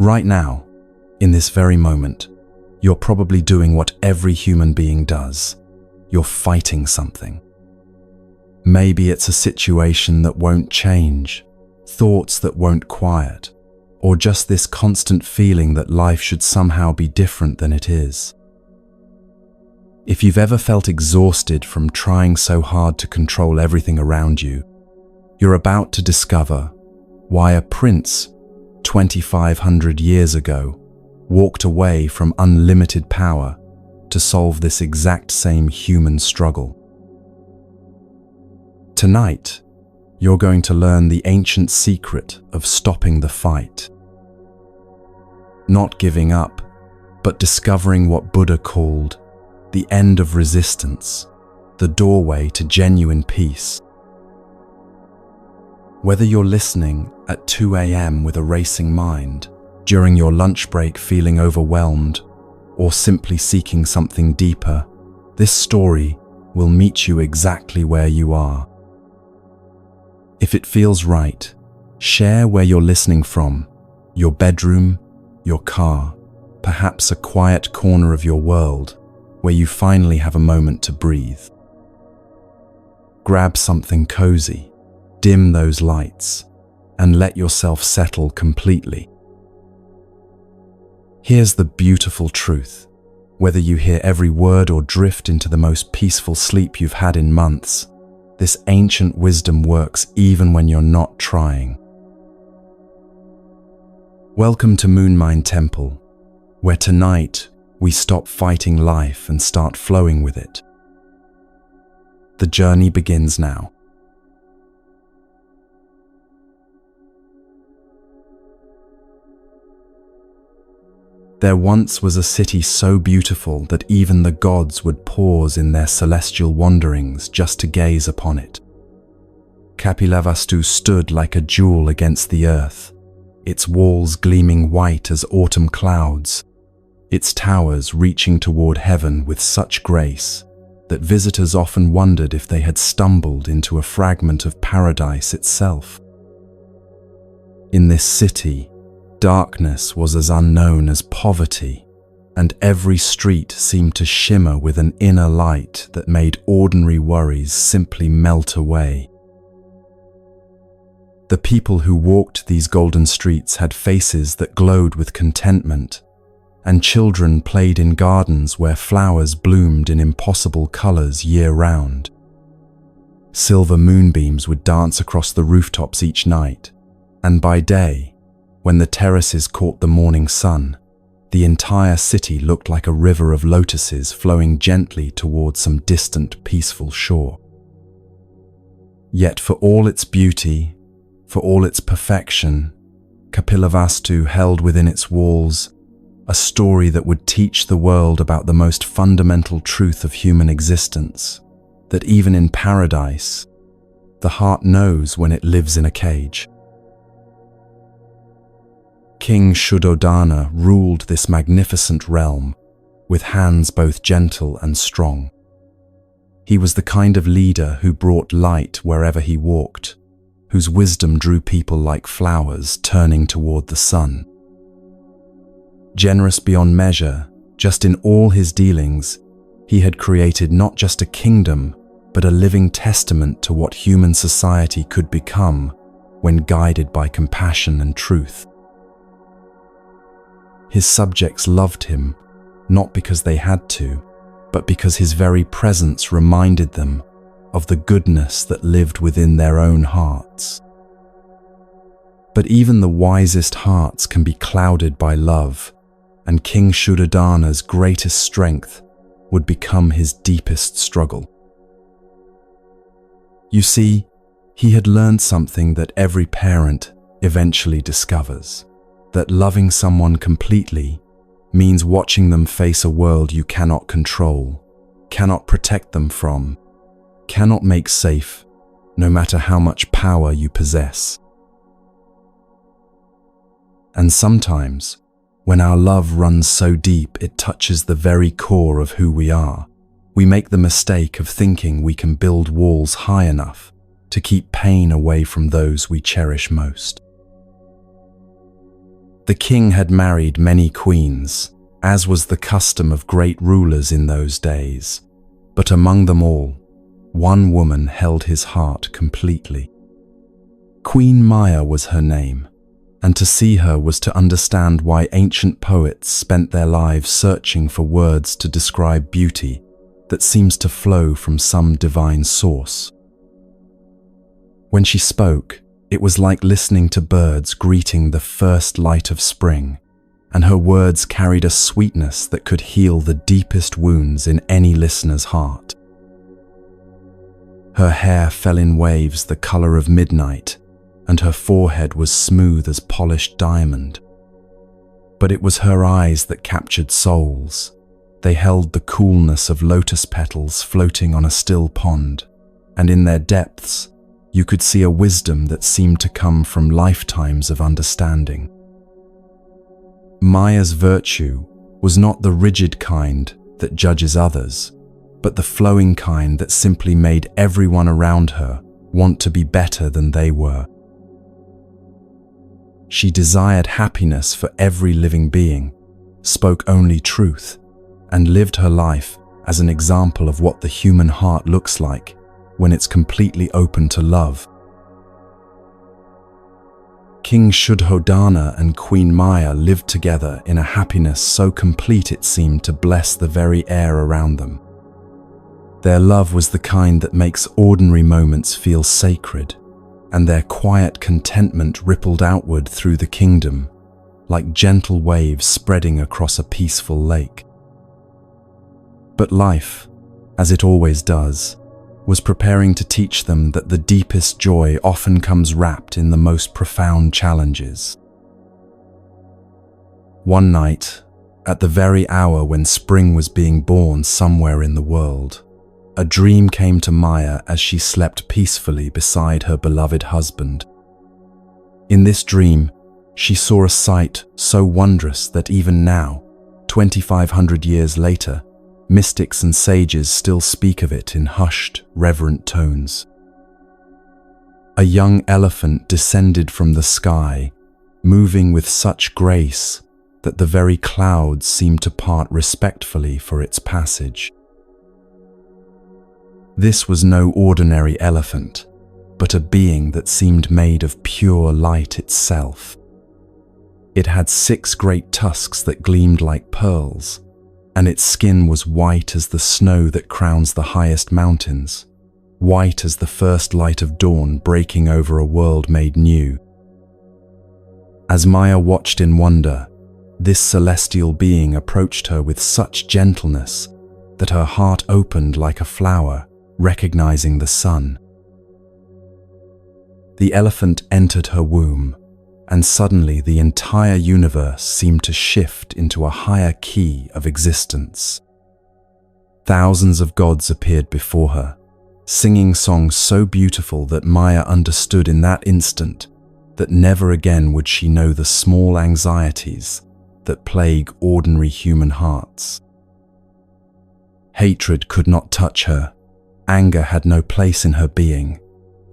Right now, in this very moment, you're probably doing what every human being does. You're fighting something. Maybe it's a situation that won't change, thoughts that won't quiet, or just this constant feeling that life should somehow be different than it is. If you've ever felt exhausted from trying so hard to control everything around you, you're about to discover why a prince 2,500 years ago walked away from unlimited power to solve this exact same human struggle. Tonight, you're going to learn the ancient secret of stopping the fight. Not giving up, but discovering what Buddha called the end of resistance, the doorway to genuine peace. Whether you're listening at 2 a.m. with a racing mind, during your lunch break feeling overwhelmed, or simply seeking something deeper, this story will meet you exactly where you are. If it feels right, share where you're listening from, your bedroom, your car, perhaps a quiet corner of your world where you finally have a moment to breathe. Grab something cozy, dim those lights, and let yourself settle completely. Here's the beautiful truth. Whether you hear every word or drift into the most peaceful sleep you've had in months, this ancient wisdom works even when you're not trying. Welcome to Moonmind Temple, where tonight we stop fighting life and start flowing with it. The journey begins now. There once was a city so beautiful that even the gods would pause in their celestial wanderings just to gaze upon it. Kapilavastu stood like a jewel against the earth, its walls gleaming white as autumn clouds, its towers reaching toward heaven with such grace that visitors often wondered if they had stumbled into a fragment of paradise itself. In this city, darkness was as unknown as poverty, and every street seemed to shimmer with an inner light that made ordinary worries simply melt away. The people who walked these golden streets had faces that glowed with contentment, and children played in gardens where flowers bloomed in impossible colors year-round. Silver moonbeams would dance across the rooftops each night, and by day, when the terraces caught the morning sun, the entire city looked like a river of lotuses flowing gently towards some distant, peaceful shore. Yet for all its beauty, for all its perfection, Kapilavastu held within its walls a story that would teach the world about the most fundamental truth of human existence, that even in paradise, the heart knows when it lives in a cage. King Shuddhodana ruled this magnificent realm, with hands both gentle and strong. He was the kind of leader who brought light wherever he walked, whose wisdom drew people like flowers turning toward the sun. Generous beyond measure, just in all his dealings, he had created not just a kingdom, but a living testament to what human society could become when guided by compassion and truth. His subjects loved him, not because they had to, but because his very presence reminded them of the goodness that lived within their own hearts. But even the wisest hearts can be clouded by love, and King Shuddhodana's greatest strength would become his deepest struggle. You see, he had learned something that every parent eventually discovers, that loving someone completely means watching them face a world you cannot control, cannot protect them from, cannot make safe, no matter how much power you possess. And sometimes, when our love runs so deep it touches the very core of who we are, we make the mistake of thinking we can build walls high enough to keep pain away from those we cherish most. The king had married many queens, as was the custom of great rulers in those days, but among them all, one woman held his heart completely. Queen Maya was her name, and to see her was to understand why ancient poets spent their lives searching for words to describe beauty that seems to flow from some divine source. When she spoke, it was like listening to birds greeting the first light of spring, and her words carried a sweetness that could heal the deepest wounds in any listener's heart. Her hair fell in waves the color of midnight, and her forehead was smooth as polished diamond. But it was her eyes that captured souls. They held the coolness of lotus petals floating on a still pond, and in their depths, you could see a wisdom that seemed to come from lifetimes of understanding. Maya's virtue was not the rigid kind that judges others, but the flowing kind that simply made everyone around her want to be better than they were. She desired happiness for every living being, spoke only truth, and lived her life as an example of what the human heart looks like when it's completely open to love. King Shuddhodana and Queen Maya lived together in a happiness so complete it seemed to bless the very air around them. Their love was the kind that makes ordinary moments feel sacred, and their quiet contentment rippled outward through the kingdom, like gentle waves spreading across a peaceful lake. But life, as it always does, was preparing to teach them that the deepest joy often comes wrapped in the most profound challenges. One night, at the very hour when spring was being born somewhere in the world, a dream came to Maya as she slept peacefully beside her beloved husband. In this dream, she saw a sight so wondrous that even now, 2,500 years later, mystics and sages still speak of it in hushed, reverent tones. A young elephant descended from the sky, moving with such grace that the very clouds seemed to part respectfully for its passage. This was no ordinary elephant, but a being that seemed made of pure light itself. It had 6 great tusks that gleamed like pearls, and its skin was white as the snow that crowns the highest mountains, white as the first light of dawn breaking over a world made new. As Maya watched in wonder, this celestial being approached her with such gentleness that her heart opened like a flower, recognizing the sun. The elephant entered her womb, and suddenly the entire universe seemed to shift into a higher key of existence. Thousands of gods appeared before her, singing songs so beautiful that Maya understood in that instant that never again would she know the small anxieties that plague ordinary human hearts. Hatred could not touch her, anger had no place in her being,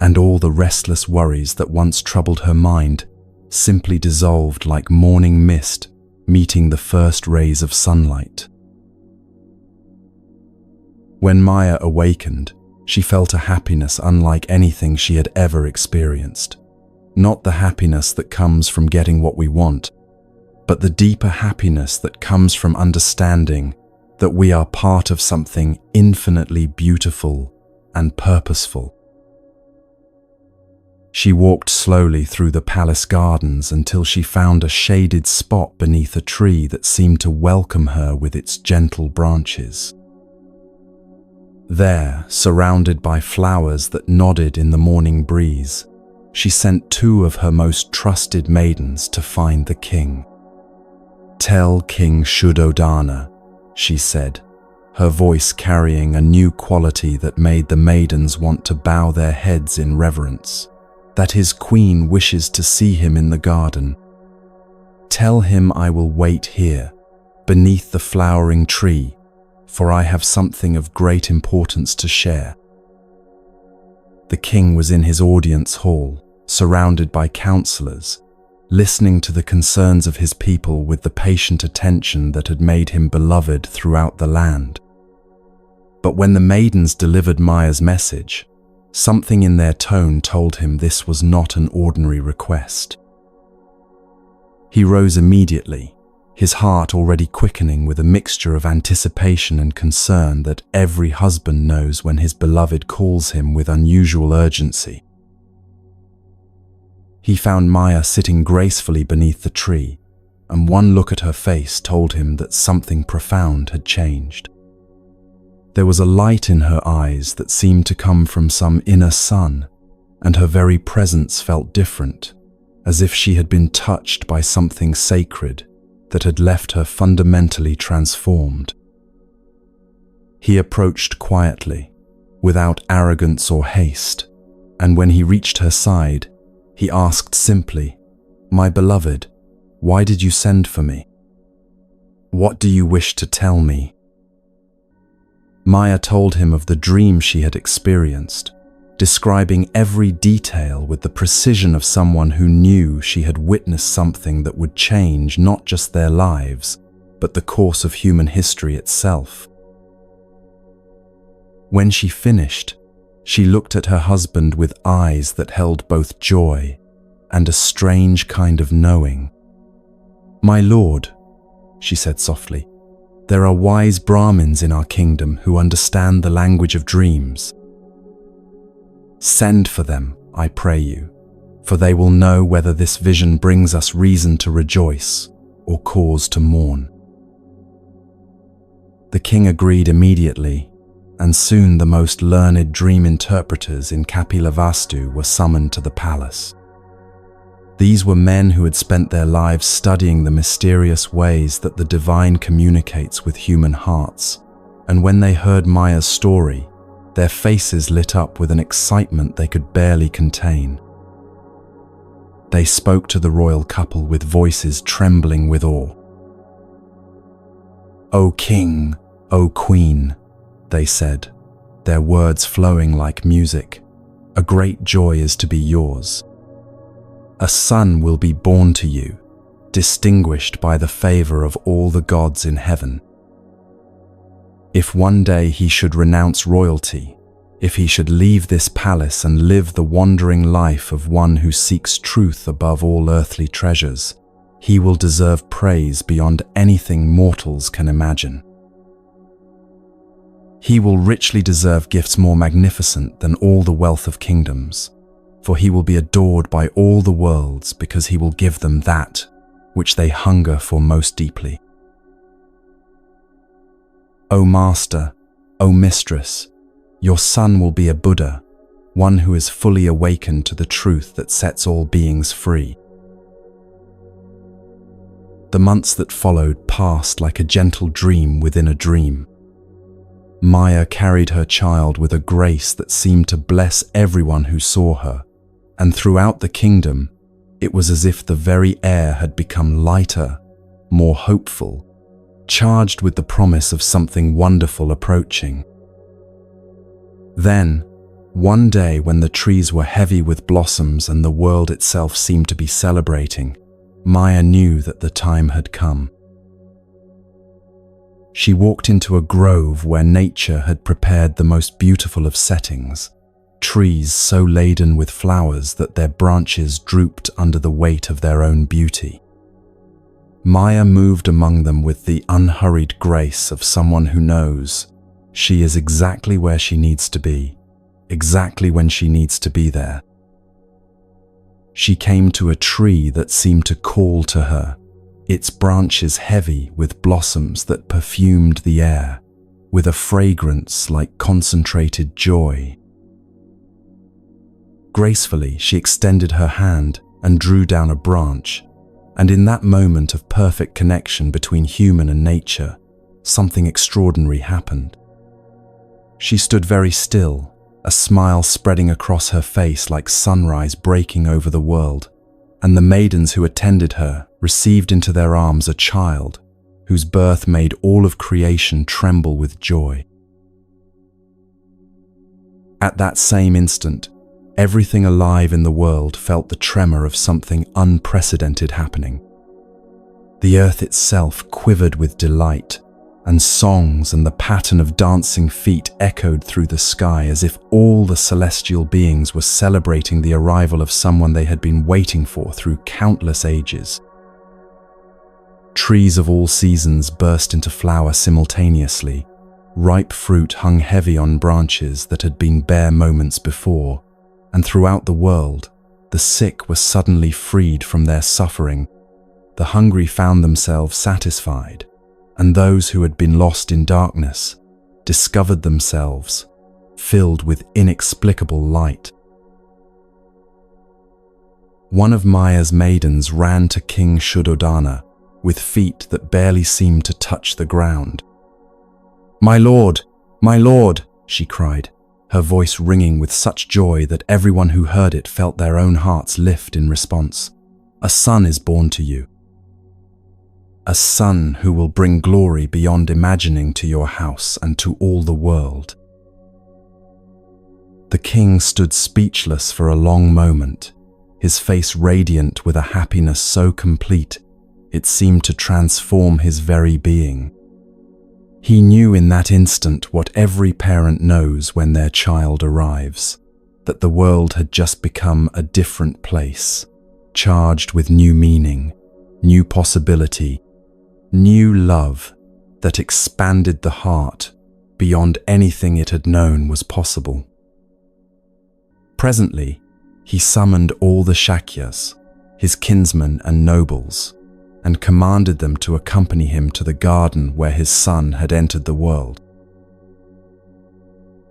and all the restless worries that once troubled her mind simply dissolved like morning mist meeting the first rays of sunlight. When Maya awakened, she felt a happiness unlike anything she had ever experienced. Not the happiness that comes from getting what we want, but the deeper happiness that comes from understanding that we are part of something infinitely beautiful and purposeful. She walked slowly through the palace gardens until she found a shaded spot beneath a tree that seemed to welcome her with its gentle branches. There, surrounded by flowers that nodded in the morning breeze, she sent 2 of her most trusted maidens to find the king. "Tell King Shuddhodana," she said, her voice carrying a new quality that made the maidens want to bow their heads in reverence, "that his queen wishes to see him in the garden. Tell him I will wait here, beneath the flowering tree, for I have something of great importance to share." The king was in his audience hall, surrounded by counselors, listening to the concerns of his people with the patient attention that had made him beloved throughout the land. But when the maidens delivered Maya's message, something in their tone told him this was not an ordinary request. He rose immediately, his heart already quickening with a mixture of anticipation and concern that every husband knows when his beloved calls him with unusual urgency. He found Maya sitting gracefully beneath the tree, and one look at her face told him that something profound had changed. There was a light in her eyes that seemed to come from some inner sun, and her very presence felt different, as if she had been touched by something sacred that had left her fundamentally transformed. He approached quietly, without arrogance or haste, and when he reached her side, he asked simply, "My beloved, why did you send for me? What do you wish to tell me?" Maya told him of the dream she had experienced, describing every detail with the precision of someone who knew she had witnessed something that would change not just their lives, but the course of human history itself. When she finished, she looked at her husband with eyes that held both joy and a strange kind of knowing. "My lord," she said softly, "there are wise Brahmins in our kingdom who understand the language of dreams. Send for them, I pray you, for they will know whether this vision brings us reason to rejoice or cause to mourn." The king agreed immediately, and soon the most learned dream interpreters in Kapilavastu were summoned to the palace. These were men who had spent their lives studying the mysterious ways that the divine communicates with human hearts, and when they heard Maya's story, their faces lit up with an excitement they could barely contain. They spoke to the royal couple with voices trembling with awe. "O king, O queen," they said, their words flowing like music, "a great joy is to be yours. A son will be born to you, distinguished by the favor of all the gods in heaven. If one day he should renounce royalty, if he should leave this palace and live the wandering life of one who seeks truth above all earthly treasures, he will deserve praise beyond anything mortals can imagine. He will richly deserve gifts more magnificent than all the wealth of kingdoms, for he will be adored by all the worlds because he will give them that which they hunger for most deeply. O Master, O Mistress, your son will be a Buddha, one who is fully awakened to the truth that sets all beings free." The months that followed passed like a gentle dream within a dream. Maya carried her child with a grace that seemed to bless everyone who saw her, and throughout the kingdom, it was as if the very air had become lighter, more hopeful, charged with the promise of something wonderful approaching. Then, one day when the trees were heavy with blossoms and the world itself seemed to be celebrating, Maya knew that the time had come. She walked into a grove where nature had prepared the most beautiful of settings, trees so laden with flowers that their branches drooped under the weight of their own beauty. Maya moved among them with the unhurried grace of someone who knows she is exactly where she needs to be, exactly when she needs to be there. She came to a tree that seemed to call to her, its branches heavy with blossoms that perfumed the air, with a fragrance like concentrated joy. Gracefully, she extended her hand and drew down a branch, and in that moment of perfect connection between human and nature, something extraordinary happened. She stood very still, a smile spreading across her face like sunrise breaking over the world, and the maidens who attended her received into their arms a child whose birth made all of creation tremble with joy. At that same instant, Everything alive in the world felt the tremor of something unprecedented happening. The earth itself quivered with delight, and songs and the pattern of dancing feet echoed through the sky as if all the celestial beings were celebrating the arrival of someone they had been waiting for through countless ages. Trees of all seasons burst into flower simultaneously. Ripe fruit hung heavy on branches that had been bare moments before, and throughout the world, the sick were suddenly freed from their suffering. The hungry found themselves satisfied, and those who had been lost in darkness discovered themselves filled with inexplicable light. One of Maya's maidens ran to King Shuddhodana with feet that barely seemed to touch the ground. My lord, she cried, her voice ringing with such joy that everyone who heard it felt their own hearts lift in response. A son is born to you. A son who will bring glory beyond imagining to your house and to all the world. The king stood speechless for a long moment, his face radiant with a happiness so complete it seemed to transform his very being. He knew in that instant what every parent knows when their child arrives, that the world had just become a different place, charged with new meaning, new possibility, new love that expanded the heart beyond anything it had known was possible. Presently, he summoned all the Shakyas, his kinsmen and nobles, and commanded them to accompany him to the garden where his son had entered the world.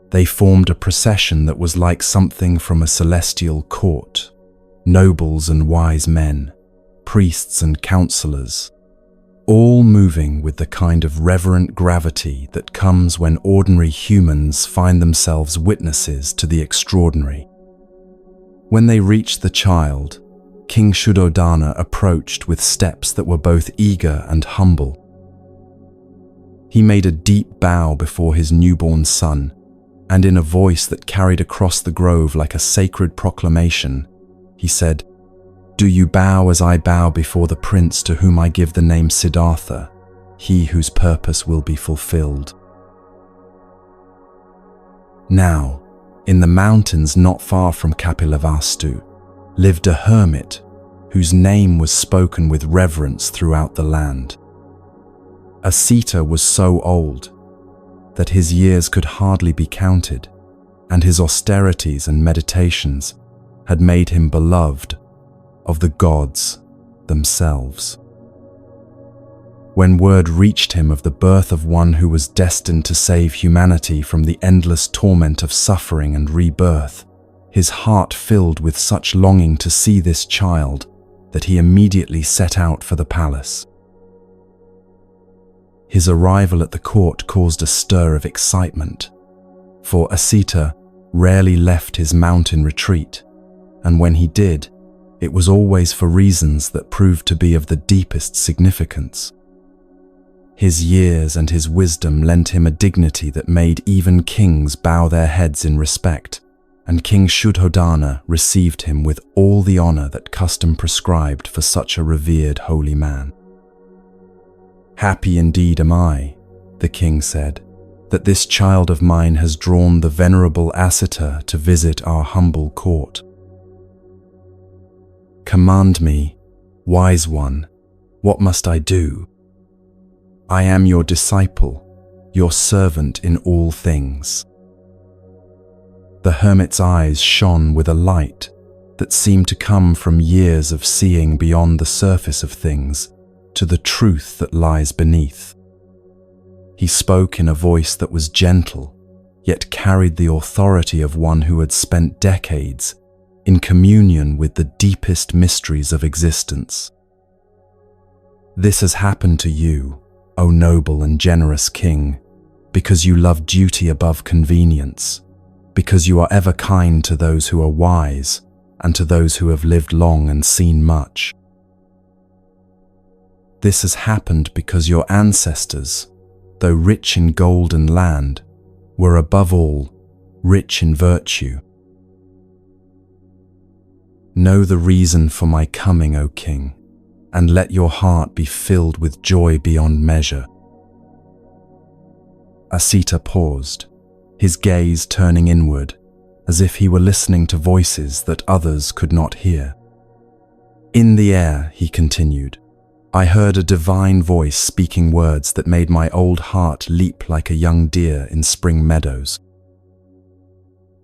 They formed a procession that was like something from a celestial court, nobles and wise men, priests and counselors, all moving with the kind of reverent gravity that comes when ordinary humans find themselves witnesses to the extraordinary. When they reached the child, King Shuddhodana approached with steps that were both eager and humble. He made a deep bow before his newborn son, and in a voice that carried across the grove like a sacred proclamation, he said, "Do you bow as I bow before the prince to whom I give the name Siddhartha, he whose purpose will be fulfilled?" Now, in the mountains not far from Kapilavastu, lived a hermit whose name was spoken with reverence throughout the land. Asita was so old that his years could hardly be counted, and his austerities and meditations had made him beloved of the gods themselves. When word reached him of the birth of one who was destined to save humanity from the endless torment of suffering and rebirth, his heart filled with such longing to see this child that he immediately set out for the palace. His arrival at the court caused a stir of excitement, for Asita rarely left his mountain retreat, and when he did, it was always for reasons that proved to be of the deepest significance. His years and his wisdom lent him a dignity that made even kings bow their heads in respect, and King Shuddhodana received him with all the honor that custom prescribed for such a revered holy man. "Happy indeed am I," the king said, "that this child of mine has drawn the venerable Asita to visit our humble court. Command me, wise one, what must I do? I am your disciple, your servant in all things." The hermit's eyes shone with a light that seemed to come from years of seeing beyond the surface of things to the truth that lies beneath. He spoke in a voice that was gentle, yet carried the authority of one who had spent decades in communion with the deepest mysteries of existence. "This has happened to you, O noble and generous king, because you love duty above convenience, because you are ever kind to those who are wise and to those who have lived long and seen much. This has happened because your ancestors, though rich in gold and land, were above all rich in virtue. Know the reason for my coming, O king, and let your heart be filled with joy beyond measure." Asita paused, his gaze turning inward, as if he were listening to voices that others could not hear. "In the air," he continued, "I heard a divine voice speaking words that made my old heart leap like a young deer in spring meadows.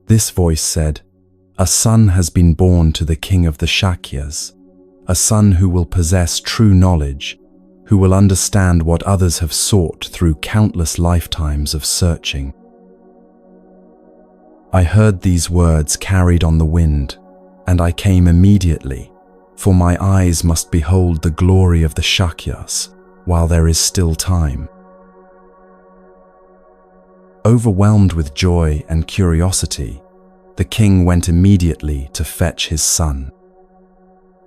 This voice said, 'A son has been born to the king of the Shakyas, a son who will possess true knowledge, who will understand what others have sought through countless lifetimes of searching.'" I heard these words carried on the wind, and I came immediately, for my eyes must behold the glory of the Shakyas while there is still time. Overwhelmed with joy and curiosity, the king went immediately to fetch his son.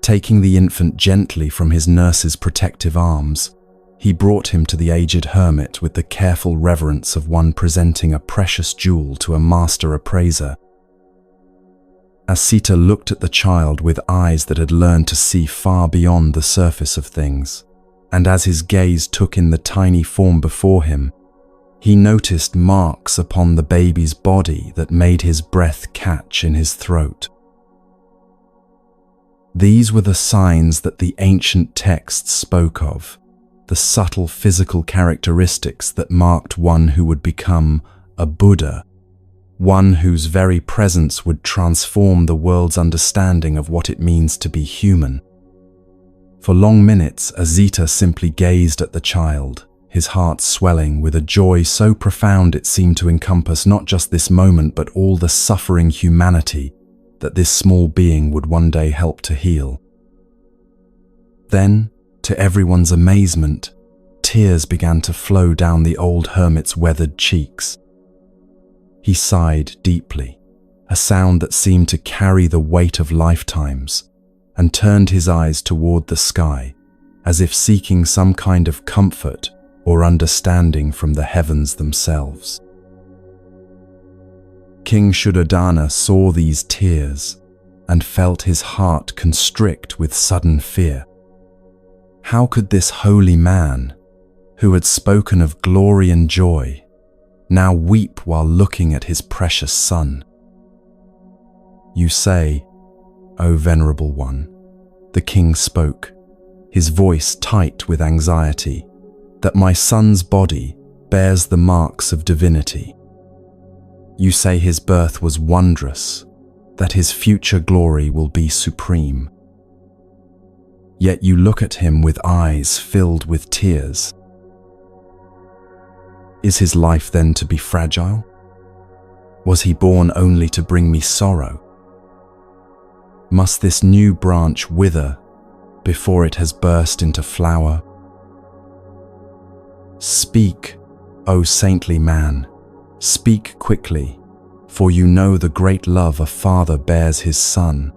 Taking the infant gently from his nurse's protective arms, he brought him to the aged hermit with the careful reverence of one presenting a precious jewel to a master appraiser. Asita looked at the child with eyes that had learned to see far beyond the surface of things, and as his gaze took in the tiny form before him, he noticed marks upon the baby's body that made his breath catch in his throat. These were the signs that the ancient texts spoke of, the subtle physical characteristics that marked one who would become a Buddha, one whose very presence would transform the world's understanding of what it means to be human. For long minutes, Asita simply gazed at the child, his heart swelling with a joy so profound it seemed to encompass not just this moment but all the suffering humanity that this small being would one day help to heal. Then, to everyone's amazement, tears began to flow down the old hermit's weathered cheeks. He sighed deeply, a sound that seemed to carry the weight of lifetimes, and turned his eyes toward the sky, as if seeking some kind of comfort or understanding from the heavens themselves. King Shuddhodana saw these tears and felt his heart constrict with sudden fear. How could this holy man, who had spoken of glory and joy, now weep while looking at his precious son? "You say, O venerable one," the king spoke, his voice tight with anxiety, "that my son's body bears the marks of divinity. You say his birth was wondrous, that his future glory will be supreme. Yet you look at him with eyes filled with tears. Is his life then to be fragile? Was he born only to bring me sorrow? Must this new branch wither before it has burst into flower? Speak, O saintly man, speak quickly, for you know the great love a father bears his son.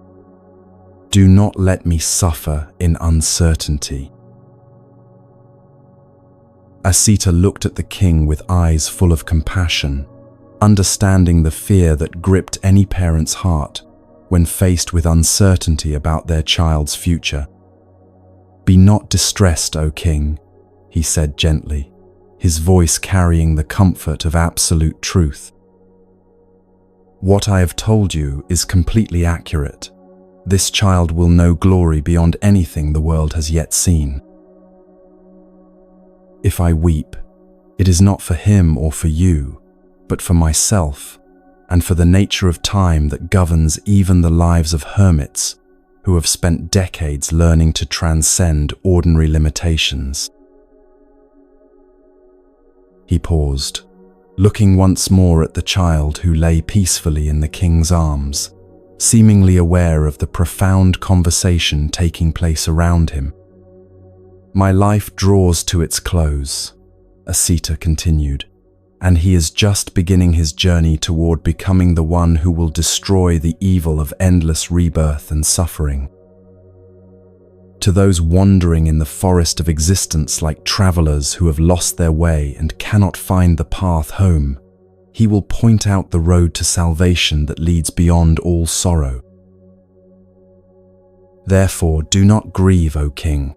Do not let me suffer in uncertainty." Asita looked at the king with eyes full of compassion, understanding the fear that gripped any parent's heart when faced with uncertainty about their child's future. "Be not distressed, O king," he said gently, his voice carrying the comfort of absolute truth. "What I have told you is completely accurate. This child will know glory beyond anything the world has yet seen. If I weep, it is not for him or for you, but for myself, and for the nature of time that governs even the lives of hermits who have spent decades learning to transcend ordinary limitations." He paused, looking once more at the child who lay peacefully in the king's arms, seemingly aware of the profound conversation taking place around him. "My life draws to its close," Asita continued, "and he is just beginning his journey toward becoming the one who will destroy the evil of endless rebirth and suffering. To those wandering in the forest of existence like travelers who have lost their way and cannot find the path home, he will point out the road to salvation that leads beyond all sorrow. Therefore, do not grieve, O king.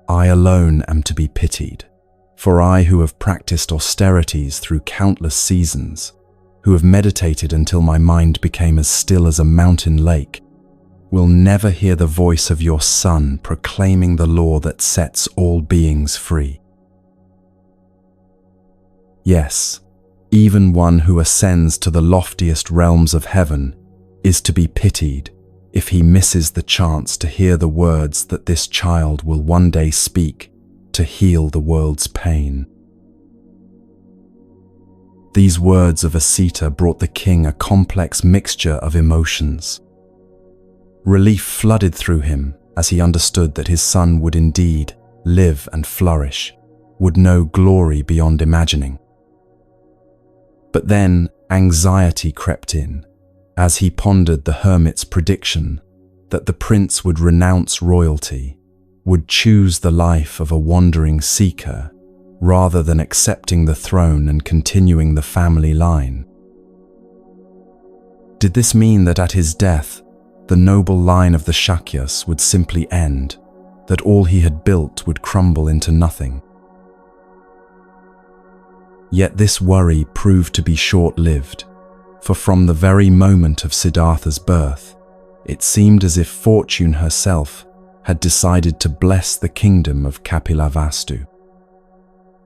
I alone am to be pitied, for I who have practiced austerities through countless seasons, who have meditated until my mind became as still as a mountain lake, will never hear the voice of your Son proclaiming the law that sets all beings free. Yes, even one who ascends to the loftiest realms of heaven is to be pitied if he misses the chance to hear the words that this child will one day speak to heal the world's pain. These words of Asita brought the king a complex mixture of emotions. Relief flooded through him as he understood that his son would indeed live and flourish, would know glory beyond imagining. But then anxiety crept in as he pondered the hermit's prediction that the prince would renounce royalty, would choose the life of a wandering seeker rather than accepting the throne and continuing the family line. Did this mean that at his death, the noble line of the Shakyas would simply end, that all he had built would crumble into nothing? Yet this worry proved to be short-lived, for from the very moment of Siddhartha's birth, it seemed as if fortune herself had decided to bless the kingdom of Kapilavastu.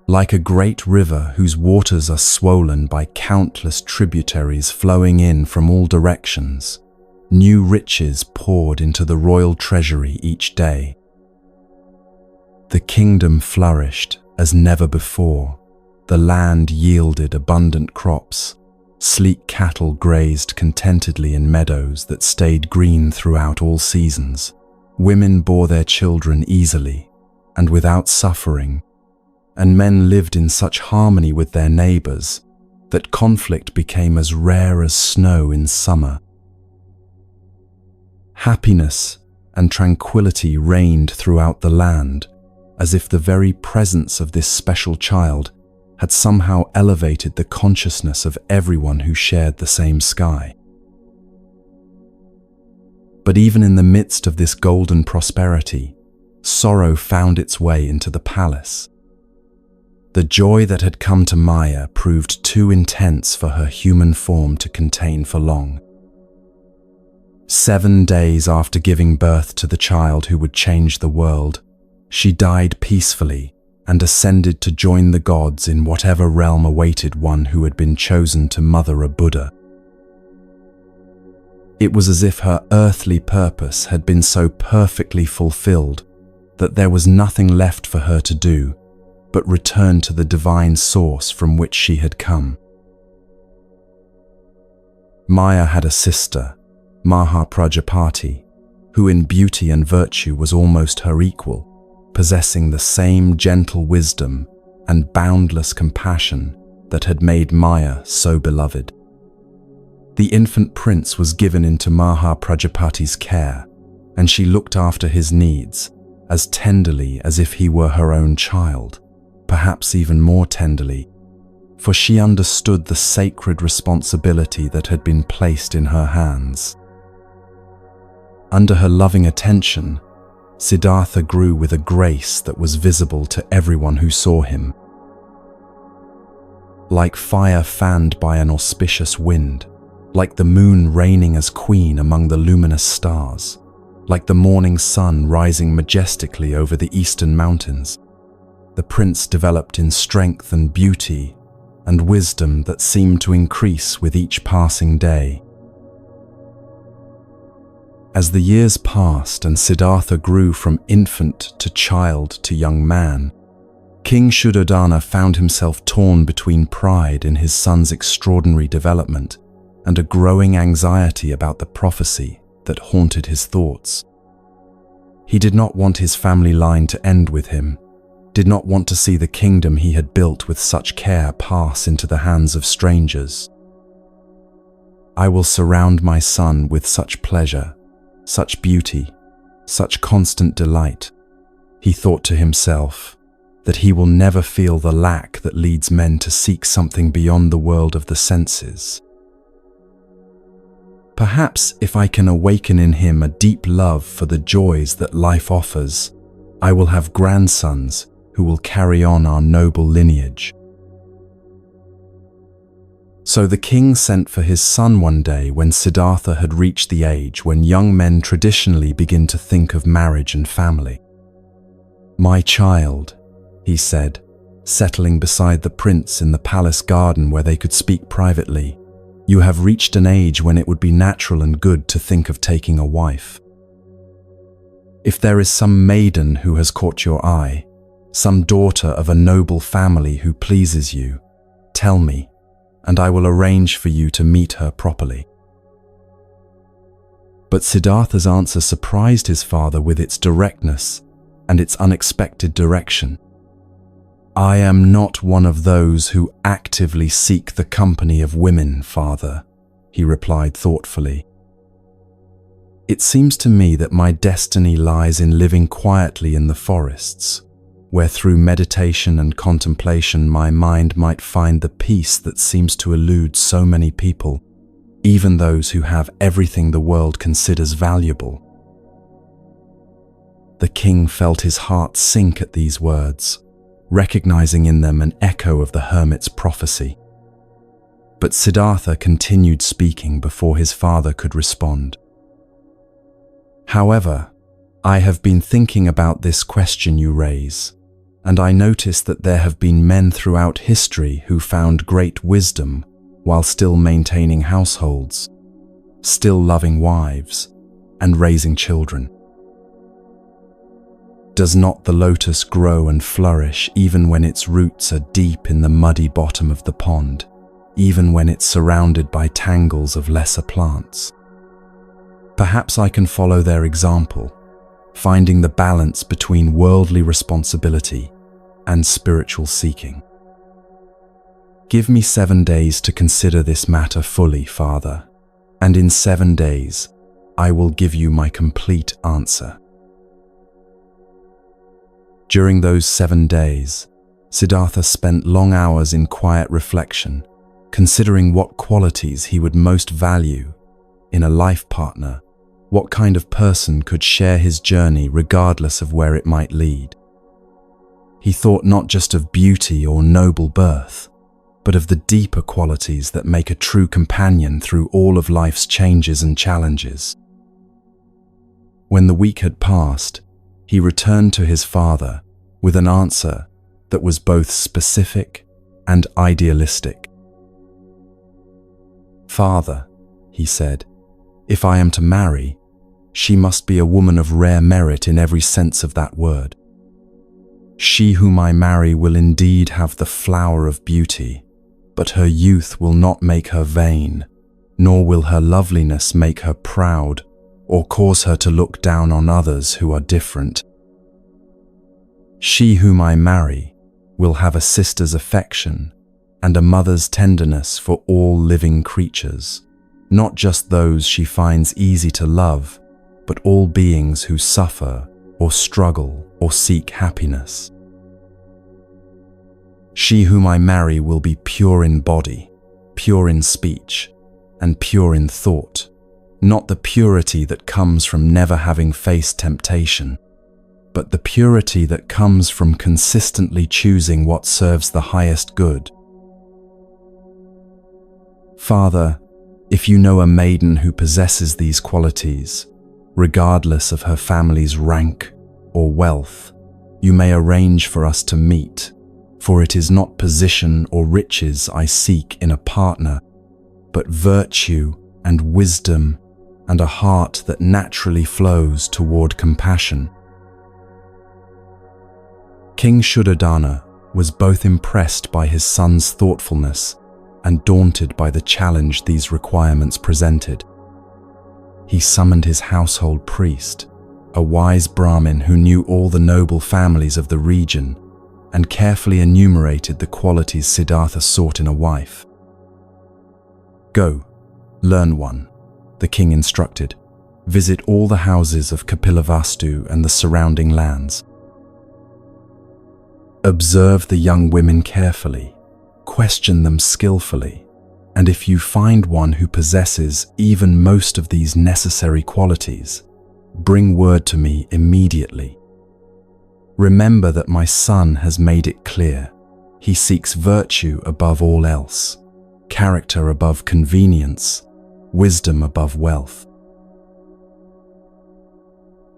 Like a great river whose waters are swollen by countless tributaries flowing in from all directions, new riches poured into the royal treasury each day. The kingdom flourished as never before. The land yielded abundant crops. Sleek cattle grazed contentedly in meadows that stayed green throughout all seasons. Women bore their children easily and without suffering, and men lived in such harmony with their neighbors that conflict became as rare as snow in summer. Happiness and tranquility reigned throughout the land, as if the very presence of this special child had somehow elevated the consciousness of everyone who shared the same sky. But even in the midst of this golden prosperity, sorrow found its way into the palace. The joy that had come to Maya proved too intense for her human form to contain for long. 7 days after giving birth to the child who would change the world, she died peacefully and ascended to join the gods in whatever realm awaited one who had been chosen to mother a Buddha. It was as if her earthly purpose had been so perfectly fulfilled that there was nothing left for her to do but return to the divine source from which she had come. Maya had a sister, Mahaprajapati, who in beauty and virtue was almost her equal, possessing the same gentle wisdom and boundless compassion that had made Maya so beloved. The infant prince was given into Mahaprajapati's care, and she looked after his needs as tenderly as if he were her own child, perhaps even more tenderly, for she understood the sacred responsibility that had been placed in her hands. Under her loving attention, Siddhartha grew with a grace that was visible to everyone who saw him. Like fire fanned by an auspicious wind, like the moon reigning as queen among the luminous stars, like the morning sun rising majestically over the eastern mountains, the prince developed in strength and beauty and wisdom that seemed to increase with each passing day. As the years passed and Siddhartha grew from infant to child to young man, King Shuddhodana found himself torn between pride in his son's extraordinary development and a growing anxiety about the prophecy that haunted his thoughts. He did not want his family line to end with him, did not want to see the kingdom he had built with such care pass into the hands of strangers. I will surround my son with such pleasure, such beauty, such constant delight, he thought to himself, that he will never feel the lack that leads men to seek something beyond the world of the senses. Perhaps if I can awaken in him a deep love for the joys that life offers, I will have grandsons who will carry on our noble lineage. So the king sent for his son one day when Siddhartha had reached the age when young men traditionally begin to think of marriage and family. "My child," he said, settling beside the prince in the palace garden where they could speak privately, "you have reached an age when it would be natural and good to think of taking a wife. If there is some maiden who has caught your eye, some daughter of a noble family who pleases you, tell me, and I will arrange for you to meet her properly." But Siddhartha's answer surprised his father with its directness and its unexpected direction. "I am not one of those who actively seek the company of women, father," he replied thoughtfully. "It seems to me that my destiny lies in living quietly in the forests, where through meditation and contemplation my mind might find the peace that seems to elude so many people, even those who have everything the world considers valuable." The king felt his heart sink at these words, recognizing in them an echo of the hermit's prophecy. But Siddhartha continued speaking before his father could respond. "However, I have been thinking about this question you raise, and I notice that there have been men throughout history who found great wisdom while still maintaining households, still loving wives, and raising children. Does not the lotus grow and flourish even when its roots are deep in the muddy bottom of the pond, even when it's surrounded by tangles of lesser plants? Perhaps I can follow their example, finding the balance between worldly responsibility and spiritual seeking. Give me 7 days to consider this matter fully, Father, and in 7 days I will give you my complete answer." During those 7 days, Siddhartha spent long hours in quiet reflection, considering what qualities he would most value in a life partner, what kind of person could share his journey regardless of where it might lead. He thought not just of beauty or noble birth, but of the deeper qualities that make a true companion through all of life's changes and challenges. When the week had passed, he returned to his father with an answer that was both specific and idealistic. "Father," he said, "if I am to marry, she must be a woman of rare merit in every sense of that word. She whom I marry will indeed have the flower of beauty, but her youth will not make her vain, nor will her loveliness make her proud or cause her to look down on others who are different. She whom I marry will have a sister's affection and a mother's tenderness for all living creatures, not just those she finds easy to love, but all beings who suffer or struggle or seek happiness. She whom I marry will be pure in body, pure in speech, and pure in thought, not the purity that comes from never having faced temptation, but the purity that comes from consistently choosing what serves the highest good. Father, if you know a maiden who possesses these qualities, regardless of her family's rank or wealth, you may arrange for us to meet, for it is not position or riches I seek in a partner, but virtue and wisdom and a heart that naturally flows toward compassion." King Shuddhodana was both impressed by his son's thoughtfulness and daunted by the challenge these requirements presented. He summoned his household priest, a wise Brahmin who knew all the noble families of the region, and carefully enumerated the qualities Siddhartha sought in a wife. "Go, learn one," the king instructed. "Visit all the houses of Kapilavastu and the surrounding lands. Observe the young women carefully, question them skillfully, And if you find one who possesses even most of these necessary qualities, bring word to me immediately. Remember that my son has made it clear. He seeks virtue above all else, character above convenience, wisdom above wealth.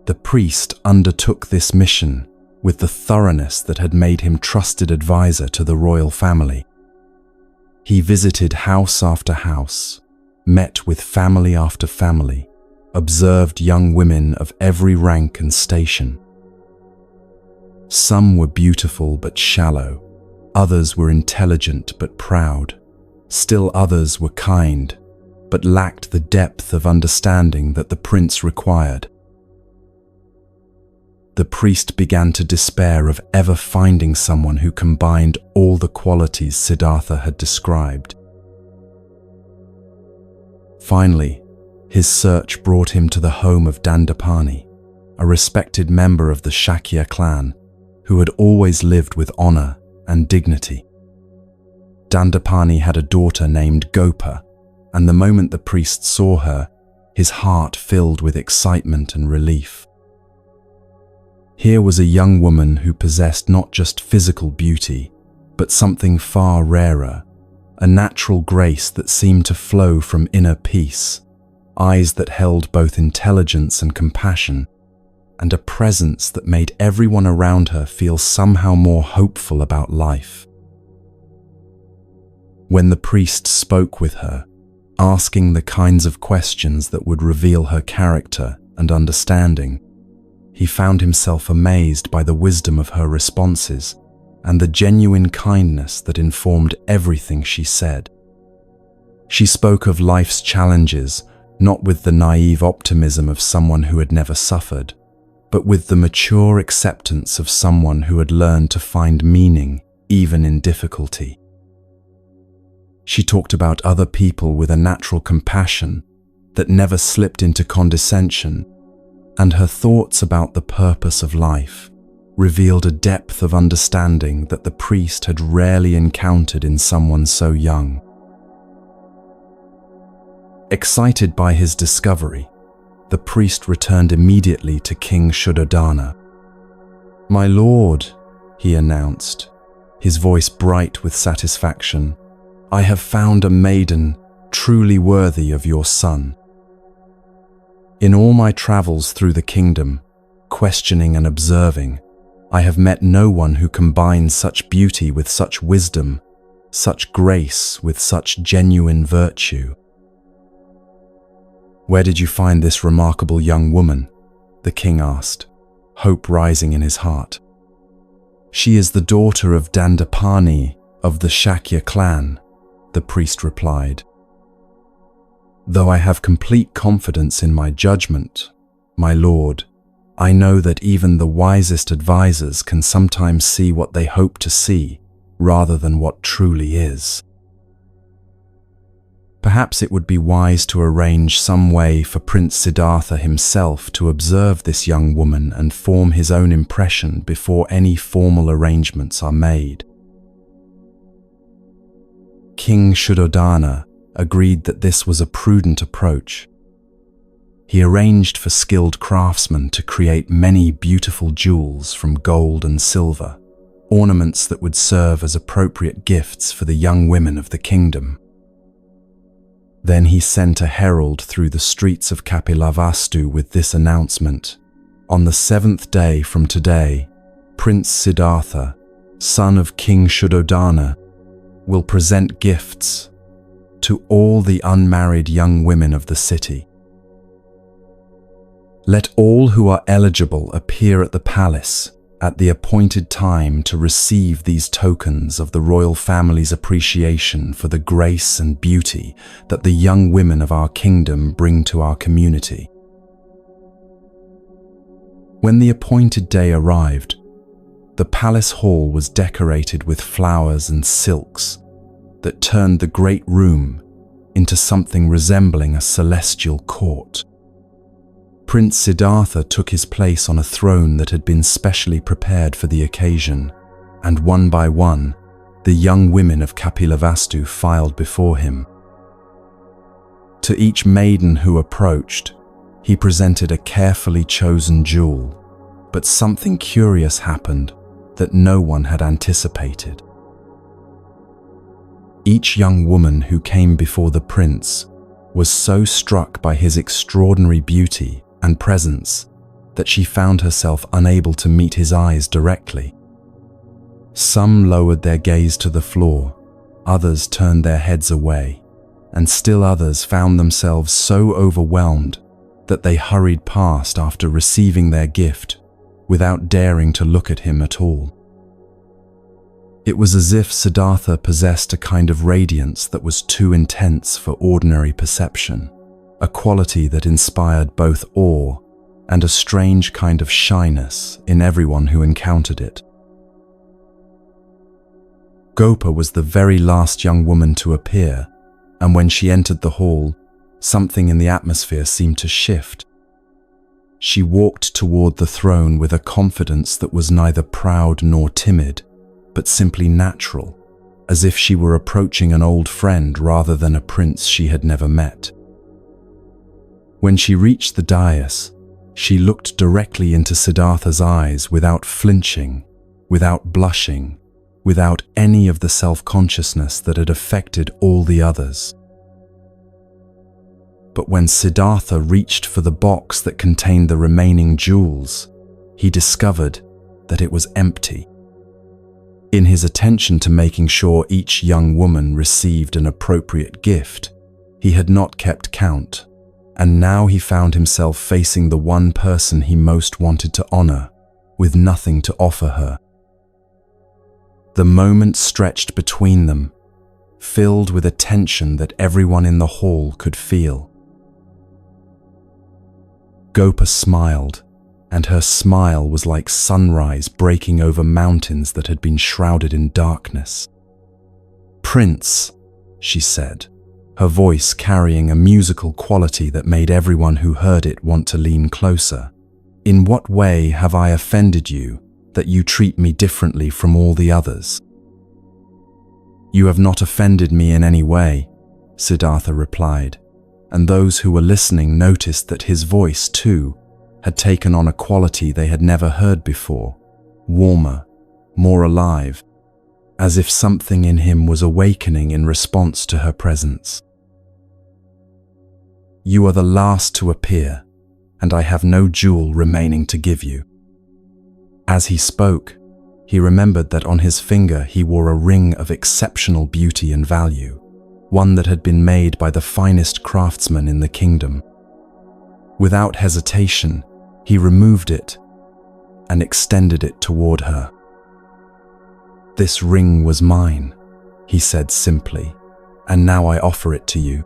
The priest undertook this mission with the thoroughness that had made him trusted advisor to the royal family. He visited house after house, met with family after family, observed young women of every rank and station. Some were beautiful but shallow, others were intelligent but proud, still others were kind, but lacked the depth of understanding that the prince required. The priest began to despair of ever finding someone who combined all the qualities Siddhartha had described. Finally, his search brought him to the home of Dandapani, a respected member of the Shakya clan who had always lived with honor and dignity. Dandapani had a daughter named Gopa, and the moment the priest saw her, his heart filled with excitement and relief. Here was a young woman who possessed not just physical beauty, but something far rarer, a natural grace that seemed to flow from inner peace, eyes that held both intelligence and compassion, and a presence that made everyone around her feel somehow more hopeful about life. When the priest spoke with her, asking the kinds of questions that would reveal her character and understanding, he found himself amazed by the wisdom of her responses and the genuine kindness that informed everything she said. She spoke of life's challenges, not with the naive optimism of someone who had never suffered, but with the mature acceptance of someone who had learned to find meaning even in difficulty. She talked about other people with a natural compassion that never slipped into condescension, and her thoughts about the purpose of life revealed a depth of understanding that the priest had rarely encountered in someone so young. Excited by his discovery, the priest returned immediately to King Shuddhodana. "My lord," he announced, his voice bright with satisfaction, "I have found a maiden truly worthy of your son." In all my travels through the kingdom, questioning and observing, I have met no one who combines such beauty with such wisdom, such grace with such genuine virtue. "Where did you find this remarkable young woman?" the king asked, hope rising in his heart. "She is the daughter of Dandapani of the Shakya clan," the priest replied. "Though I have complete confidence in my judgment, my lord, I know that even the wisest advisors can sometimes see what they hope to see rather than what truly is. Perhaps it would be wise to arrange some way for Prince Siddhartha himself to observe this young woman and form his own impression before any formal arrangements are made." King Shuddhodana agreed that this was a prudent approach. He arranged for skilled craftsmen to create many beautiful jewels from gold and silver, ornaments that would serve as appropriate gifts for the young women of the kingdom. Then he sent a herald through the streets of Kapilavastu with this announcement: "On the 7th day from today, Prince Siddhartha, son of King Shuddhodana, will present gifts to all the unmarried young women of the city. Let all who are eligible appear at the palace at the appointed time to receive these tokens of the royal family's appreciation for the grace and beauty that the young women of our kingdom bring to our community." When the appointed day arrived, the palace hall was decorated with flowers and silks that turned the great room into something resembling a celestial court. Prince Siddhartha took his place on a throne that had been specially prepared for the occasion, and one by one, the young women of Kapilavastu filed before him, To each maiden who approached, he presented a carefully chosen jewel, but something curious happened that no one had anticipated. Each young woman who came before the prince was so struck by his extraordinary beauty and presence that she found herself unable to meet his eyes directly. Some lowered their gaze to the floor, others turned their heads away, and still others found themselves so overwhelmed that they hurried past after receiving their gift without daring to look at him at all. It was as if Siddhartha possessed a kind of radiance that was too intense for ordinary perception, a quality that inspired both awe and a strange kind of shyness in everyone who encountered it. Gopa was the very last young woman to appear, and when she entered the hall, something in the atmosphere seemed to shift. She walked toward the throne with a confidence that was neither proud nor timid, but simply natural, as if she were approaching an old friend rather than a prince she had never met. When she reached the dais, she looked directly into Siddhartha's eyes without flinching, without blushing, without any of the self-consciousness that had affected all the others. But when Siddhartha reached for the box that contained the remaining jewels, he discovered that it was empty. In his attention to making sure each young woman received an appropriate gift, he had not kept count, and now he found himself facing the one person he most wanted to honor, with nothing to offer her. The moment stretched between them, filled with a tension that everyone in the hall could feel. Gopa smiled, and her smile was like sunrise breaking over mountains that had been shrouded in darkness. "Prince," she said, her voice carrying a musical quality that made everyone who heard it want to lean closer. "In what way have I offended you that you treat me differently from all the others?" "You have not offended me in any way," Siddhartha replied, and those who were listening noticed that his voice, too, had taken on a quality they had never heard before, warmer, more alive, as if something in him was awakening in response to her presence. "You are the last to appear, and I have no jewel remaining to give you." As he spoke, he remembered that on his finger he wore a ring of exceptional beauty and value, one that had been made by the finest craftsman in the kingdom. Without hesitation, he removed it and extended it toward her. "This ring was mine," he said simply, "and now I offer it to you."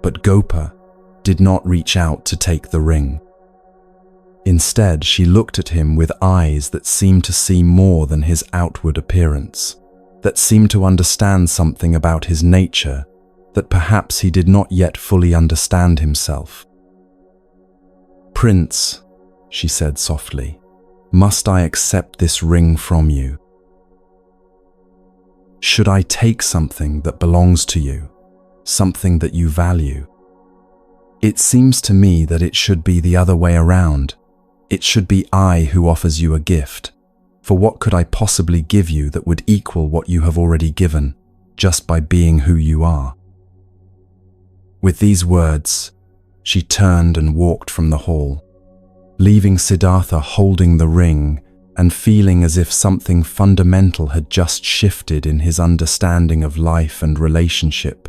But Gopa did not reach out to take the ring. Instead, she looked at him with eyes that seemed to see more than his outward appearance, that seemed to understand something about his nature that perhaps he did not yet fully understand himself. "Prince," she said softly, "must I accept this ring from you? Should I take something that belongs to you, something that you value? It seems to me that it should be the other way around. It should be I who offers you a gift, for what could I possibly give you that would equal what you have already given, just by being who you are?" With these words, she turned and walked from the hall, leaving Siddhartha holding the ring and feeling as if something fundamental had just shifted in his understanding of life and relationship,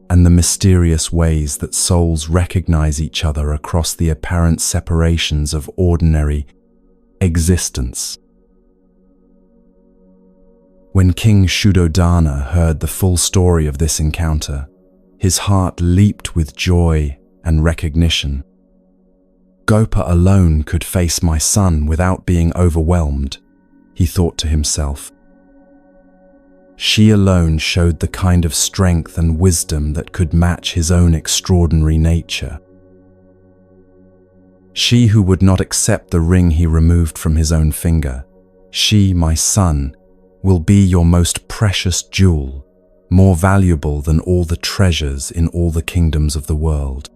and the mysterious ways that souls recognize each other across the apparent separations of ordinary existence. When King Shuddhodana heard the full story of this encounter, his heart leaped with joy and recognition. "Gopa alone could face my son without being overwhelmed," he thought to himself. She alone showed the kind of strength and wisdom that could match his own extraordinary nature. She who would not accept the ring he removed from his own finger, she, my son, will be your most precious jewel, more valuable than all the treasures in all the kingdoms of the world.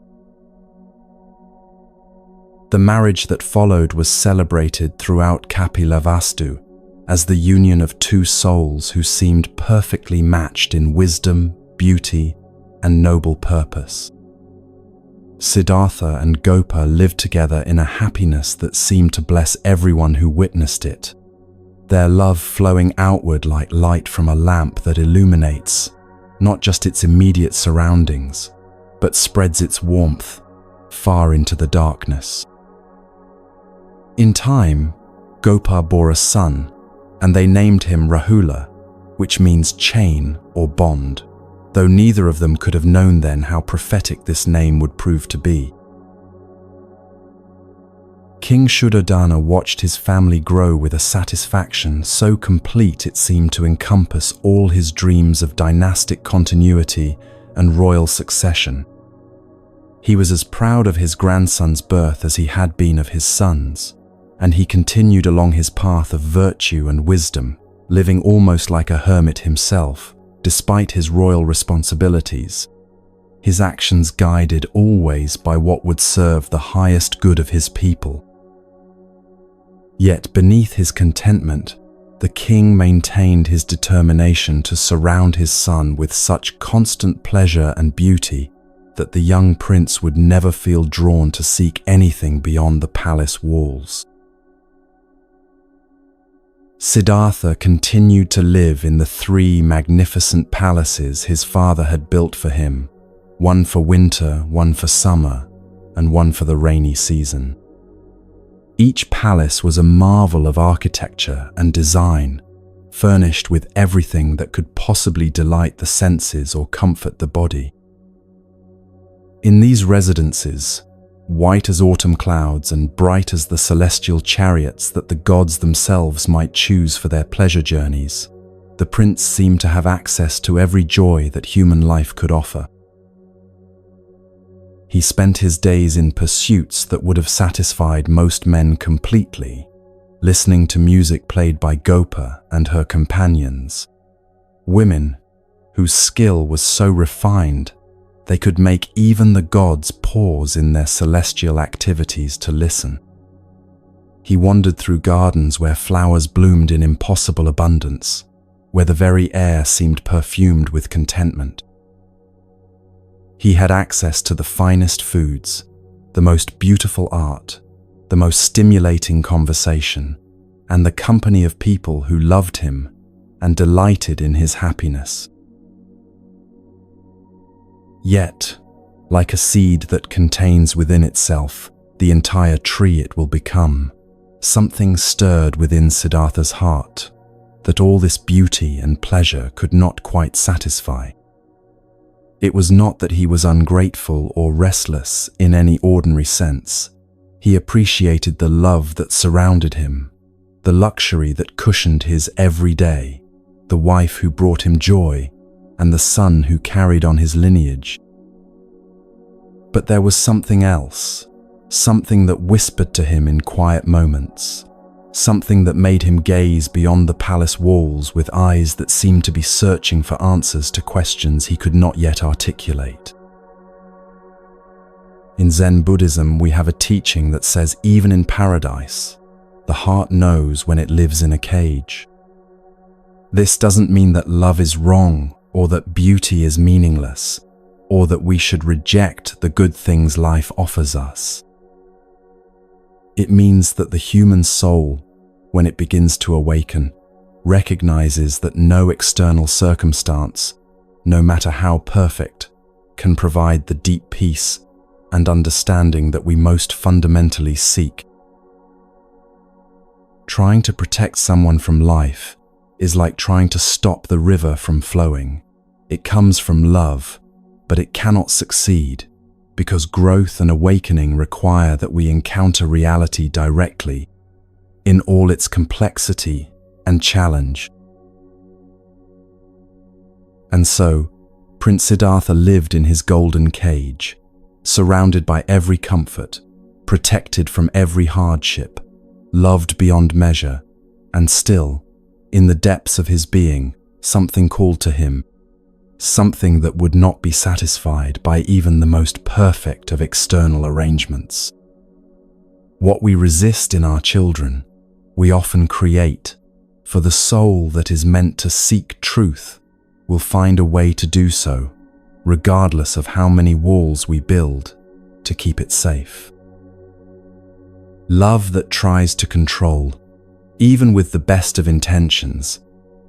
The marriage that followed was celebrated throughout Kapilavastu as the union of two souls who seemed perfectly matched in wisdom, beauty, and noble purpose. Siddhartha and Gopa lived together in a happiness that seemed to bless everyone who witnessed it, their love flowing outward like light from a lamp that illuminates not just its immediate surroundings, but spreads its warmth far into the darkness. In time, Gopa bore a son, and they named him Rahula, which means chain or bond, though neither of them could have known then how prophetic this name would prove to be. King Shuddhodana watched his family grow with a satisfaction so complete it seemed to encompass all his dreams of dynastic continuity and royal succession. He was as proud of his grandson's birth as he had been of his son's, and he continued along his path of virtue and wisdom, living almost like a hermit himself, despite his royal responsibilities, his actions guided always by what would serve the highest good of his people. Yet beneath his contentment, the king maintained his determination to surround his son with such constant pleasure and beauty that the young prince would never feel drawn to seek anything beyond the palace walls. Siddhartha continued to live in the 3 magnificent palaces his father had built for him, one for winter, one for summer, and one for the rainy season. Each palace was a marvel of architecture and design, furnished with everything that could possibly delight the senses or comfort the body. In these residences, white as autumn clouds and bright as the celestial chariots that the gods themselves might choose for their pleasure journeys, the prince seemed to have access to every joy that human life could offer. He spent his days in pursuits that would have satisfied most men completely, listening to music played by Gopa and her companions, women whose skill was so refined they could make even the gods pause in their celestial activities to listen. He wandered through gardens where flowers bloomed in impossible abundance, where the very air seemed perfumed with contentment. He had access to the finest foods, the most beautiful art, the most stimulating conversation, and the company of people who loved him and delighted in his happiness. Yet, like a seed that contains within itself the entire tree it will become, something stirred within Siddhartha's heart that all this beauty and pleasure could not quite satisfy. It was not that he was ungrateful or restless in any ordinary sense. He appreciated the love that surrounded him, the luxury that cushioned his every day, the wife who brought him joy, and the son who carried on his lineage. But there was something else, something that whispered to him in quiet moments, something that made him gaze beyond the palace walls with eyes that seemed to be searching for answers to questions he could not yet articulate. In Zen Buddhism, we have a teaching that says even in paradise, the heart knows when it lives in a cage. This doesn't mean that love is wrong or that beauty is meaningless, or that we should reject the good things life offers us. It means that the human soul, when it begins to awaken, recognizes that no external circumstance, no matter how perfect, can provide the deep peace and understanding that we most fundamentally seek. Trying to protect someone from life is like trying to stop the river from flowing. It comes from love, but it cannot succeed because growth and awakening require that we encounter reality directly, in all its complexity and challenge. And so, Prince Siddhartha lived in his golden cage, surrounded by every comfort, protected from every hardship, loved beyond measure, and still, in the depths of his being, something called to him, something that would not be satisfied by even the most perfect of external arrangements. What we resist in our children, we often create, for the soul that is meant to seek truth will find a way to do so, regardless of how many walls we build to keep it safe. Love that tries to control, even with the best of intentions,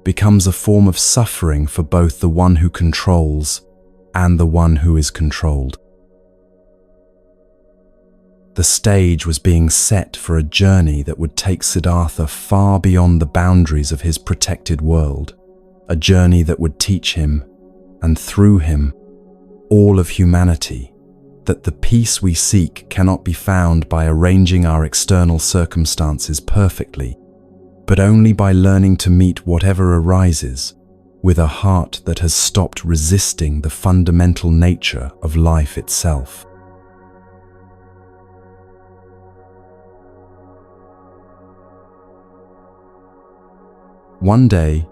becomes a form of suffering for both the one who controls and the one who is controlled. The stage was being set for a journey that would take Siddhartha far beyond the boundaries of his protected world, a journey that would teach him, and through him, all of humanity, that the peace we seek cannot be found by arranging our external circumstances perfectly, but only by learning to meet whatever arises with a heart that has stopped resisting the fundamental nature of life itself. One day,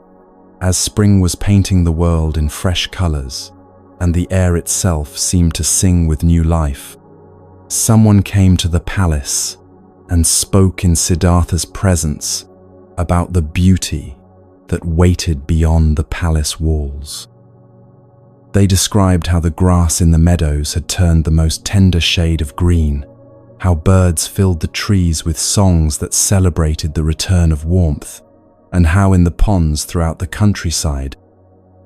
as spring was painting the world in fresh colors, and the air itself seemed to sing with new life, someone came to the palace and spoke in Siddhartha's presence about the beauty that waited beyond the palace walls. They described how the grass in the meadows had turned the most tender shade of green, how birds filled the trees with songs that celebrated the return of warmth, and how in the ponds throughout the countryside,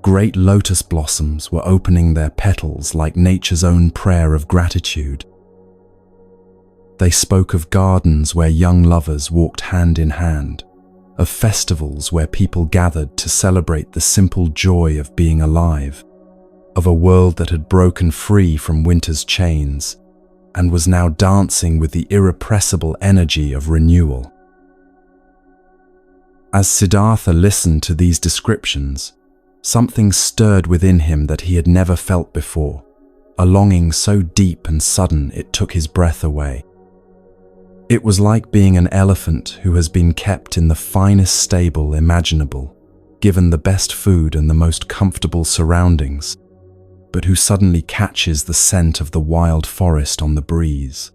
great lotus blossoms were opening their petals like nature's own prayer of gratitude. They spoke of gardens where young lovers walked hand in hand, of festivals where people gathered to celebrate the simple joy of being alive, of a world that had broken free from winter's chains and was now dancing with the irrepressible energy of renewal. As Siddhartha listened to these descriptions, something stirred within him that he had never felt before, a longing so deep and sudden it took his breath away. It was like being an elephant who has been kept in the finest stable imaginable, given the best food and the most comfortable surroundings, but who suddenly catches the scent of the wild forest on the breeze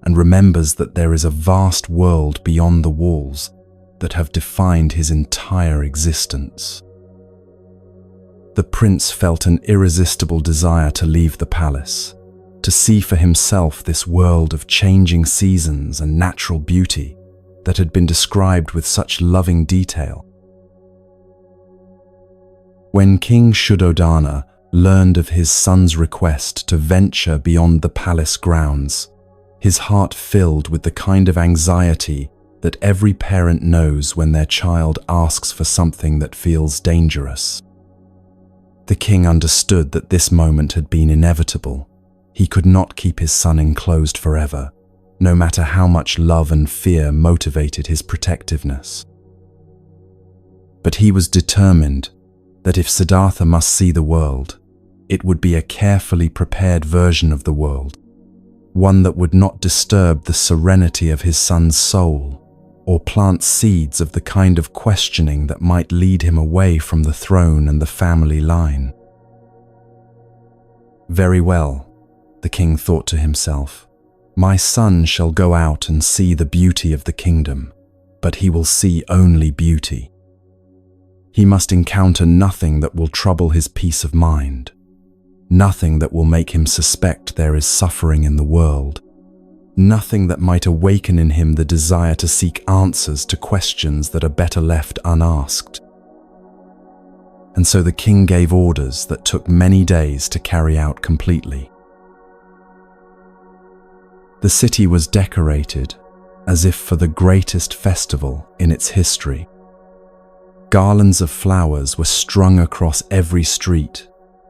and remembers that there is a vast world beyond the walls that have defined his entire existence. The prince felt an irresistible desire to leave the palace, to see for himself this world of changing seasons and natural beauty that had been described with such loving detail. When King Shuddhodana learned of his son's request to venture beyond the palace grounds, his heart filled with the kind of anxiety that every parent knows when their child asks for something that feels dangerous. The king understood that this moment had been inevitable. He could not keep his son enclosed forever, no matter how much love and fear motivated his protectiveness. But he was determined that if Siddhartha must see the world, it would be a carefully prepared version of the world, one that would not disturb the serenity of his son's soul or plant seeds of the kind of questioning that might lead him away from the throne and the family line. Very well, the king thought to himself, my son shall go out and see the beauty of the kingdom, but he will see only beauty. He must encounter nothing that will trouble his peace of mind, nothing that will make him suspect there is suffering in the world, nothing that might awaken in him the desire to seek answers to questions that are better left unasked. And so the king gave orders that took many days to carry out completely. The city was decorated as if for the greatest festival in its history. Garlands of flowers were strung across every street,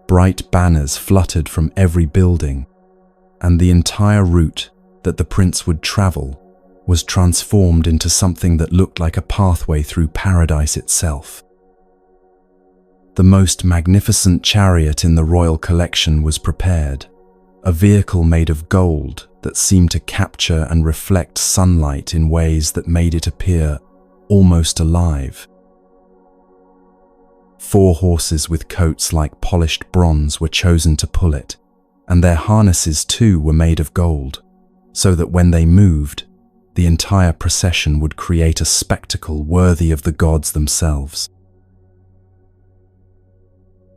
bright banners fluttered from every building, and the entire route that the prince would travel was transformed into something that looked like a pathway through paradise itself. The most magnificent chariot in the royal collection was prepared, a vehicle made of gold that seemed to capture and reflect sunlight in ways that made it appear almost alive. 4 horses with coats like polished bronze were chosen to pull it, and their harnesses too were made of gold, so that when they moved, the entire procession would create a spectacle worthy of the gods themselves.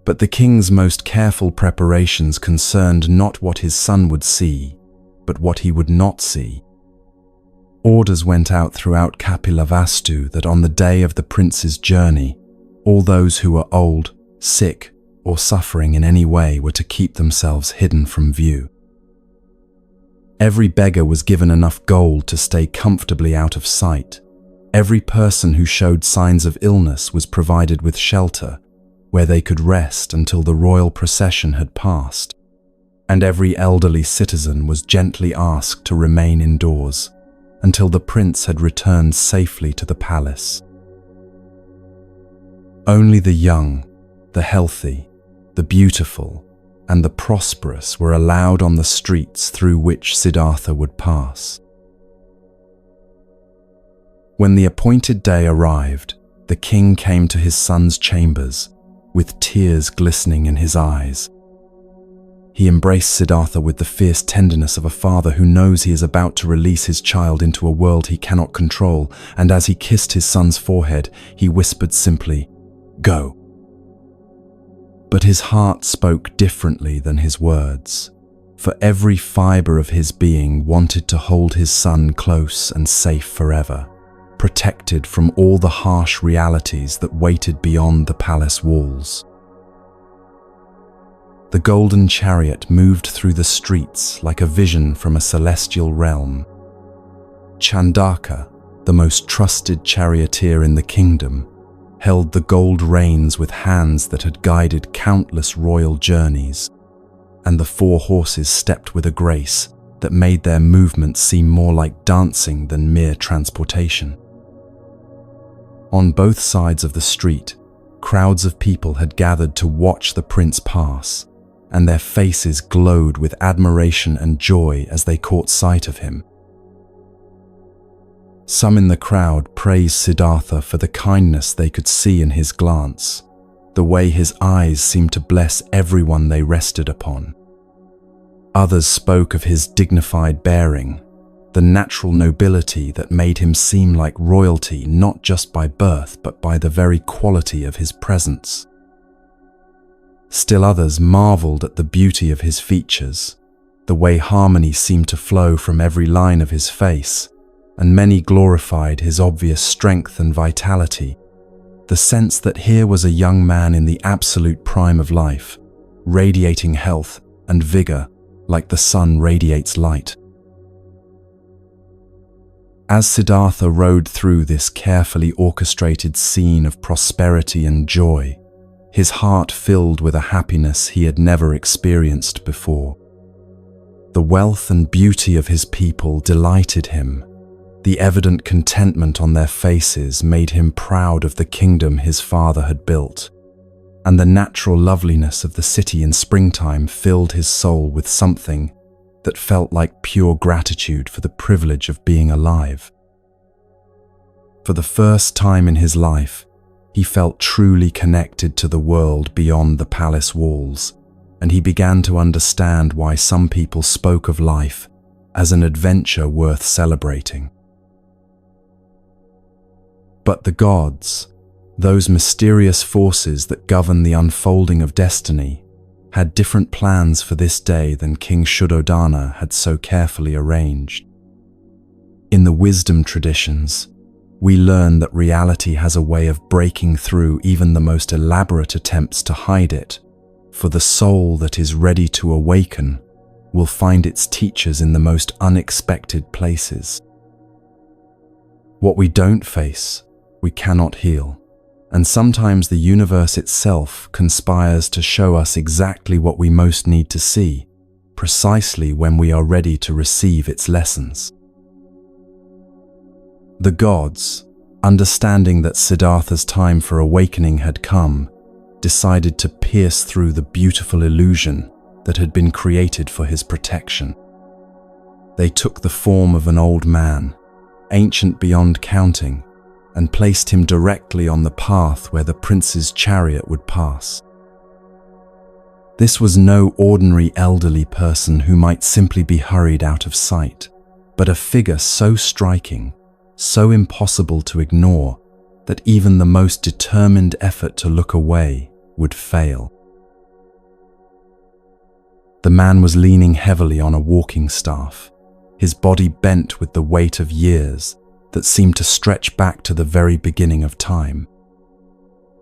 But the king's most careful preparations concerned not what his son would see, but what he would not see. Orders went out throughout Kapilavastu that on the day of the prince's journey, all those who were old, sick, or suffering in any way were to keep themselves hidden from view. Every beggar was given enough gold to stay comfortably out of sight. Every person who showed signs of illness was provided with shelter, where they could rest until the royal procession had passed, and every elderly citizen was gently asked to remain indoors until the prince had returned safely to the palace. Only the young, the healthy, the beautiful, and the prosperous were allowed on the streets through which Siddhartha would pass. When the appointed day arrived, the king came to his son's chambers, with tears glistening in his eyes. He embraced Siddhartha with the fierce tenderness of a father who knows he is about to release his child into a world he cannot control, and as he kissed his son's forehead, he whispered simply, "Go." But his heart spoke differently than his words, for every fiber of his being wanted to hold his son close and safe forever, protected from all the harsh realities that waited beyond the palace walls. The golden chariot moved through the streets like a vision from a celestial realm. Chandaka, the most trusted charioteer in the kingdom, held the gold reins with hands that had guided countless royal journeys, and the 4 horses stepped with a grace that made their movements seem more like dancing than mere transportation. On both sides of the street, crowds of people had gathered to watch the prince pass, and their faces glowed with admiration and joy as they caught sight of him. Some in the crowd praised Siddhartha for the kindness they could see in his glance, the way his eyes seemed to bless everyone they rested upon. Others spoke of his dignified bearing, the natural nobility that made him seem like royalty not just by birth but by the very quality of his presence. Still others marveled at the beauty of his features, the way harmony seemed to flow from every line of his face, and many glorified his obvious strength and vitality, the sense that here was a young man in the absolute prime of life, radiating health and vigor like the sun radiates light. As Siddhartha rode through this carefully orchestrated scene of prosperity and joy, his heart filled with a happiness he had never experienced before. The wealth and beauty of his people delighted him. The evident contentment on their faces made him proud of the kingdom his father had built, and the natural loveliness of the city in springtime filled his soul with something that felt like pure gratitude for the privilege of being alive. For the first time in his life, he felt truly connected to the world beyond the palace walls, and he began to understand why some people spoke of life as an adventure worth celebrating. But the gods, those mysterious forces that govern the unfolding of destiny, had different plans for this day than King Shuddhodana had so carefully arranged. In the wisdom traditions, we learn that reality has a way of breaking through even the most elaborate attempts to hide it, for the soul that is ready to awaken will find its teachers in the most unexpected places. What we don't face, we cannot heal. And sometimes the universe itself conspires to show us exactly what we most need to see, precisely when we are ready to receive its lessons. The gods, understanding that Siddhartha's time for awakening had come, decided to pierce through the beautiful illusion that had been created for his protection. They took the form of an old man, ancient beyond counting, and placed him directly on the path where the prince's chariot would pass. This was no ordinary elderly person who might simply be hurried out of sight, but a figure so striking, so impossible to ignore, that even the most determined effort to look away would fail. The man was leaning heavily on a walking staff, his body bent with the weight of years that seemed to stretch back to the very beginning of time.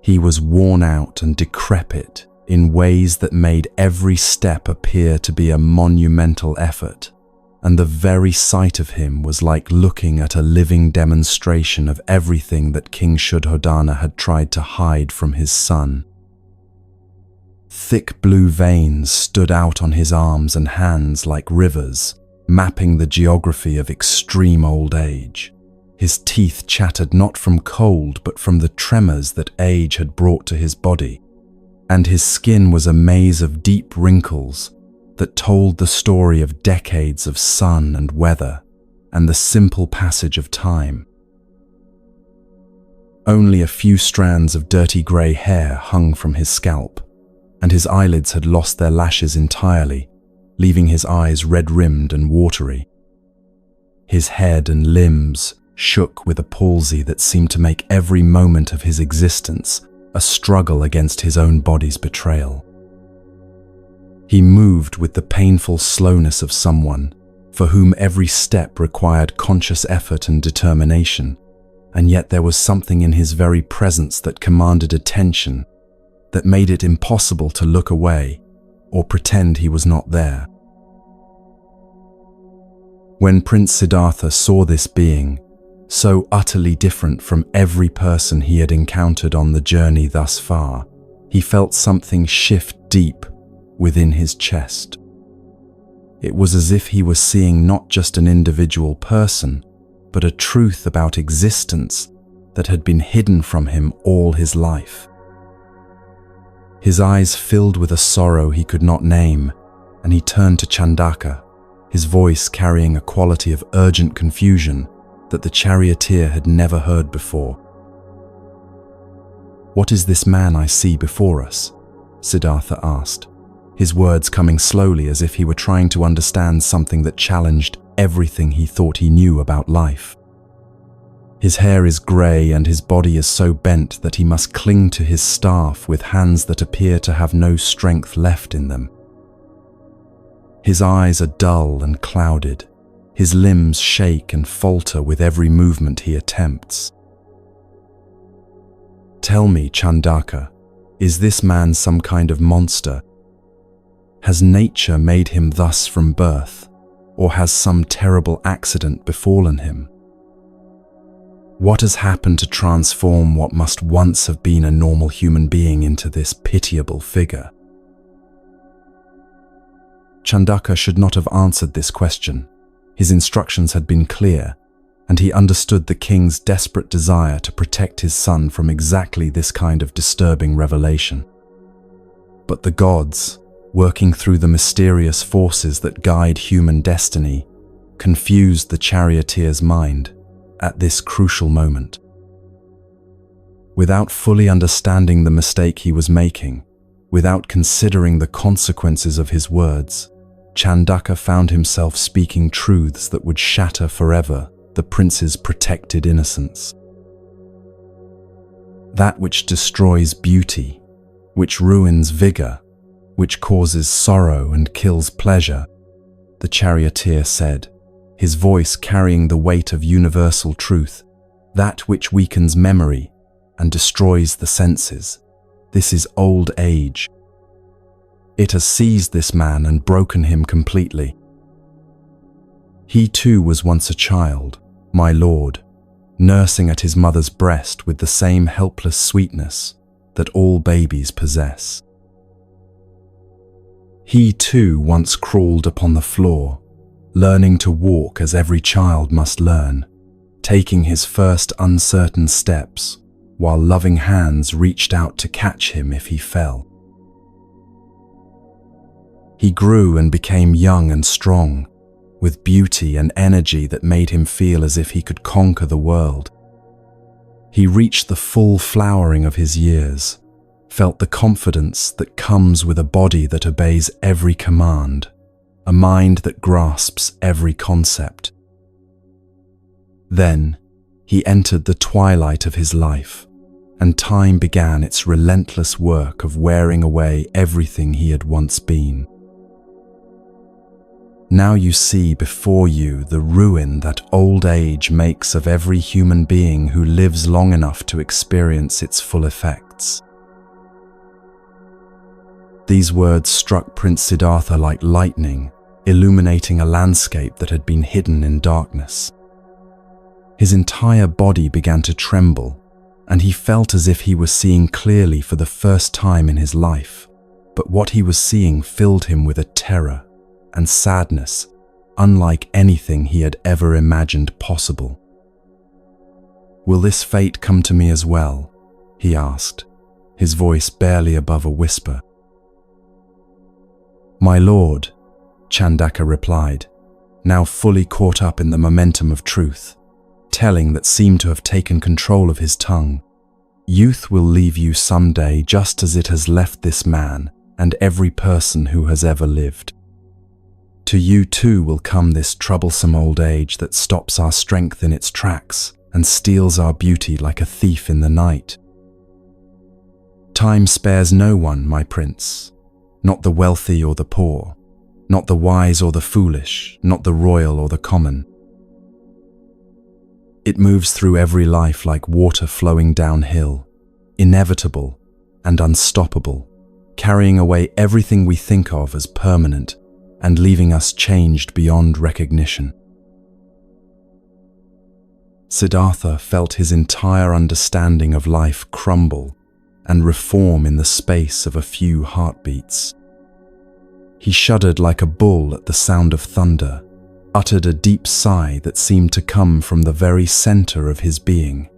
He was worn out and decrepit in ways that made every step appear to be a monumental effort, and the very sight of him was like looking at a living demonstration of everything that King Shuddhodana had tried to hide from his son. Thick blue veins stood out on his arms and hands like rivers, mapping the geography of extreme old age. His teeth chattered not from cold but from the tremors that age had brought to his body, and his skin was a maze of deep wrinkles that told the story of decades of sun and weather and the simple passage of time. Only a few strands of dirty grey hair hung from his scalp, and his eyelids had lost their lashes entirely, leaving his eyes red-rimmed and watery. His head and limbs shook with a palsy that seemed to make every moment of his existence a struggle against his own body's betrayal. He moved with the painful slowness of someone for whom every step required conscious effort and determination, and yet there was something in his very presence that commanded attention, that made it impossible to look away or pretend he was not there. When Prince Siddhartha saw this being, so utterly different from every person he had encountered on the journey thus far, he felt something shift deep within his chest. It was as if he was seeing not just an individual person, but a truth about existence that had been hidden from him all his life. His eyes filled with a sorrow he could not name, and he turned to Chandaka, his voice carrying a quality of urgent confusion that the charioteer had never heard before. "What is this man I see before us?" Siddhartha asked, his words coming slowly as if he were trying to understand something that challenged everything he thought he knew about life. His hair is grey and his body is so bent that he must cling to his staff with hands that appear to have no strength left in them. His eyes are dull and clouded. His limbs shake and falter with every movement he attempts. "Tell me, Chandaka, is this man some kind of monster? Has nature made him thus from birth, or has some terrible accident befallen him? What has happened to transform what must once have been a normal human being into this pitiable figure?" Chandaka should not have answered this question. His instructions had been clear, and he understood the king's desperate desire to protect his son from exactly this kind of disturbing revelation. But the gods, working through the mysterious forces that guide human destiny, confused the charioteer's mind at this crucial moment. Without fully understanding the mistake he was making, without considering the consequences of his words, Chandaka found himself speaking truths that would shatter forever the prince's protected innocence. That which destroys beauty, which ruins vigor, which causes sorrow and kills pleasure, the charioteer said, his voice carrying the weight of universal truth, that which weakens memory and destroys the senses. This is old age. It has seized this man and broken him completely. He too was once a child, my lord, nursing at his mother's breast with the same helpless sweetness that all babies possess. He too once crawled upon the floor, learning to walk as every child must learn, taking his first uncertain steps, while loving hands reached out to catch him if he fell. He grew and became young and strong, with beauty and energy that made him feel as if he could conquer the world. He reached the full flowering of his years, felt the confidence that comes with a body that obeys every command, a mind that grasps every concept. Then, he entered the twilight of his life, and time began its relentless work of wearing away everything he had once been. Now you see before you the ruin that old age makes of every human being who lives long enough to experience its full effects. These words struck Prince Siddhartha like lightning, illuminating a landscape that had been hidden in darkness. His entire body began to tremble, and he felt as if he was seeing clearly for the first time in his life. But what he was seeing filled him with a terror and sadness unlike anything he had ever imagined possible. "Will this fate come to me as well?" he asked, his voice barely above a whisper. "My lord," Chandaka replied, now fully caught up in the momentum of truth, telling that seemed to have taken control of his tongue, "Youth will leave you someday just as it has left this man and every person who has ever lived. To you too will come this troublesome old age that stops our strength in its tracks and steals our beauty like a thief in the night. Time spares no one, my prince, not the wealthy or the poor, not the wise or the foolish, not the royal or the common. It moves through every life like water flowing downhill, inevitable and unstoppable, carrying away everything we think of as permanent and leaving us changed beyond recognition." Siddhartha felt his entire understanding of life crumble and reform in the space of a few heartbeats. He shuddered like a bull at the sound of thunder, uttered a deep sigh that seemed to come from the very center of his being,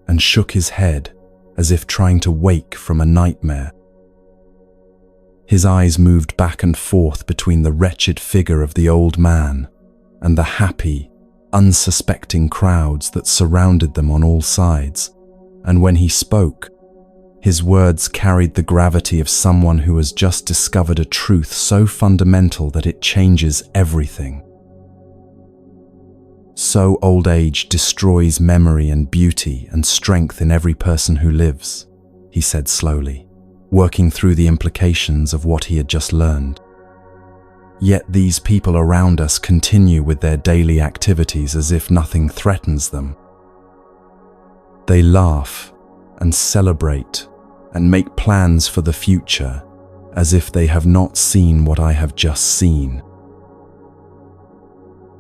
and shook his head as if trying to wake from a nightmare. His eyes moved back and forth between the wretched figure of the old man and the happy, unsuspecting crowds that surrounded them on all sides, and when he spoke, his words carried the gravity of someone who has just discovered a truth so fundamental that it changes everything. "So old age destroys memory and beauty and strength in every person who lives," he said slowly, working through the implications of what he had just learned. "Yet these people around us continue with their daily activities as if nothing threatens them. They laugh and celebrate and make plans for the future as if they have not seen what I have just seen.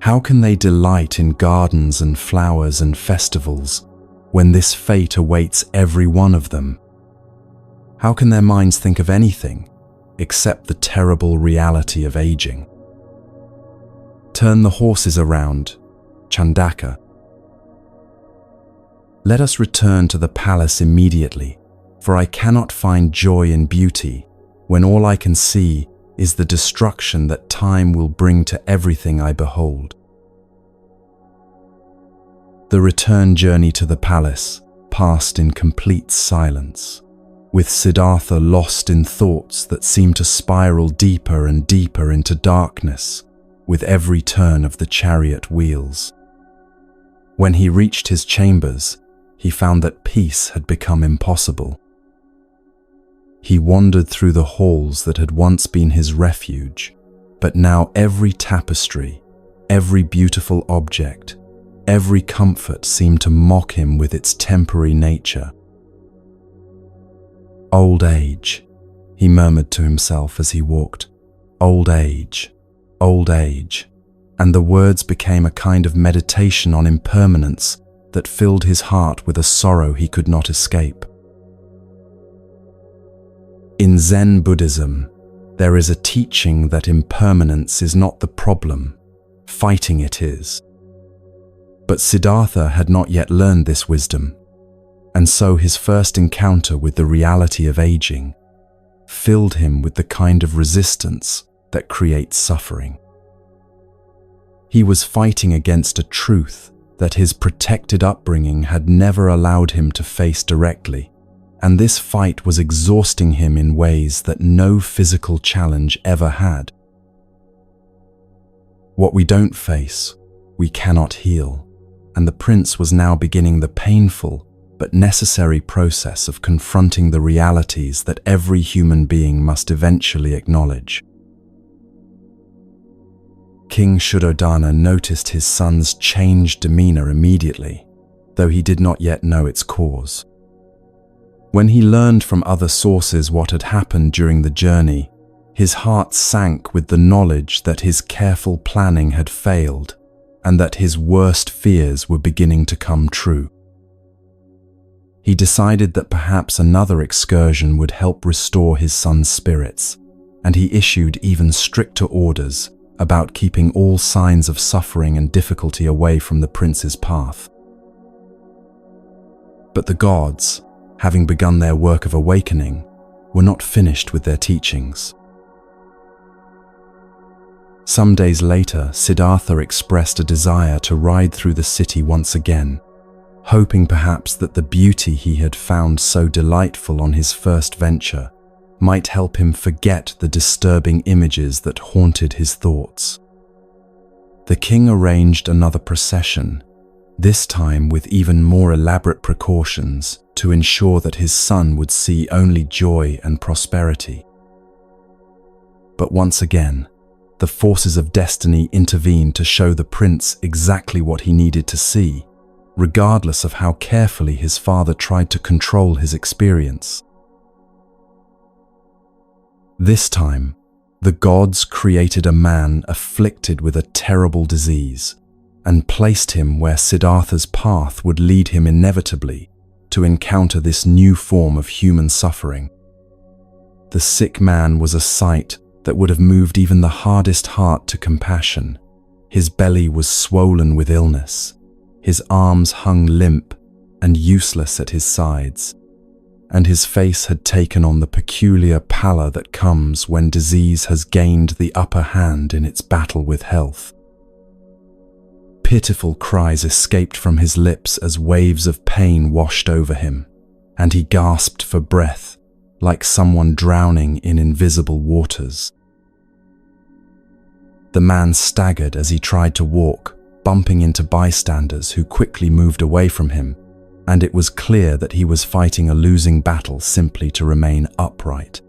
How can they delight in gardens and flowers and festivals when this fate awaits every one of them? How can their minds think of anything except the terrible reality of aging?" "Turn the horses around, Chandaka. Let us return to the palace immediately, for I cannot find joy in beauty when all I can see is the destruction that time will bring to everything I behold." The return journey to the palace passed in complete silence, with Siddhartha lost in thoughts that seemed to spiral deeper and deeper into darkness with every turn of the chariot wheels. When he reached his chambers, he found that peace had become impossible. He wandered through the halls that had once been his refuge, but now every tapestry, every beautiful object, every comfort seemed to mock him with its temporary nature. "Old age," he murmured to himself as he walked. "Old age, old age," and the words became a kind of meditation on impermanence that filled his heart with a sorrow he could not escape. In Zen Buddhism, there is a teaching that impermanence is not the problem, fighting it is. But Siddhartha had not yet learned this wisdom, and so his first encounter with the reality of aging filled him with the kind of resistance that creates suffering. He was fighting against a truth that his protected upbringing had never allowed him to face directly, and this fight was exhausting him in ways that no physical challenge ever had. What we don't face, we cannot heal, and the prince was now beginning the painful but necessary process of confronting the realities that every human being must eventually acknowledge. King Shuddhodana noticed his son's changed demeanor immediately, though he did not yet know its cause. When he learned from other sources what had happened during the journey, his heart sank with the knowledge that his careful planning had failed and that his worst fears were beginning to come true. He decided that perhaps another excursion would help restore his son's spirits, and he issued even stricter orders about keeping all signs of suffering and difficulty away from the prince's path. But the gods, having begun their work of awakening, were not finished with their teachings. Some days later, Siddhartha expressed a desire to ride through the city once again, hoping perhaps that the beauty he had found so delightful on his first venture might help him forget the disturbing images that haunted his thoughts. The king arranged another procession, this time with even more elaborate precautions to ensure that his son would see only joy and prosperity. But once again, the forces of destiny intervened to show the prince exactly what he needed to see, regardless of how carefully his father tried to control his experience. This time, the gods created a man afflicted with a terrible disease and placed him where Siddhartha's path would lead him inevitably to encounter this new form of human suffering. The sick man was a sight that would have moved even the hardest heart to compassion. His belly was swollen with illness. His arms hung limp and useless at his sides, and his face had taken on the peculiar pallor that comes when disease has gained the upper hand in its battle with health. Pitiful cries escaped from his lips as waves of pain washed over him, and he gasped for breath like someone drowning in invisible waters. The man staggered as he tried to walk, bumping into bystanders who quickly moved away from him, and it was clear that he was fighting a losing battle simply to remain upright.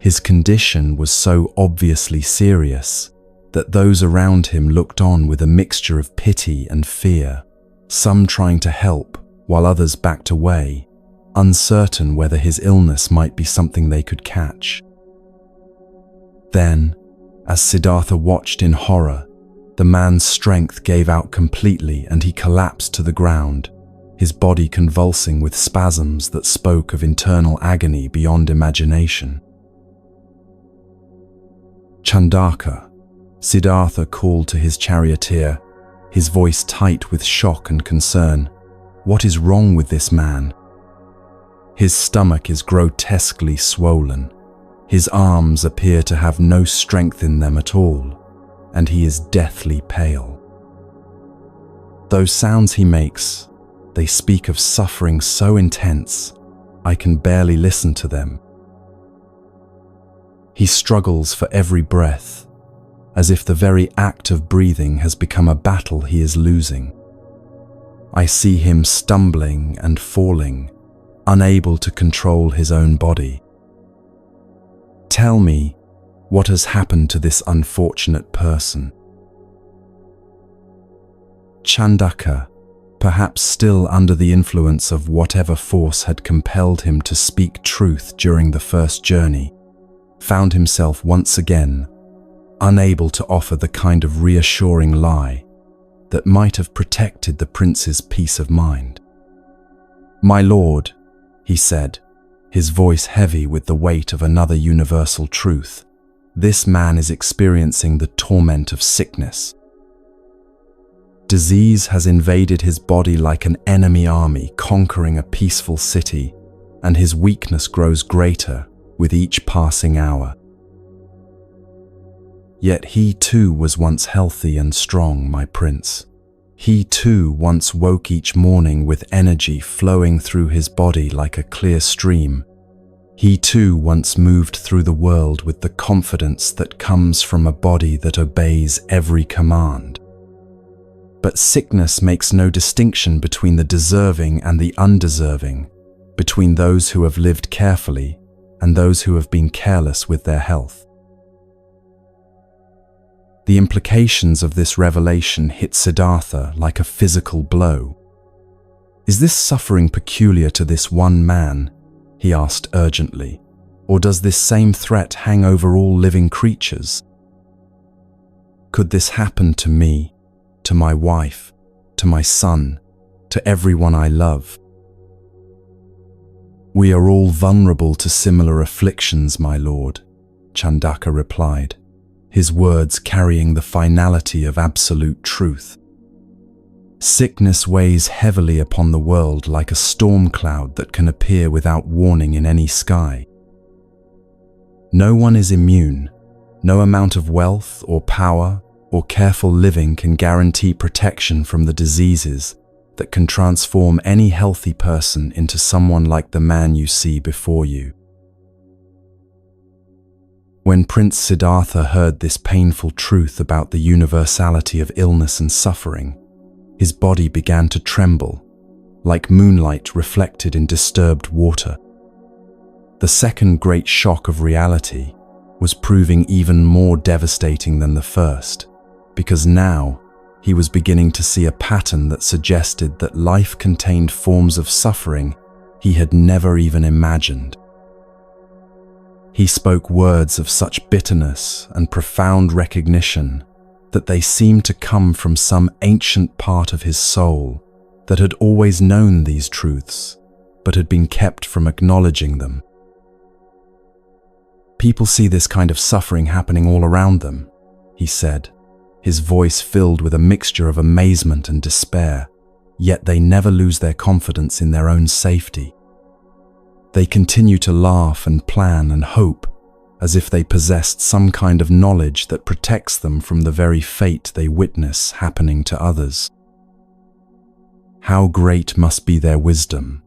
His condition was so obviously serious that those around him looked on with a mixture of pity and fear, some trying to help while others backed away, uncertain whether his illness might be something they could catch. Then, as Siddhartha watched in horror, the man's strength gave out completely and he collapsed to the ground, his body convulsing with spasms that spoke of internal agony beyond imagination. Chandaka, Siddhartha called to his charioteer, his voice tight with shock and concern. "What is wrong with this man?" His stomach is grotesquely swollen. His arms appear to have no strength in them at all, and he is deathly pale. Those sounds he makes, they speak of suffering so intense, I can barely listen to them. He struggles for every breath, as if the very act of breathing has become a battle he is losing. I see him stumbling and falling, unable to control his own body. Tell me, what has happened to this unfortunate person? Chandaka, perhaps still under the influence of whatever force had compelled him to speak truth during the first journey, found himself once again unable to offer the kind of reassuring lie that might have protected the prince's peace of mind. "My lord," he said, his voice heavy with the weight of another universal truth, "this man is experiencing the torment of sickness. Disease has invaded his body like an enemy army conquering a peaceful city, and his weakness grows greater with each passing hour. Yet he too was once healthy and strong, my prince. He too once woke each morning with energy flowing through his body like a clear stream. He too once moved through the world with the confidence that comes from a body that obeys every command. But sickness makes no distinction between the deserving and the undeserving, between those who have lived carefully and those who have been careless with their health. The implications of this revelation hit Siddhartha like a physical blow. "Is this suffering peculiar to this one man?" he asked urgently. "Or does this same threat hang over all living creatures? Could this happen to me, to my wife, to my son, to everyone I love?" "We are all vulnerable to similar afflictions, my lord," Chandaka replied, his words carrying the finality of absolute truth. "Sickness weighs heavily upon the world like a storm cloud that can appear without warning in any sky. No one is immune. No amount of wealth or power or careful living can guarantee protection from the diseases that can transform any healthy person into someone like the man you see before you." When Prince Siddhartha heard this painful truth about the universality of illness and suffering, his body began to tremble, like moonlight reflected in disturbed water. The second great shock of reality was proving even more devastating than the first, because now he was beginning to see a pattern that suggested that life contained forms of suffering he had never even imagined. He spoke words of such bitterness and profound recognition that they seemed to come from some ancient part of his soul that had always known these truths, but had been kept from acknowledging them. "People see this kind of suffering happening all around them," he said, his voice filled with a mixture of amazement and despair, yet they never lose their confidence in their own safety. They continue to laugh and plan and hope as if they possessed some kind of knowledge that protects them from the very fate they witness happening to others. How great must be their wisdom,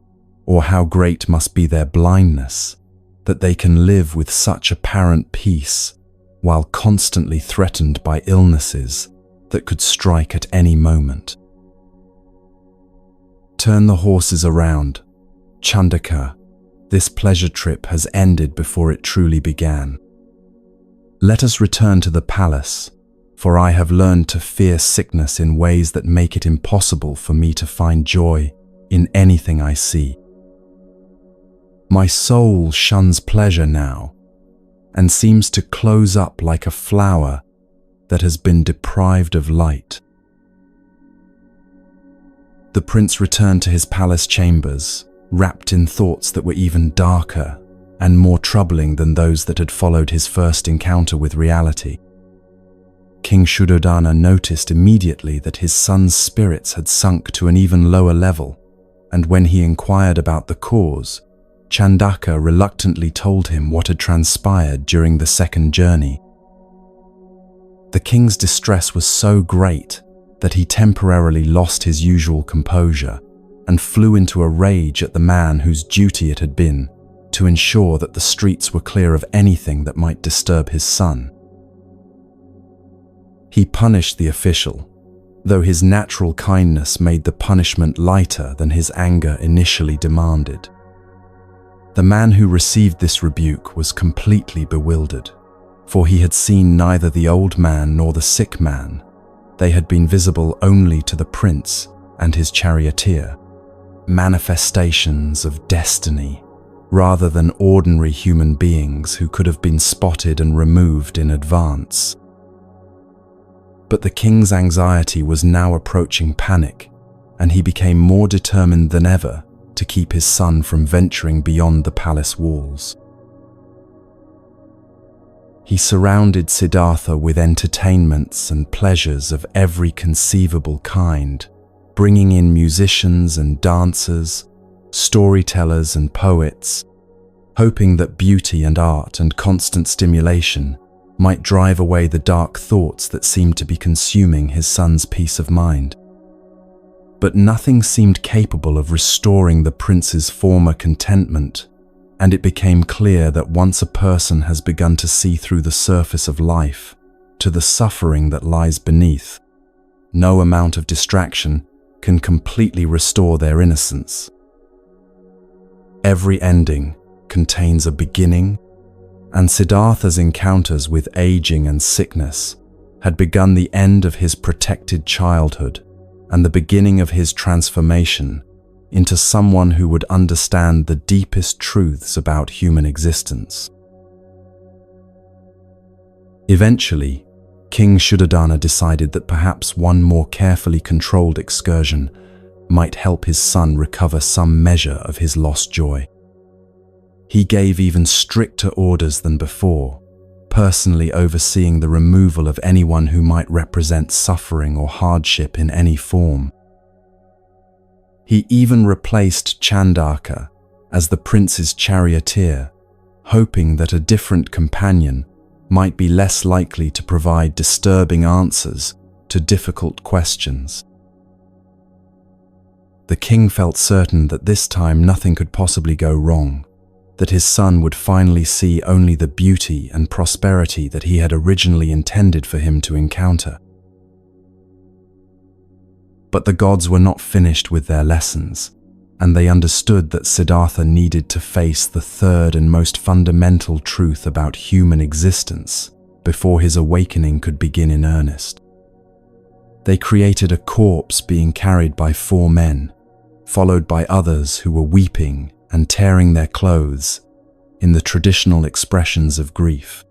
or how great must be their blindness, that they can live with such apparent peace while constantly threatened by illnesses that could strike at any moment. "Turn the horses around. Chandaka, this pleasure trip has ended before it truly began. Let us return to the palace, for I have learned to fear sickness in ways that make it impossible for me to find joy in anything I see. My soul shuns pleasure now, and seems to close up like a flower that has been deprived of light." The prince returned to his palace chambers, wrapped in thoughts that were even darker and more troubling than those that had followed his first encounter with reality. King Shuddhodana noticed immediately that his son's spirits had sunk to an even lower level, and when he inquired about the cause, Chandaka reluctantly told him what had transpired during the second journey. The king's distress was so great that he temporarily lost his usual composure and flew into a rage at the man whose duty it had been to ensure that the streets were clear of anything that might disturb his son. He punished the official, though his natural kindness made the punishment lighter than his anger initially demanded. The man who received this rebuke was completely bewildered, for he had seen neither the old man nor the sick man. They had been visible only to the prince and his charioteer, manifestations of destiny, rather than ordinary human beings who could have been spotted and removed in advance. But the king's anxiety was now approaching panic, and he became more determined than ever to keep his son from venturing beyond the palace walls. He surrounded Siddhartha with entertainments and pleasures of every conceivable kind, bringing in musicians and dancers, storytellers and poets, hoping that beauty and art and constant stimulation might drive away the dark thoughts that seemed to be consuming his son's peace of mind. But nothing seemed capable of restoring the prince's former contentment, and it became clear that once a person has begun to see through the surface of life to the suffering that lies beneath, no amount of distraction can completely restore their innocence. Every ending contains a beginning, and Siddhartha's encounters with aging and sickness had begun the end of his protected childhood and the beginning of his transformation into someone who would understand the deepest truths about human existence. Eventually, King Shuddhadana decided that perhaps one more carefully controlled excursion might help his son recover some measure of his lost joy. He gave even stricter orders than before, personally overseeing the removal of anyone who might represent suffering or hardship in any form. He even replaced Chandaka as the prince's charioteer, hoping that a different companion might be less likely to provide disturbing answers to difficult questions. The king felt certain that this time nothing could possibly go wrong, that his son would finally see only the beauty and prosperity that he had originally intended for him to encounter. But the gods were not finished with their lessons, and they understood that Siddhartha needed to face the third and most fundamental truth about human existence before his awakening could begin in earnest. They created a corpse being carried by 4 men, followed by others who were weeping and tearing their clothes in the traditional expressions of grief.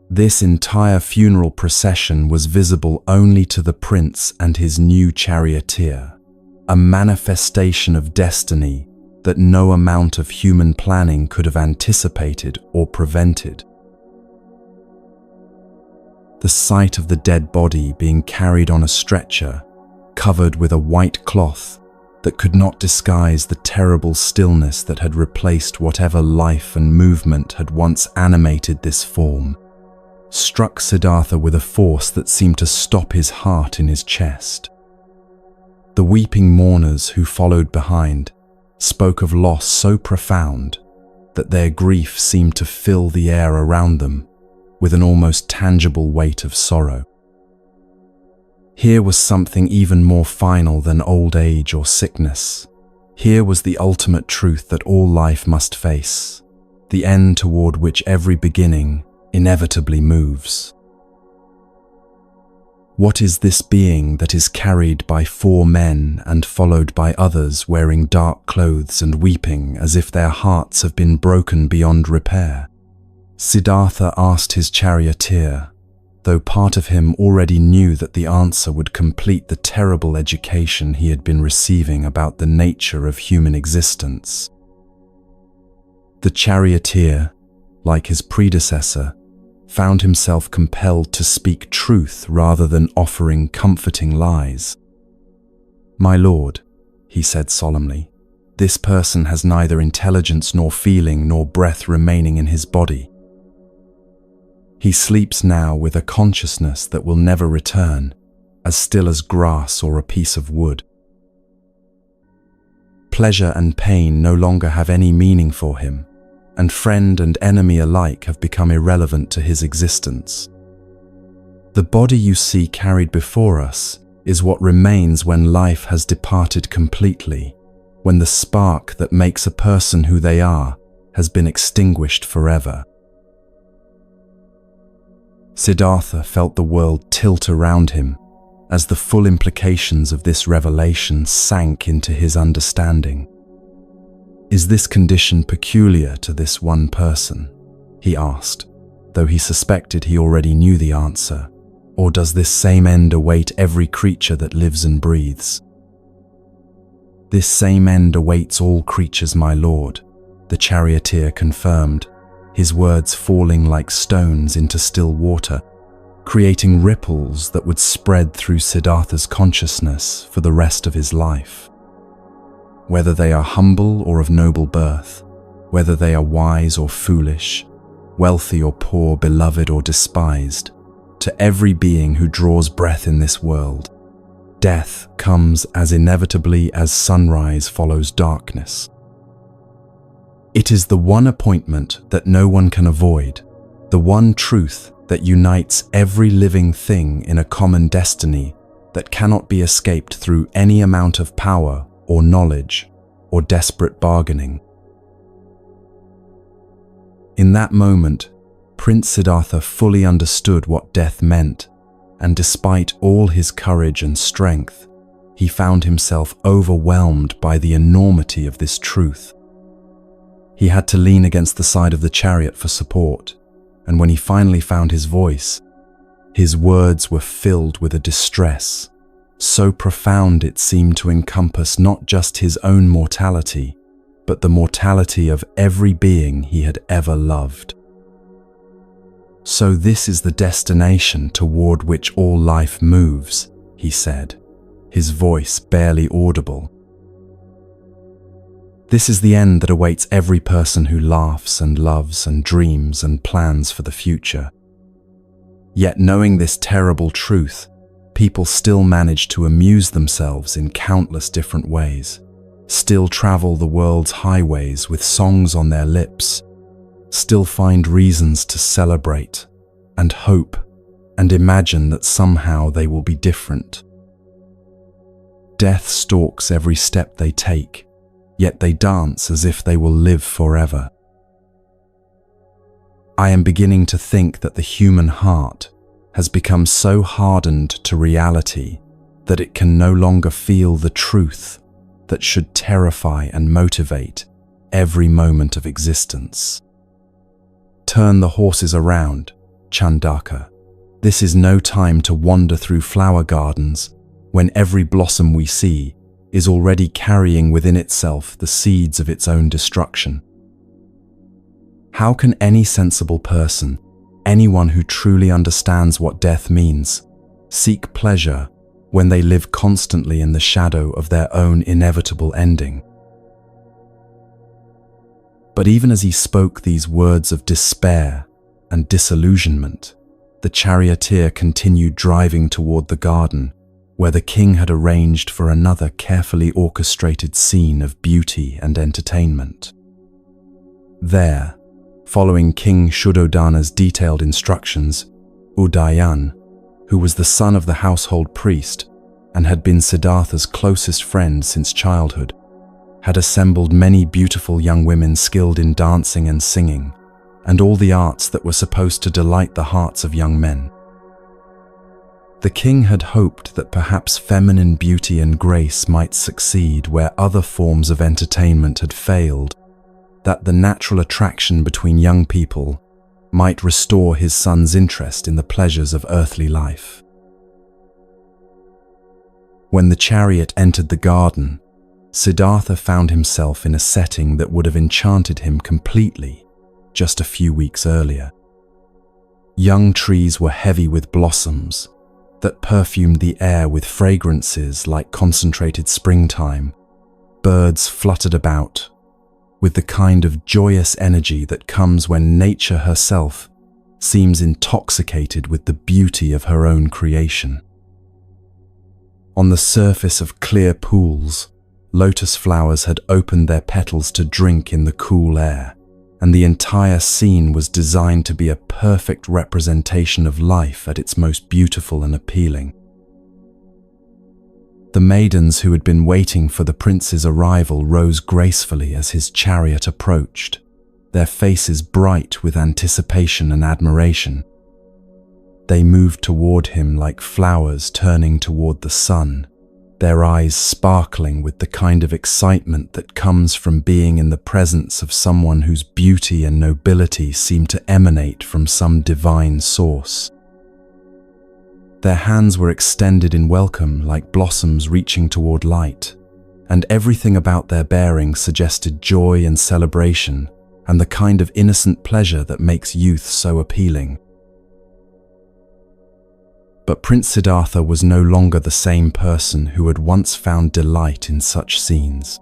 This entire funeral procession was visible only to the prince and his new charioteer, a manifestation of destiny that no amount of human planning could have anticipated or prevented. The sight of the dead body being carried on a stretcher, covered with a white cloth that could not disguise the terrible stillness that had replaced whatever life and movement had once animated this form, struck Siddhartha with a force that seemed to stop his heart in his chest. The weeping mourners who followed behind spoke of loss so profound that their grief seemed to fill the air around them with an almost tangible weight of sorrow. Here was something even more final than old age or sickness. Here was the ultimate truth that all life must face, the end toward which every beginning inevitably moves. What is this being that is carried by 4 men and followed by others wearing dark clothes and weeping as if their hearts have been broken beyond repair? Siddhartha asked his charioteer, though part of him already knew that the answer would complete the terrible education he had been receiving about the nature of human existence. The charioteer, like his predecessor, found himself compelled to speak truth rather than offering comforting lies. "My lord," he said solemnly, "this person has neither intelligence nor feeling nor breath remaining in his body. He sleeps now with a consciousness that will never return, as still as grass or a piece of wood. Pleasure and pain no longer have any meaning for him, and friend and enemy alike have become irrelevant to his existence. The body you see carried before us is what remains when life has departed completely, when the spark that makes a person who they are has been extinguished forever." Siddhartha felt the world tilt around him as the full implications of this revelation sank into his understanding. "Is this condition peculiar to this one person?" he asked, though he suspected he already knew the answer. "Or does this same end await every creature that lives and breathes?" "This same end awaits all creatures, my lord," the charioteer confirmed, his words falling like stones into still water, creating ripples that would spread through Siddhartha's consciousness for the rest of his life. Whether they are humble or of noble birth, whether they are wise or foolish, wealthy or poor, beloved or despised, to every being who draws breath in this world, death comes as inevitably as sunrise follows darkness. It is the one appointment that no one can avoid, the one truth that unites every living thing in a common destiny that cannot be escaped through any amount of power or knowledge or desperate bargaining. In that moment, Prince Siddhartha fully understood what death meant, and despite all his courage and strength, he found himself overwhelmed by the enormity of this truth. He had to lean against the side of the chariot for support, and when he finally found his voice, his words were filled with a distress, so profound it seemed to encompass not just his own mortality, but the mortality of every being he had ever loved. "So this is the destination toward which all life moves," he said, his voice barely audible. "This is the end that awaits every person who laughs and loves and dreams and plans for the future." Yet knowing this terrible truth, people still manage to amuse themselves in countless different ways, still travel the world's highways with songs on their lips, still find reasons to celebrate and hope and imagine that somehow they will be different. Death stalks every step they take, yet they dance as if they will live forever. I am beginning to think that the human heart has become so hardened to reality that it can no longer feel the truth that should terrify and motivate every moment of existence. Turn the horses around, Chandaka. This is no time to wander through flower gardens when every blossom we see is already carrying within itself the seeds of its own destruction. How can any sensible person, anyone who truly understands what death means, seek pleasure when they live constantly in the shadow of their own inevitable ending? But even as he spoke these words of despair and disillusionment, the charioteer continued driving toward the garden, where the king had arranged for another carefully orchestrated scene of beauty and entertainment. There, following King Shuddhodana's detailed instructions, Udayan, who was the son of the household priest and had been Siddhartha's closest friend since childhood, had assembled many beautiful young women skilled in dancing and singing, and all the arts that were supposed to delight the hearts of young men. The king had hoped that perhaps feminine beauty and grace might succeed where other forms of entertainment had failed, that the natural attraction between young people might restore his son's interest in the pleasures of earthly life. When the chariot entered the garden, Siddhartha found himself in a setting that would have enchanted him completely just a few weeks earlier. Young trees were heavy with blossoms that perfumed the air with fragrances like concentrated springtime. Birds fluttered about with the kind of joyous energy that comes when nature herself seems intoxicated with the beauty of her own creation. On the surface of clear pools, lotus flowers had opened their petals to drink in the cool air, and the entire scene was designed to be a perfect representation of life at its most beautiful and appealing. The maidens who had been waiting for the prince's arrival rose gracefully as his chariot approached, their faces bright with anticipation and admiration. They moved toward him like flowers turning toward the sun, their eyes sparkling with the kind of excitement that comes from being in the presence of someone whose beauty and nobility seem to emanate from some divine source. Their hands were extended in welcome like blossoms reaching toward light, and everything about their bearing suggested joy and celebration and the kind of innocent pleasure that makes youth so appealing. But Prince Siddhartha was no longer the same person who had once found delight in such scenes.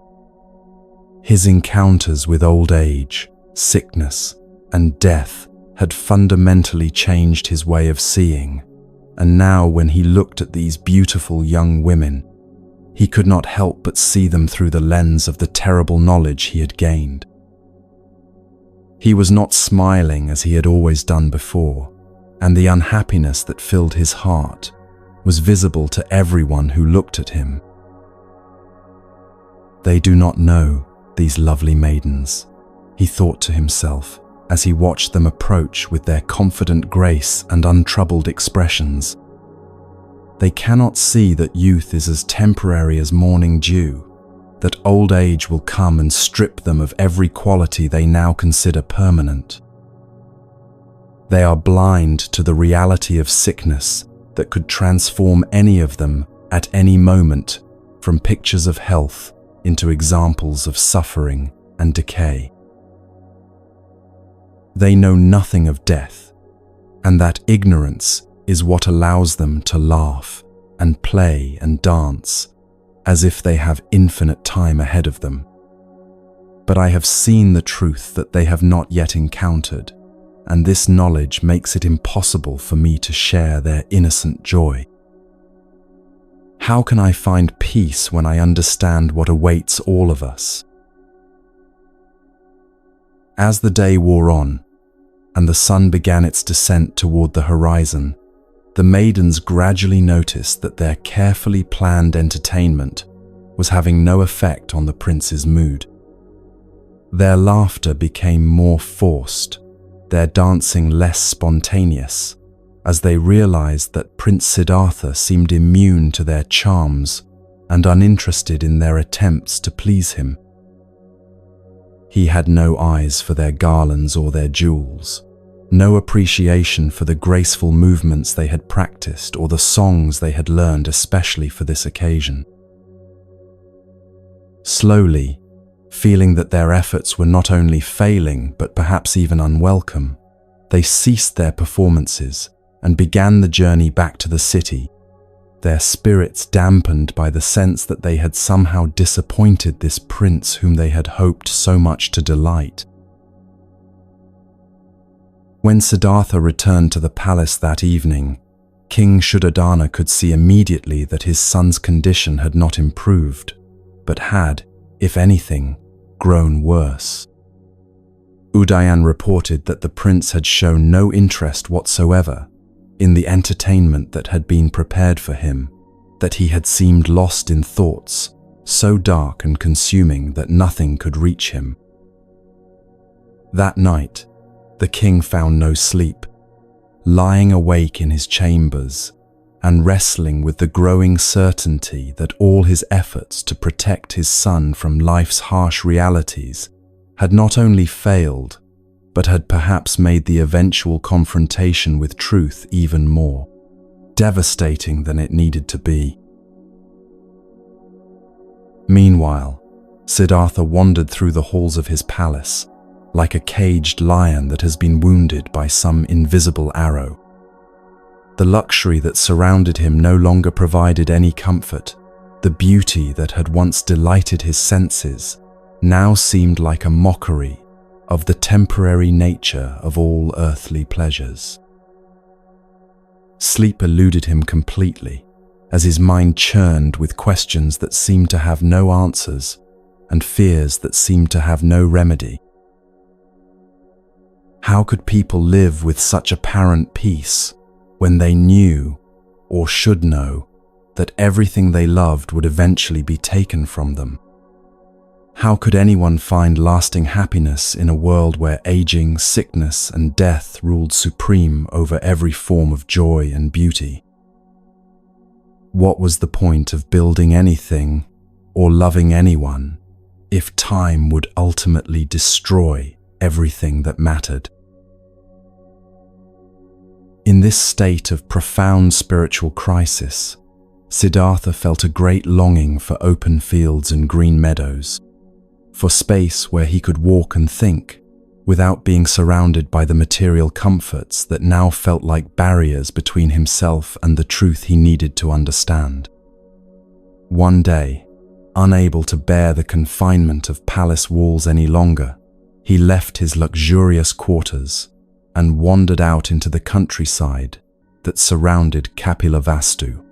His encounters with old age, sickness, and death had fundamentally changed his way of seeing, and now when he looked at these beautiful young women, he could not help but see them through the lens of the terrible knowledge he had gained. He was not smiling as he had always done before, and the unhappiness that filled his heart was visible to everyone who looked at him. "They do not know, these lovely maidens," he thought to himself as he watched them approach with their confident grace and untroubled expressions. "They cannot see that youth is as temporary as morning dew, that old age will come and strip them of every quality they now consider permanent. They are blind to the reality of sickness that could transform any of them at any moment from pictures of health into examples of suffering and decay. They know nothing of death, and that ignorance is what allows them to laugh and play and dance as if they have infinite time ahead of them. But I have seen the truth that they have not yet encountered, and this knowledge makes it impossible for me to share their innocent joy. How can I find peace when I understand what awaits all of us?" As the day wore on, and the sun began its descent toward the horizon, the maidens gradually noticed that their carefully planned entertainment was having no effect on the prince's mood. Their laughter became more forced, their dancing less spontaneous, as they realized that Prince Siddhartha seemed immune to their charms and uninterested in their attempts to please him. He had no eyes for their garlands or their jewels, no appreciation for the graceful movements they had practiced or the songs they had learned especially for this occasion. Slowly, feeling that their efforts were not only failing but perhaps even unwelcome, they ceased their performances and began the journey back to the city, their spirits dampened by the sense that they had somehow disappointed this prince whom they had hoped so much to delight. When Siddhartha returned to the palace that evening, King Shuddhodana could see immediately that his son's condition had not improved, but had, if anything, grown worse. Udayan reported that the prince had shown no interest whatsoever in the entertainment that had been prepared for him, that he had seemed lost in thoughts so dark and consuming that nothing could reach him. That night, the king found no sleep, lying awake in his chambers and wrestling with the growing certainty that all his efforts to protect his son from life's harsh realities had not only failed, but had perhaps made the eventual confrontation with truth even more devastating than it needed to be. Meanwhile, Siddhartha wandered through the halls of his palace, like a caged lion that has been wounded by some invisible arrow. The luxury that surrounded him no longer provided any comfort. The beauty that had once delighted his senses now seemed like a mockery of the temporary nature of all earthly pleasures. Sleep eluded him completely, as his mind churned with questions that seemed to have no answers and fears that seemed to have no remedy. How could people live with such apparent peace when they knew, or should know, that everything they loved would eventually be taken from them? How could anyone find lasting happiness in a world where aging, sickness, and death ruled supreme over every form of joy and beauty? What was the point of building anything or loving anyone if time would ultimately destroy everything that mattered? In this state of profound spiritual crisis, Siddhartha felt a great longing for open fields and green meadows, for space where he could walk and think without being surrounded by the material comforts that now felt like barriers between himself and the truth he needed to understand. One day, unable to bear the confinement of palace walls any longer, he left his luxurious quarters and wandered out into the countryside that surrounded Kapilavastu.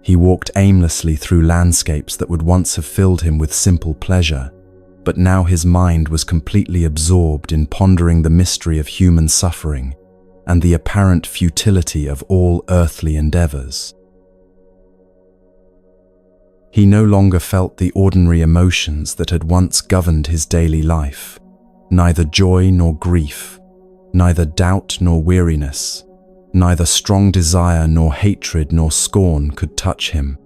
He walked aimlessly through landscapes that would once have filled him with simple pleasure, but now his mind was completely absorbed in pondering the mystery of human suffering and the apparent futility of all earthly endeavors. He no longer felt the ordinary emotions that had once governed his daily life, neither joy nor grief, neither doubt nor weariness, neither strong desire nor hatred nor scorn could touch him.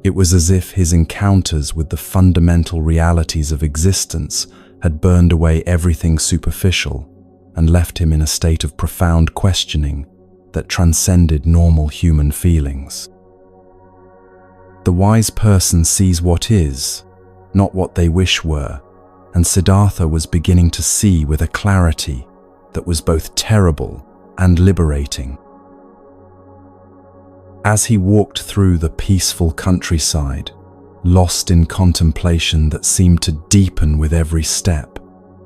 It was as if his encounters with the fundamental realities of existence had burned away everything superficial and left him in a state of profound questioning that transcended normal human feelings. The wise person sees what is, not what they wish were, and Siddhartha was beginning to see with a clarity that was both terrible and liberating. As he walked through the peaceful countryside, lost in contemplation that seemed to deepen with every step,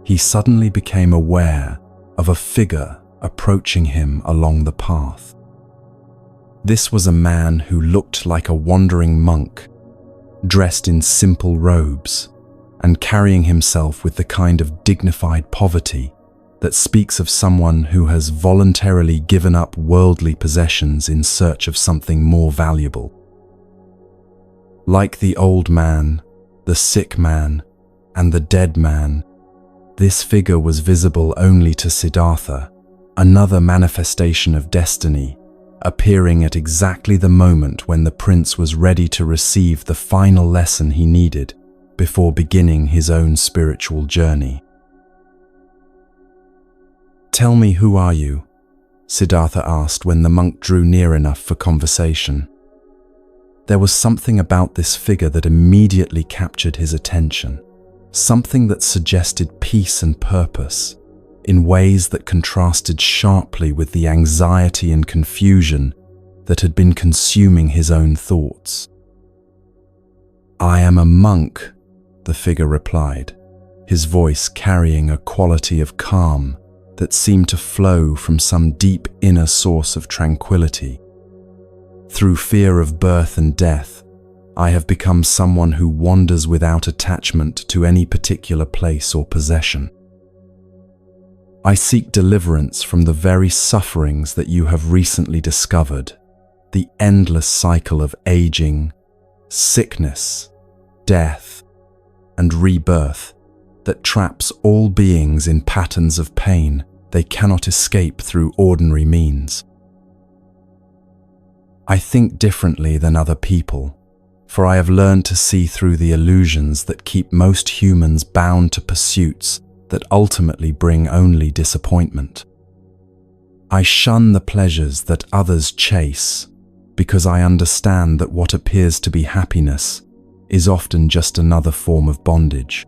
he suddenly became aware of a figure approaching him along the path. This was a man who looked like a wandering monk, dressed in simple robes and carrying himself with the kind of dignified poverty that speaks of someone who has voluntarily given up worldly possessions in search of something more valuable. Like the old man, the sick man, and the dead man, this figure was visible only to Siddhartha, another manifestation of destiny, appearing at exactly the moment when the prince was ready to receive the final lesson he needed before beginning his own spiritual journey. "Tell me, who are you?" Siddhartha asked when the monk drew near enough for conversation. There was something about this figure that immediately captured his attention, something that suggested peace and purpose, in ways that contrasted sharply with the anxiety and confusion that had been consuming his own thoughts. "I am a monk," the figure replied, his voice carrying a quality of calm that seemed to flow from some deep inner source of tranquility. "Through fear of birth and death, I have become someone who wanders without attachment to any particular place or possession. I seek deliverance from the very sufferings that you have recently discovered, the endless cycle of aging, sickness, death, and rebirth that traps all beings in patterns of pain they cannot escape through ordinary means. I think differently than other people, for I have learned to see through the illusions that keep most humans bound to pursuits that ultimately bring only disappointment. I shun the pleasures that others chase because I understand that what appears to be happiness is often just another form of bondage.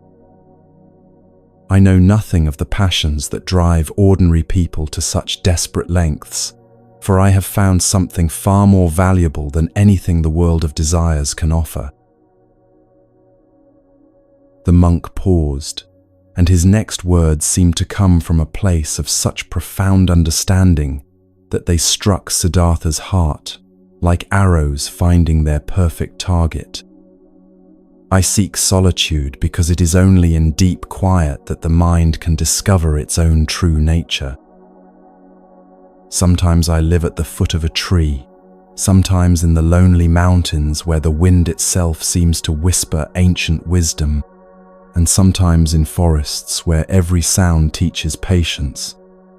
I know nothing of the passions that drive ordinary people to such desperate lengths, for I have found something far more valuable than anything the world of desires can offer." The monk paused, and his next words seemed to come from a place of such profound understanding that they struck Siddhartha's heart, like arrows finding their perfect target. "I seek solitude because it is only in deep quiet that the mind can discover its own true nature. Sometimes I live at the foot of a tree, sometimes in the lonely mountains where the wind itself seems to whisper ancient wisdom, and sometimes in forests where every sound teaches patience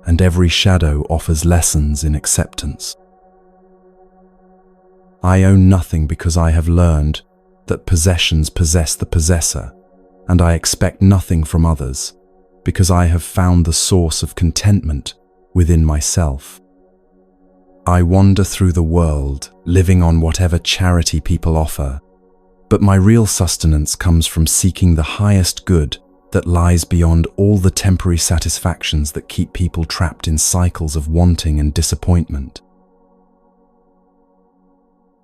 and every shadow offers lessons in acceptance. I own nothing because I have learned that possessions possess the possessor, and I expect nothing from others because I have found the source of contentment within myself. I wander through the world, living on whatever charity people offer, but my real sustenance comes from seeking the highest good that lies beyond all the temporary satisfactions that keep people trapped in cycles of wanting and disappointment."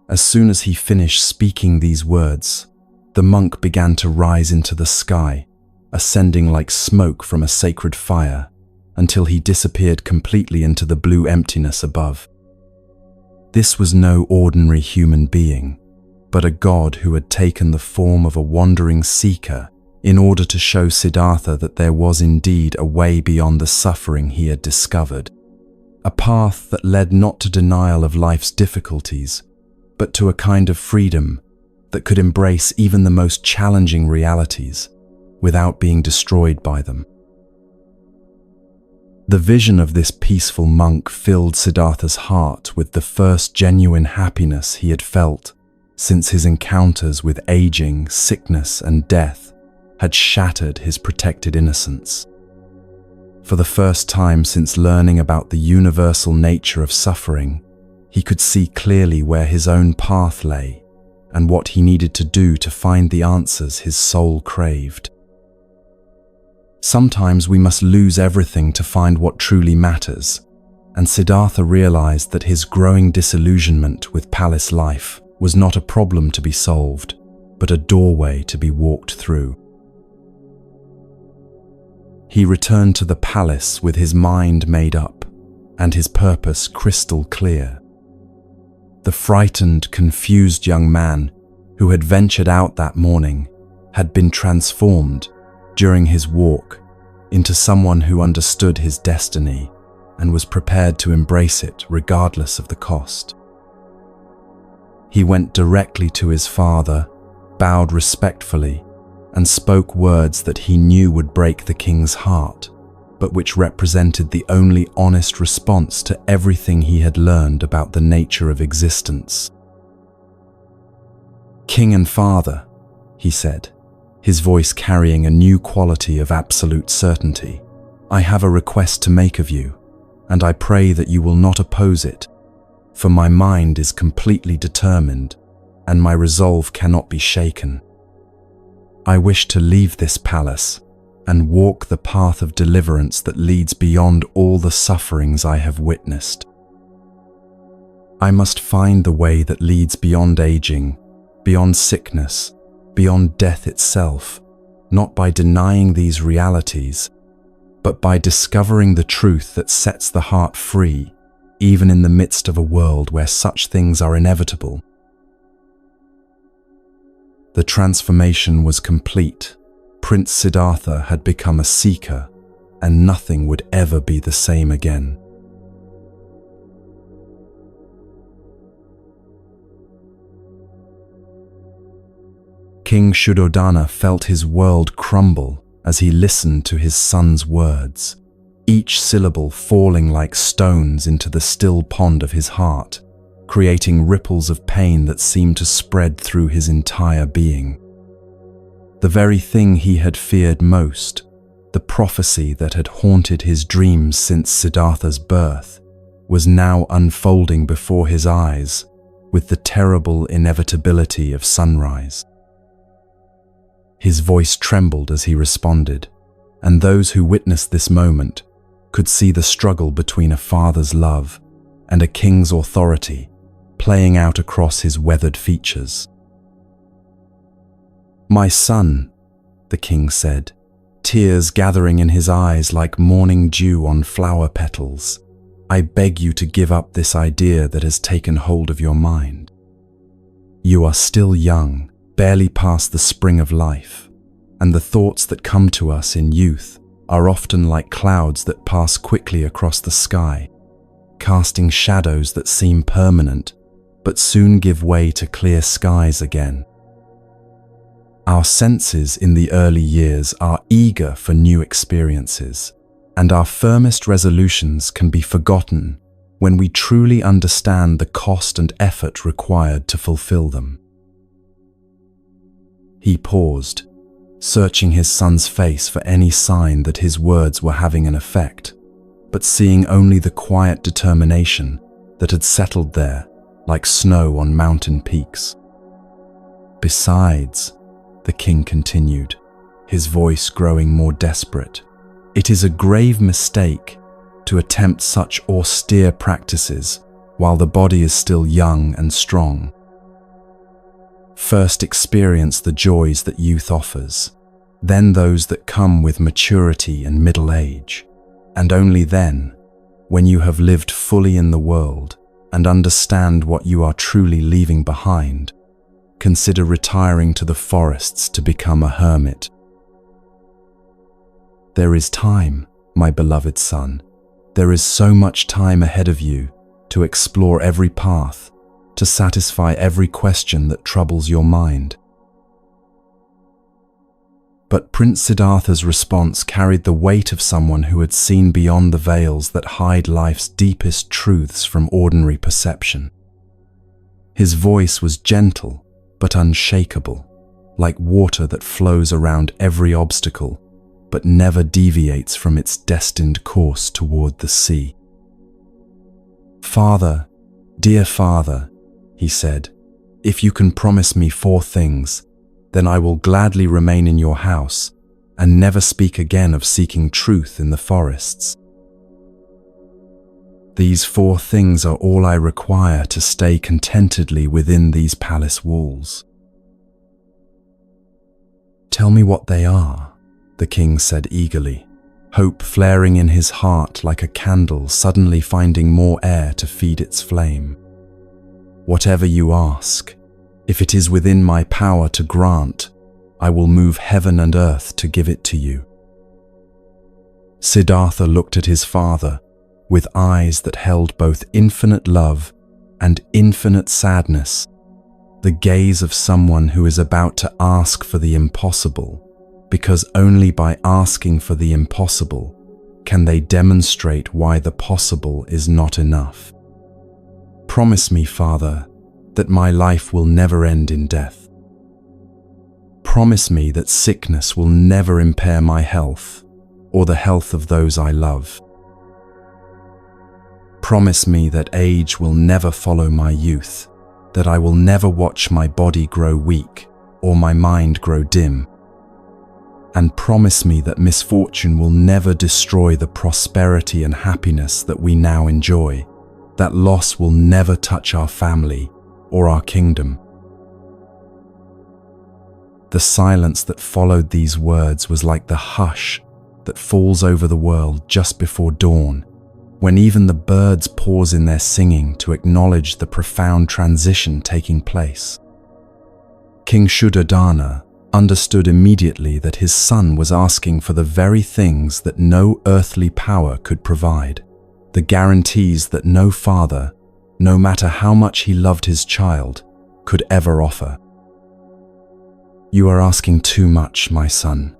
As soon as he finished speaking these words, the monk began to rise into the sky, ascending like smoke from a sacred fire, until he disappeared completely into the blue emptiness above. This was no ordinary human being, but a god who had taken the form of a wandering seeker in order to show Siddhartha that there was indeed a way beyond the suffering he had discovered, a path that led not to denial of life's difficulties, but to a kind of freedom that could embrace even the most challenging realities without being destroyed by them. The vision of this peaceful monk filled Siddhartha's heart with the first genuine happiness he had felt since his encounters with aging, sickness, and death had shattered his protected innocence. For the first time since learning about the universal nature of suffering, he could see clearly where his own path lay and what he needed to do to find the answers his soul craved. Sometimes we must lose everything to find what truly matters, and Siddhartha realized that his growing disillusionment with palace life was not a problem to be solved, but a doorway to be walked through. He returned to the palace with his mind made up and his purpose crystal clear. The frightened, confused young man who had ventured out that morning had been transformed during his walk into someone who understood his destiny and was prepared to embrace it regardless of the cost. He went directly to his father, bowed respectfully, and spoke words that he knew would break the king's heart, but which represented the only honest response to everything he had learned about the nature of existence. "King and father," he said, his voice carrying a new quality of absolute certainty, "I have a request to make of you, and I pray that you will not oppose it, for my mind is completely determined, and my resolve cannot be shaken. I wish to leave this palace and walk the path of deliverance that leads beyond all the sufferings I have witnessed. I must find the way that leads beyond aging, beyond sickness, beyond death itself, not by denying these realities, but by discovering the truth that sets the heart free, even in the midst of a world where such things are inevitable." The transformation was complete. Prince Siddhartha had become a seeker, and nothing would ever be the same again. King Shuddhodana felt his world crumble as he listened to his son's words, each syllable falling like stones into the still pond of his heart, creating ripples of pain that seemed to spread through his entire being. The very thing he had feared most, the prophecy that had haunted his dreams since Siddhartha's birth, was now unfolding before his eyes with the terrible inevitability of sunrise. His voice trembled as he responded, and those who witnessed this moment could see the struggle between a father's love and a king's authority playing out across his weathered features. "My son," the king said, tears gathering in his eyes like morning dew on flower petals, "I beg you to give up this idea that has taken hold of your mind. You are still young, barely past the spring of life, and the thoughts that come to us in youth are often like clouds that pass quickly across the sky, casting shadows that seem permanent, but soon give way to clear skies again. Our senses in the early years are eager for new experiences, and our firmest resolutions can be forgotten when we truly understand the cost and effort required to fulfill them." He paused, searching his son's face for any sign that his words were having an effect, but seeing only the quiet determination that had settled there like snow on mountain peaks. "Besides," the king continued, his voice growing more desperate, "it is a grave mistake to attempt such austere practices while the body is still young and strong. First experience the joys that youth offers, then those that come with maturity and middle age, And only then, when you have lived fully in the world and understand what you are truly leaving behind, consider retiring to the forests to become a hermit. There is time, my beloved son. There is so much time ahead of you to explore every path, to satisfy every question that troubles your mind. But Prince Siddhartha's response carried the weight of someone who had seen beyond the veils that hide life's deepest truths from ordinary perception. His voice was gentle but unshakable, like water that flows around every obstacle but never deviates from its destined course toward the sea. "Father, dear father," he said, "if you can promise me 4 things, then I will gladly remain in your house and never speak again of seeking truth in the forests. These 4 things are all I require to stay contentedly within these palace walls." "Tell me what they are," the king said eagerly, hope flaring in his heart like a candle suddenly finding more air to feed its flame. "Whatever you ask, if it is within my power to grant, I will move heaven and earth to give it to you." Siddhartha looked at his father with eyes that held both infinite love and infinite sadness, the gaze of someone who is about to ask for the impossible, because only by asking for the impossible can they demonstrate why the possible is not enough. "Promise me, Father, that my life will never end in death. Promise me that sickness will never impair my health or the health of those I love. Promise me that age will never follow my youth, that I will never watch my body grow weak or my mind grow dim. And promise me that misfortune will never destroy the prosperity and happiness that we now enjoy, that loss will never touch our family or our kingdom." The silence that followed these words was like the hush that falls over the world just before dawn, when even the birds pause in their singing to acknowledge the profound transition taking place. King Shuddhodana understood immediately that his son was asking for the very things that no earthly power could provide, the guarantees that no father, no matter how much he loved his child, could ever offer. "You are asking too much, my son,"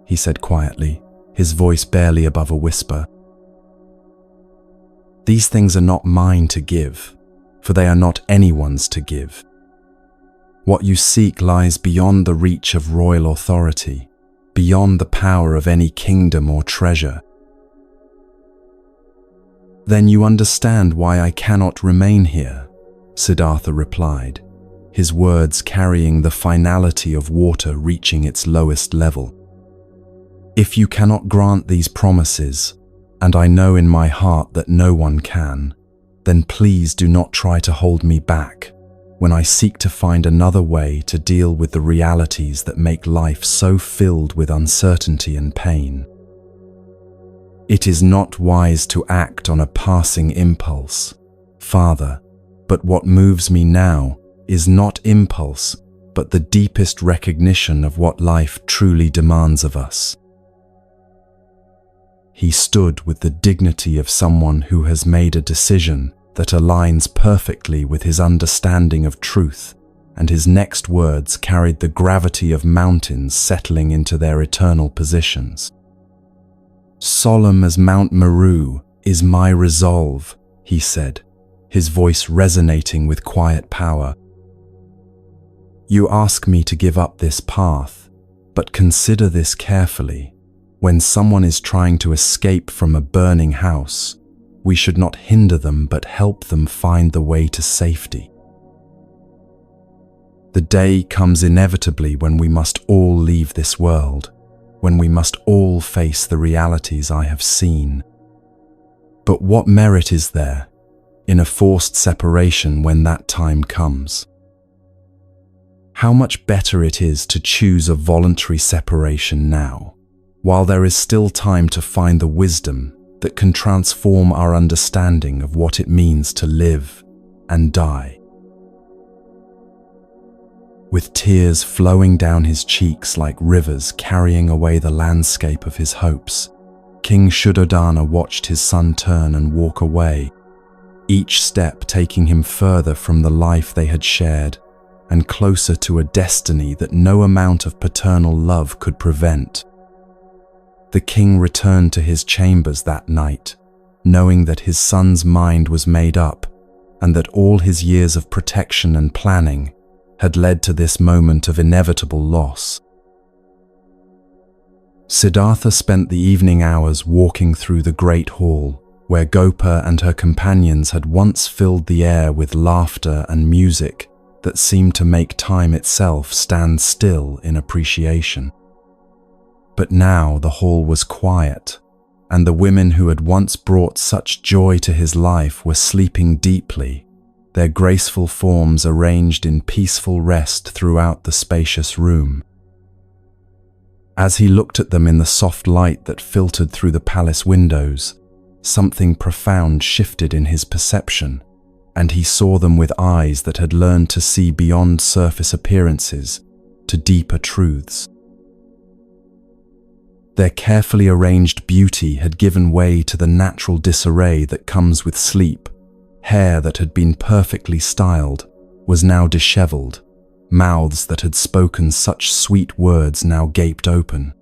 he said quietly, his voice barely above a whisper. "These things are not mine to give, for they are not anyone's to give. What you seek lies beyond the reach of royal authority, beyond the power of any kingdom or treasure." "Then you understand why I cannot remain here," Siddhartha replied, his words carrying the finality of water reaching its lowest level. "If you cannot grant these promises, and I know in my heart that no one can, then please do not try to hold me back when I seek to find another way to deal with the realities that make life so filled with uncertainty and pain. It is not wise to act on a passing impulse, Father, but what moves me now is not impulse, but the deepest recognition of what life truly demands of us." He stood with the dignity of someone who has made a decision that aligns perfectly with his understanding of truth, and his next words carried the gravity of mountains settling into their eternal positions. "Solemn as Mount Meru is my resolve," he said, his voice resonating with quiet power. "You ask me to give up this path, but consider this carefully. When someone is trying to escape from a burning house, we should not hinder them but help them find the way to safety. The day comes inevitably when we must all leave this world, when we must all face the realities I have seen. But what merit is there in a forced separation when that time comes? How much better it is to choose a voluntary separation now, while there is still time to find the wisdom, that can transform our understanding of what it means to live and die. With tears flowing down his cheeks like rivers carrying away the landscape of his hopes, King Shuddhodana watched his son turn and walk away, each step taking him further from the life they had shared and closer to a destiny that no amount of paternal love could prevent. The king returned to his chambers that night, knowing that his son's mind was made up and that all his years of protection and planning had led to this moment of inevitable loss. Siddhartha spent the evening hours walking through the great hall, where Gopa and her companions had once filled the air with laughter and music that seemed to make time itself stand still in appreciation. But now the hall was quiet, and the women who had once brought such joy to his life were sleeping deeply, their graceful forms arranged in peaceful rest throughout the spacious room. As he looked at them in the soft light that filtered through the palace windows, something profound shifted in his perception, and he saw them with eyes that had learned to see beyond surface appearances to deeper truths. Their carefully arranged beauty had given way to the natural disarray that comes with sleep. Hair that had been perfectly styled was now disheveled. Mouths that had spoken such sweet words now gaped open,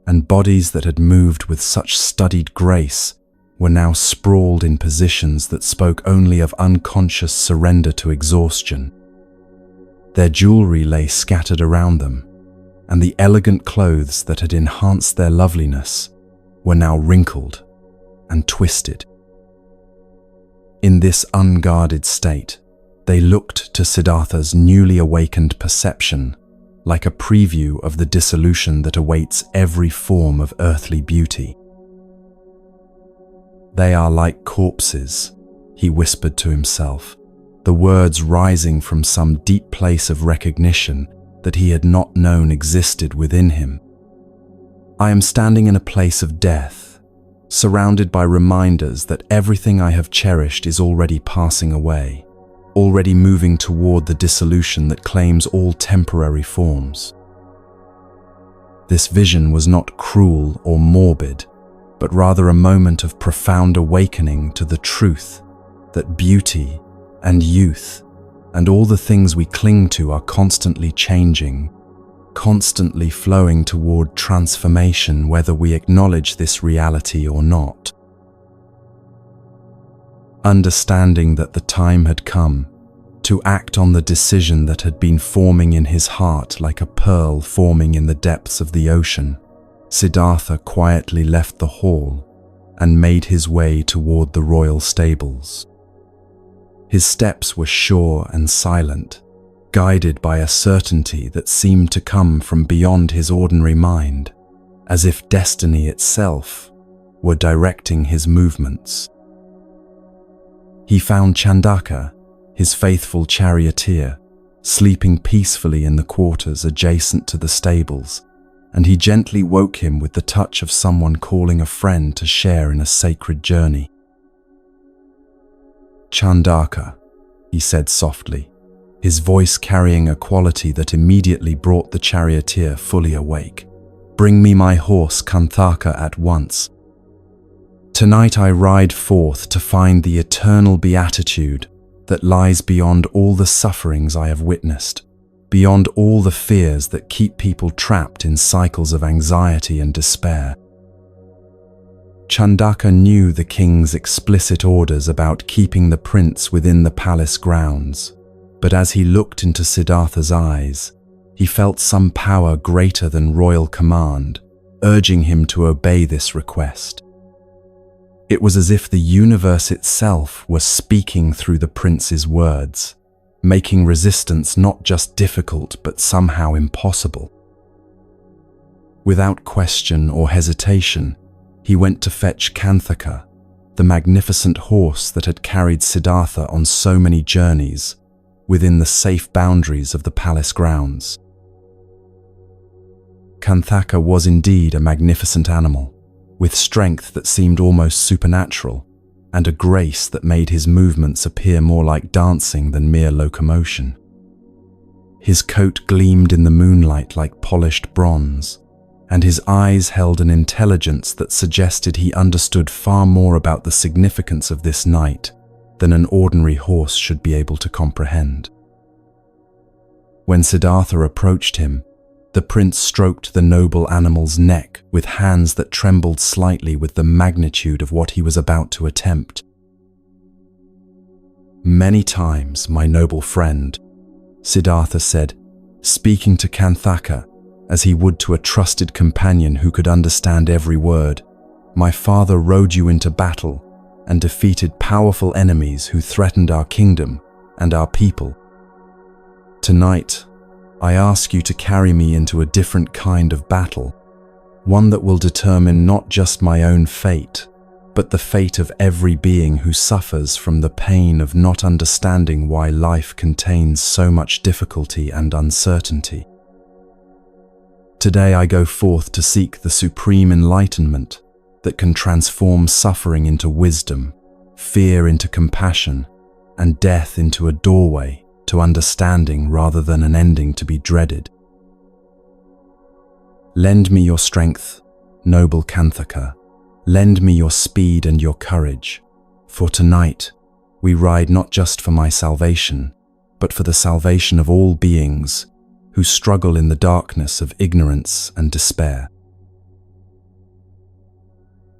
and bodies that had moved with such studied grace were now sprawled in positions that spoke only of unconscious surrender to exhaustion. Their jewelry lay scattered around them, and the elegant clothes that had enhanced their loveliness were now wrinkled and twisted. In this unguarded state, they looked to Siddhartha's newly awakened perception like a preview of the dissolution that awaits every form of earthly beauty. "They are like corpses," he whispered to himself, the words rising from some deep place of recognition that he had not known existed within him. "I am standing in a place of death, surrounded by reminders that everything I have cherished is already passing away, already moving toward the dissolution that claims all temporary forms." This vision was not cruel or morbid, but rather a moment of profound awakening to the truth that beauty and youth and all the things we cling to are constantly changing, constantly flowing toward transformation whether we acknowledge this reality or not. Understanding that the time had come to act on the decision that had been forming in his heart like a pearl forming in the depths of the ocean, Siddhartha quietly left the hall and made his way toward the royal stables. His steps were sure and silent, guided by a certainty that seemed to come from beyond his ordinary mind, as if destiny itself were directing his movements. He found Chandaka, his faithful charioteer, sleeping peacefully in the quarters adjacent to the stables, and he gently woke him with the touch of someone calling a friend to share in a sacred journey. "Chandaka," he said softly, his voice carrying a quality that immediately brought the charioteer fully awake. "Bring me my horse Kanthaka at once. Tonight I ride forth to find the eternal beatitude that lies beyond all the sufferings I have witnessed, beyond all the fears that keep people trapped in cycles of anxiety and despair." Chandaka knew the king's explicit orders about keeping the prince within the palace grounds, but as he looked into Siddhartha's eyes, he felt some power greater than royal command, urging him to obey this request. It was as if the universe itself was speaking through the prince's words, making resistance not just difficult but somehow impossible. Without question or hesitation, he went to fetch Kanthaka, the magnificent horse that had carried Siddhartha on so many journeys, within the safe boundaries of the palace grounds. Kanthaka was indeed a magnificent animal, with strength that seemed almost supernatural, and a grace that made his movements appear more like dancing than mere locomotion. His coat gleamed in the moonlight like polished bronze, and his eyes held an intelligence that suggested he understood far more about the significance of this night than an ordinary horse should be able to comprehend. When Siddhartha approached him, the prince stroked the noble animal's neck with hands that trembled slightly with the magnitude of what he was about to attempt. "Many times, my noble friend," Siddhartha said, speaking to Kanthaka as he would to a trusted companion who could understand every word, "my father rode you into battle and defeated powerful enemies who threatened our kingdom and our people. Tonight, I ask you to carry me into a different kind of battle, one that will determine not just my own fate, but the fate of every being who suffers from the pain of not understanding why life contains so much difficulty and uncertainty. Today I go forth to seek the supreme enlightenment that can transform suffering into wisdom, fear into compassion, and death into a doorway to understanding rather than an ending to be dreaded. Lend me your strength, noble Kanthaka. Lend me your speed and your courage, for tonight we ride not just for my salvation, but for the salvation of all beings who struggle in the darkness of ignorance and despair."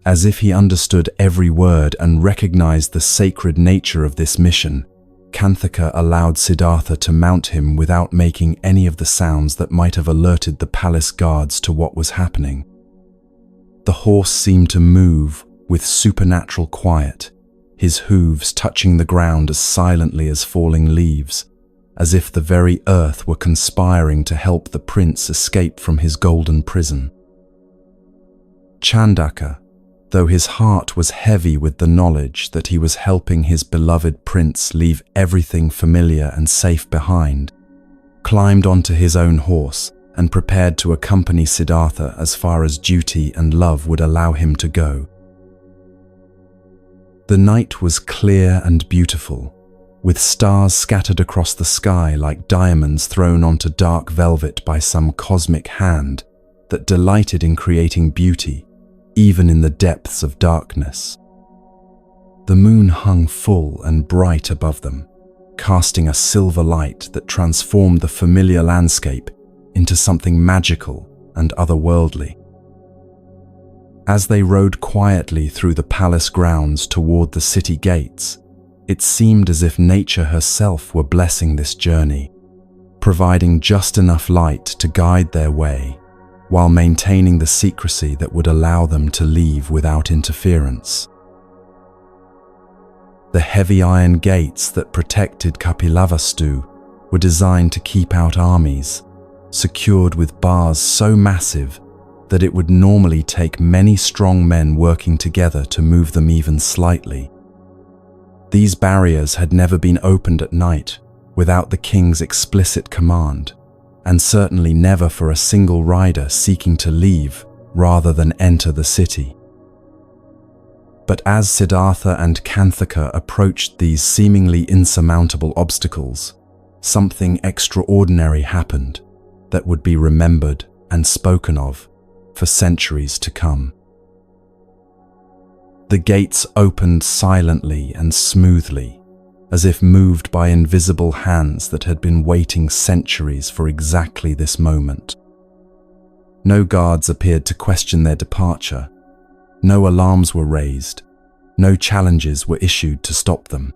As if he understood every word and recognized the sacred nature of this mission, Kanthaka allowed Siddhartha to mount him without making any of the sounds that might have alerted the palace guards to what was happening. The horse seemed to move with supernatural quiet, his hooves touching the ground as silently as falling leaves, as if the very earth were conspiring to help the prince escape from his golden prison. Chandaka, though his heart was heavy with the knowledge that he was helping his beloved prince leave everything familiar and safe behind, climbed onto his own horse and prepared to accompany Siddhartha as far as duty and love would allow him to go. The night was clear and beautiful, with stars scattered across the sky like diamonds thrown onto dark velvet by some cosmic hand that delighted in creating beauty, even in the depths of darkness. The moon hung full and bright above them, casting a silver light that transformed the familiar landscape into something magical and otherworldly. As they rode quietly through the palace grounds toward the city gates, it seemed as if nature herself were blessing this journey, providing just enough light to guide their way, while maintaining the secrecy that would allow them to leave without interference. The heavy iron gates that protected Kapilavastu were designed to keep out armies, secured with bars so massive that it would normally take many strong men working together to move them even slightly. These barriers had never been opened at night without the king's explicit command, and certainly never for a single rider seeking to leave rather than enter the city. But as Siddhartha and Kanthaka approached these seemingly insurmountable obstacles, something extraordinary happened that would be remembered and spoken of for centuries to come. The gates opened silently and smoothly, as if moved by invisible hands that had been waiting centuries for exactly this moment. No guards appeared to question their departure. No alarms were raised. No challenges were issued to stop them.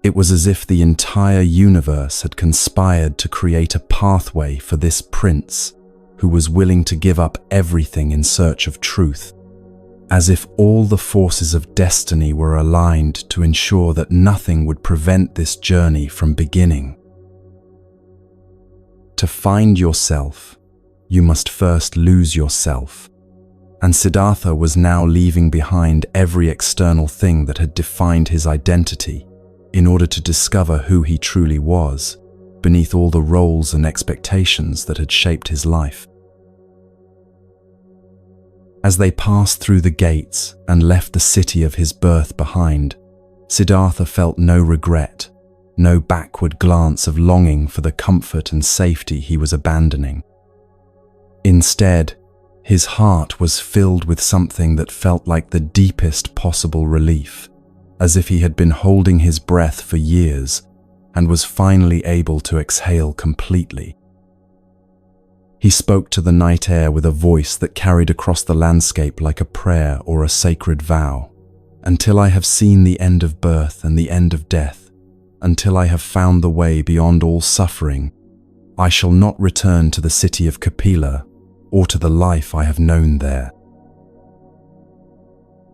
It was as if the entire universe had conspired to create a pathway for this prince who was willing to give up everything in search of truth, as if all the forces of destiny were aligned to ensure that nothing would prevent this journey from beginning. To find yourself, you must first lose yourself, and Siddhartha was now leaving behind every external thing that had defined his identity in order to discover who he truly was, beneath all the roles and expectations that had shaped his life. As they passed through the gates and left the city of his birth behind, Siddhartha felt no regret, no backward glance of longing for the comfort and safety he was abandoning. Instead, his heart was filled with something that felt like the deepest possible relief, as if he had been holding his breath for years and was finally able to exhale completely. He spoke to the night air with a voice that carried across the landscape like a prayer or a sacred vow. Until I have seen the end of birth and the end of death, until I have found the way beyond all suffering, I shall not return to the city of Kapila or to the life I have known there.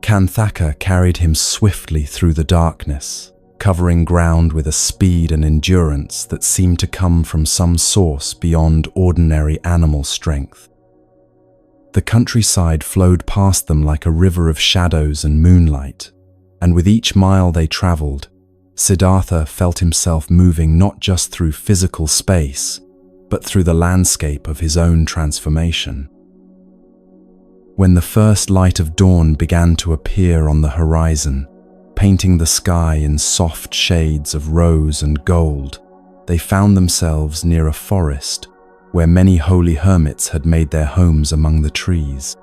Kanthaka carried him swiftly through the darkness, covering ground with a speed and endurance that seemed to come from some source beyond ordinary animal strength. The countryside flowed past them like a river of shadows and moonlight, and with each mile they traveled, Siddhartha felt himself moving not just through physical space, but through the landscape of his own transformation. When the first light of dawn began to appear on the horizon, painting the sky in soft shades of rose and gold, they found themselves near a forest where many holy hermits had made their homes among the trees.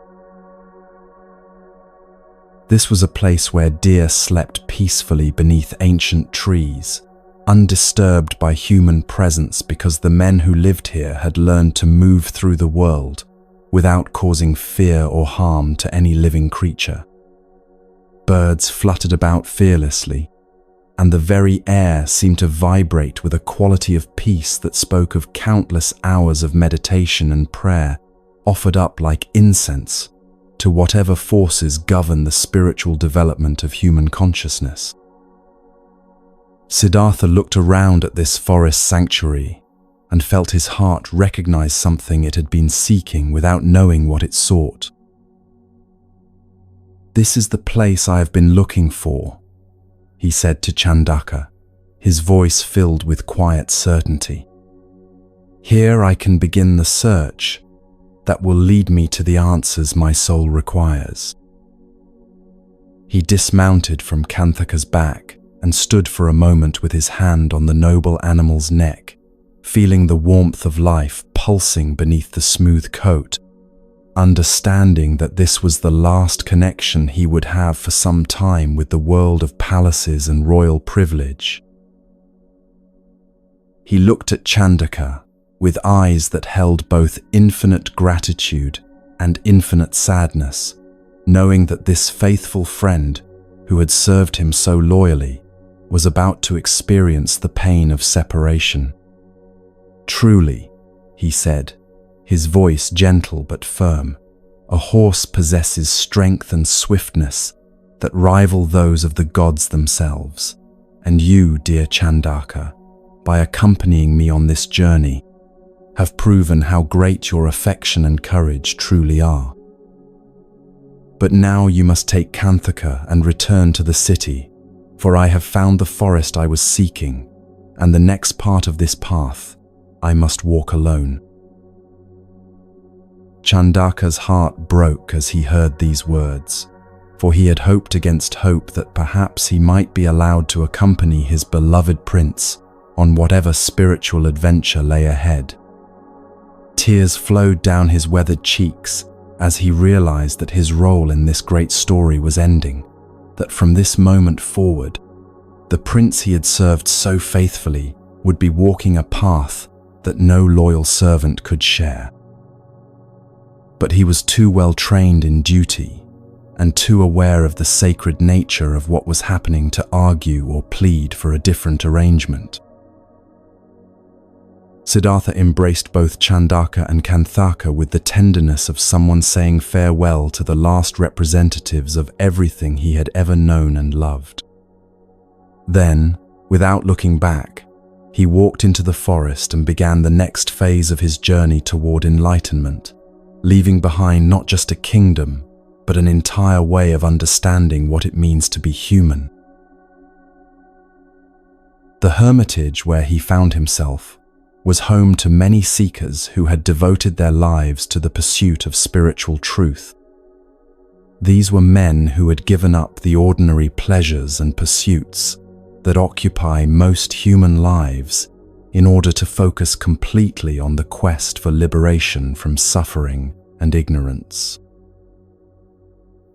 This was a place where deer slept peacefully beneath ancient trees, undisturbed by human presence because the men who lived here had learned to move through the world without causing fear or harm to any living creature. Birds fluttered about fearlessly, and the very air seemed to vibrate with a quality of peace that spoke of countless hours of meditation and prayer offered up like incense to whatever forces govern the spiritual development of human consciousness. Siddhartha looked around at this forest sanctuary and felt his heart recognize something it had been seeking without knowing what it sought. "This is the place I have been looking for," he said to Chandaka, his voice filled with quiet certainty. "Here I can begin the search that will lead me to the answers my soul requires." He dismounted from Kanthaka's back and stood for a moment with his hand on the noble animal's neck, feeling the warmth of life pulsing beneath the smooth coat, understanding that this was the last connection he would have for some time with the world of palaces and royal privilege. He looked at Chandaka with eyes that held both infinite gratitude and infinite sadness, knowing that this faithful friend, who had served him so loyally, was about to experience the pain of separation. "Truly," he said, his voice gentle but firm, "a horse possesses strength and swiftness that rival those of the gods themselves, and you, dear Chandaka, by accompanying me on this journey, have proven how great your affection and courage truly are. But now you must take Kanthaka and return to the city, for I have found the forest I was seeking, and the next part of this path I must walk alone." Chandaka's heart broke as he heard these words, for he had hoped against hope that perhaps he might be allowed to accompany his beloved prince on whatever spiritual adventure lay ahead. Tears flowed down his weathered cheeks as he realized that his role in this great story was ending, that from this moment forward, the prince he had served so faithfully would be walking a path that no loyal servant could share. But he was too well trained in duty and too aware of the sacred nature of what was happening to argue or plead for a different arrangement. Siddhartha embraced both Chandaka and Kanthaka with the tenderness of someone saying farewell to the last representatives of everything he had ever known and loved. Then, without looking back, he walked into the forest and began the next phase of his journey toward enlightenment, leaving behind not just a kingdom, but an entire way of understanding what it means to be human. The hermitage where he found himself was home to many seekers who had devoted their lives to the pursuit of spiritual truth. These were men who had given up the ordinary pleasures and pursuits that occupy most human lives in order to focus completely on the quest for liberation from suffering and ignorance.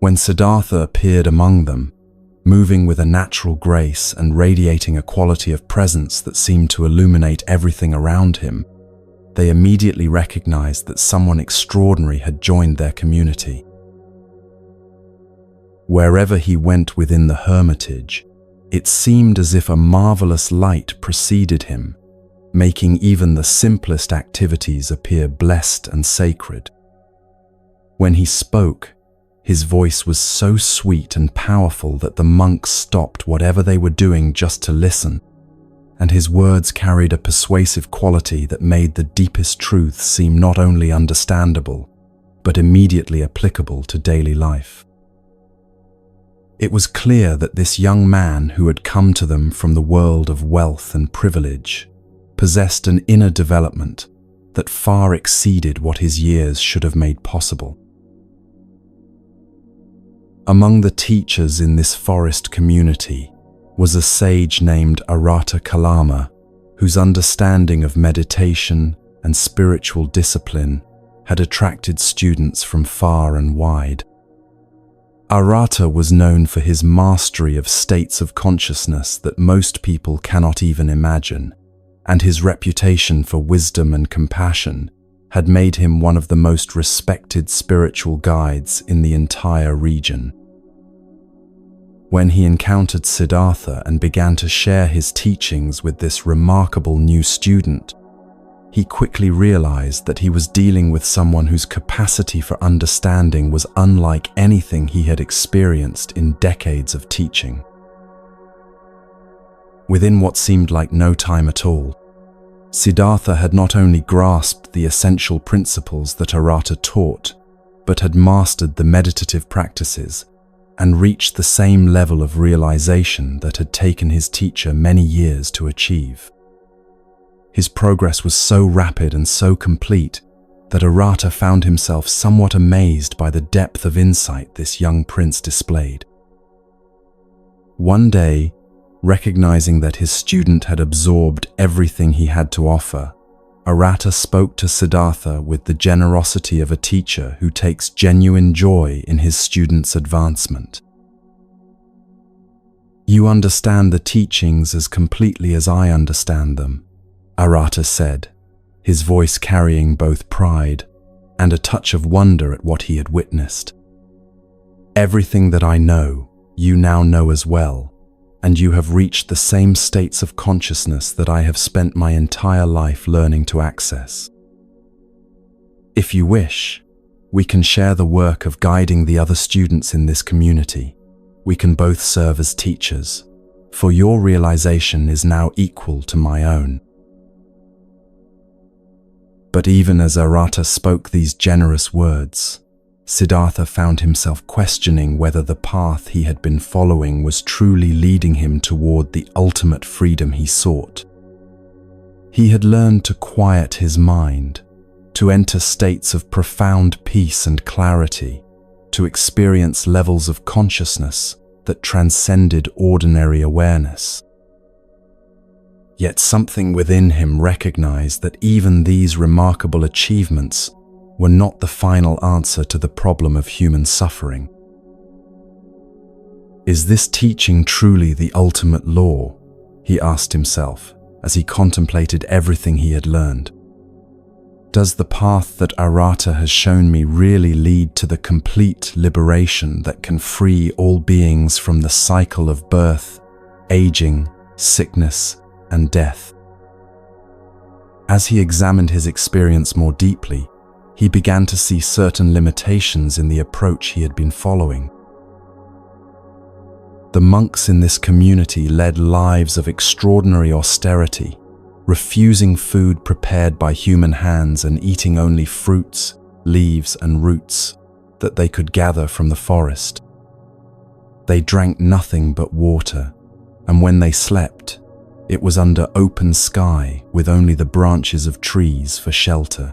When Siddhartha appeared among them, moving with a natural grace and radiating a quality of presence that seemed to illuminate everything around him, they immediately recognized that someone extraordinary had joined their community. Wherever he went within the hermitage, it seemed as if a marvelous light preceded him, making even the simplest activities appear blessed and sacred. When he spoke, his voice was so sweet and powerful that the monks stopped whatever they were doing just to listen, and his words carried a persuasive quality that made the deepest truths seem not only understandable, but immediately applicable to daily life. It was clear that this young man who had come to them from the world of wealth and privilege possessed an inner development that far exceeded what his years should have made possible. Among the teachers in this forest community was a sage named Arata Kalama, whose understanding of meditation and spiritual discipline had attracted students from far and wide. Arata was known for his mastery of states of consciousness that most people cannot even imagine, and his reputation for wisdom and compassion had made him one of the most respected spiritual guides in the entire region. When he encountered Siddhartha and began to share his teachings with this remarkable new student, he quickly realized that he was dealing with someone whose capacity for understanding was unlike anything he had experienced in decades of teaching. Within what seemed like no time at all, Siddhartha had not only grasped the essential principles that Arata taught, but had mastered the meditative practices and reached the same level of realization that had taken his teacher many years to achieve. His progress was so rapid and so complete that Arata found himself somewhat amazed by the depth of insight this young prince displayed. One day, recognizing that his student had absorbed everything he had to offer, Arata spoke to Siddhartha with the generosity of a teacher who takes genuine joy in his student's advancement. "You understand the teachings as completely as I understand them," Arata said, his voice carrying both pride and a touch of wonder at what he had witnessed. "Everything that I know, you now know as well, and you have reached the same states of consciousness that I have spent my entire life learning to access. If you wish, we can share the work of guiding the other students in this community. We can both serve as teachers, for your realization is now equal to my own." But even as Arata spoke these generous words, Siddhartha found himself questioning whether the path he had been following was truly leading him toward the ultimate freedom he sought. He had learned to quiet his mind, to enter states of profound peace and clarity, to experience levels of consciousness that transcended ordinary awareness. Yet something within him recognized that even these remarkable achievements were not the final answer to the problem of human suffering. "Is this teaching truly the ultimate law?" he asked himself as he contemplated everything he had learned. "Does the path that Arata has shown me really lead to the complete liberation that can free all beings from the cycle of birth, aging, sickness, and death?" As he examined his experience more deeply, he began to see certain limitations in the approach he had been following. The monks in this community led lives of extraordinary austerity, refusing food prepared by human hands and eating only fruits, leaves, and roots that they could gather from the forest. They drank nothing but water, and when they slept, it was under open sky with only the branches of trees for shelter.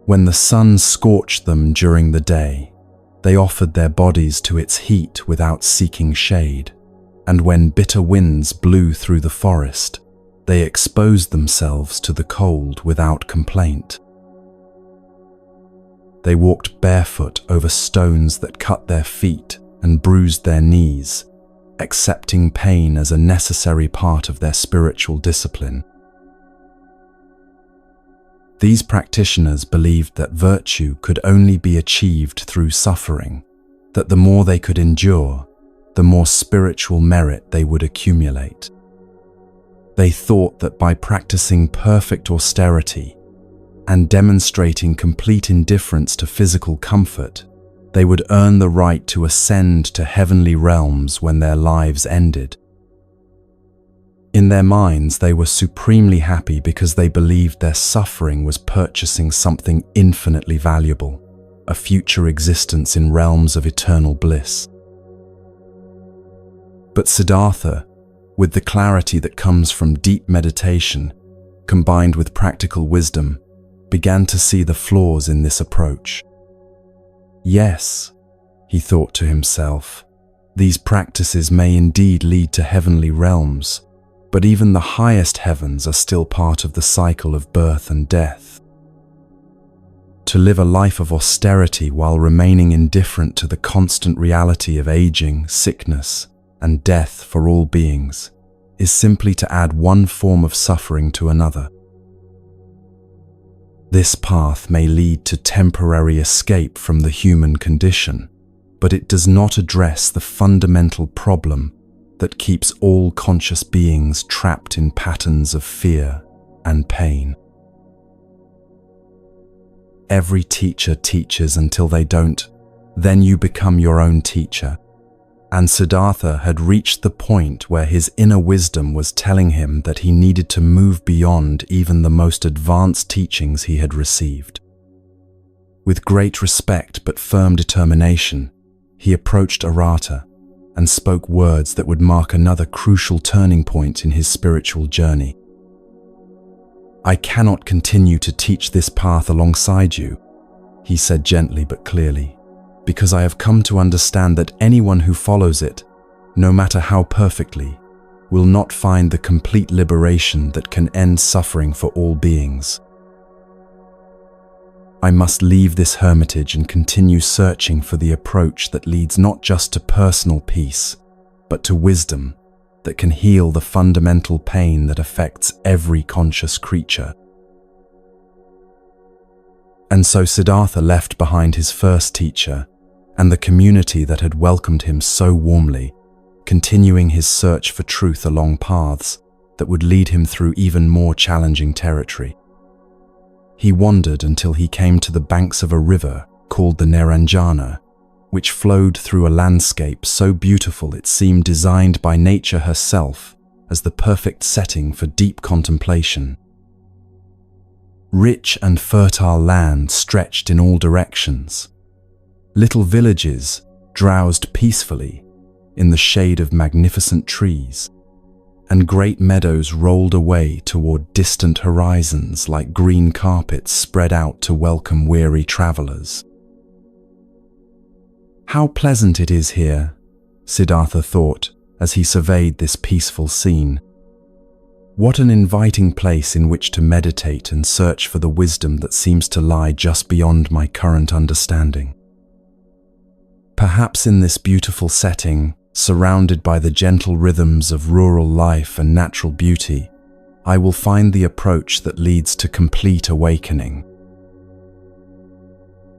When the sun scorched them during the day, They offered their bodies to its heat without seeking shade, and when bitter winds blew through the forest, they exposed themselves to the cold without complaint. They walked barefoot over stones that cut their feet and bruised their knees, accepting pain as a necessary part of their spiritual discipline. These practitioners believed that virtue could only be achieved through suffering, that the more they could endure, the more spiritual merit they would accumulate. They thought that by practicing perfect austerity and demonstrating complete indifference to physical comfort, they would earn the right to ascend to heavenly realms when their lives ended. In their minds, they were supremely happy because they believed their suffering was purchasing something infinitely valuable, a future existence in realms of eternal bliss. But Siddhartha, with the clarity that comes from deep meditation, combined with practical wisdom, began to see the flaws in this approach. Yes, he thought to himself, these practices may indeed lead to heavenly realms, but even the highest heavens are still part of the cycle of birth and death. To live a life of austerity while remaining indifferent to the constant reality of aging, sickness, and death for all beings is simply to add one form of suffering to another. This path may lead to temporary escape from the human condition, but it does not address the fundamental problem that keeps all conscious beings trapped in patterns of fear and pain. Every teacher teaches until they don't, then you become your own teacher. And Siddhartha had reached the point where his inner wisdom was telling him that he needed to move beyond even the most advanced teachings he had received. With great respect but firm determination, he approached Arata and spoke words that would mark another crucial turning point in his spiritual journey. "I cannot continue to teach this path alongside you," he said gently but clearly, "because I have come to understand that anyone who follows it, no matter how perfectly, will not find the complete liberation that can end suffering for all beings. I must leave this hermitage and continue searching for the approach that leads not just to personal peace, but to wisdom that can heal the fundamental pain that affects every conscious creature." And so Siddhartha left behind his first teacher and the community that had welcomed him so warmly, continuing his search for truth along paths that would lead him through even more challenging territory. He wandered until he came to the banks of a river called the Naranjana, which flowed through a landscape so beautiful it seemed designed by nature herself as the perfect setting for deep contemplation. Rich and fertile land stretched in all directions. Little villages drowsed peacefully in the shade of magnificent trees, and great meadows rolled away toward distant horizons like green carpets spread out to welcome weary travelers. "How pleasant it is here," Siddhartha thought as he surveyed this peaceful scene. "What an inviting place in which to meditate and search for the wisdom that seems to lie just beyond my current understanding. Perhaps in this beautiful setting, surrounded by the gentle rhythms of rural life and natural beauty, I will find the approach that leads to complete awakening."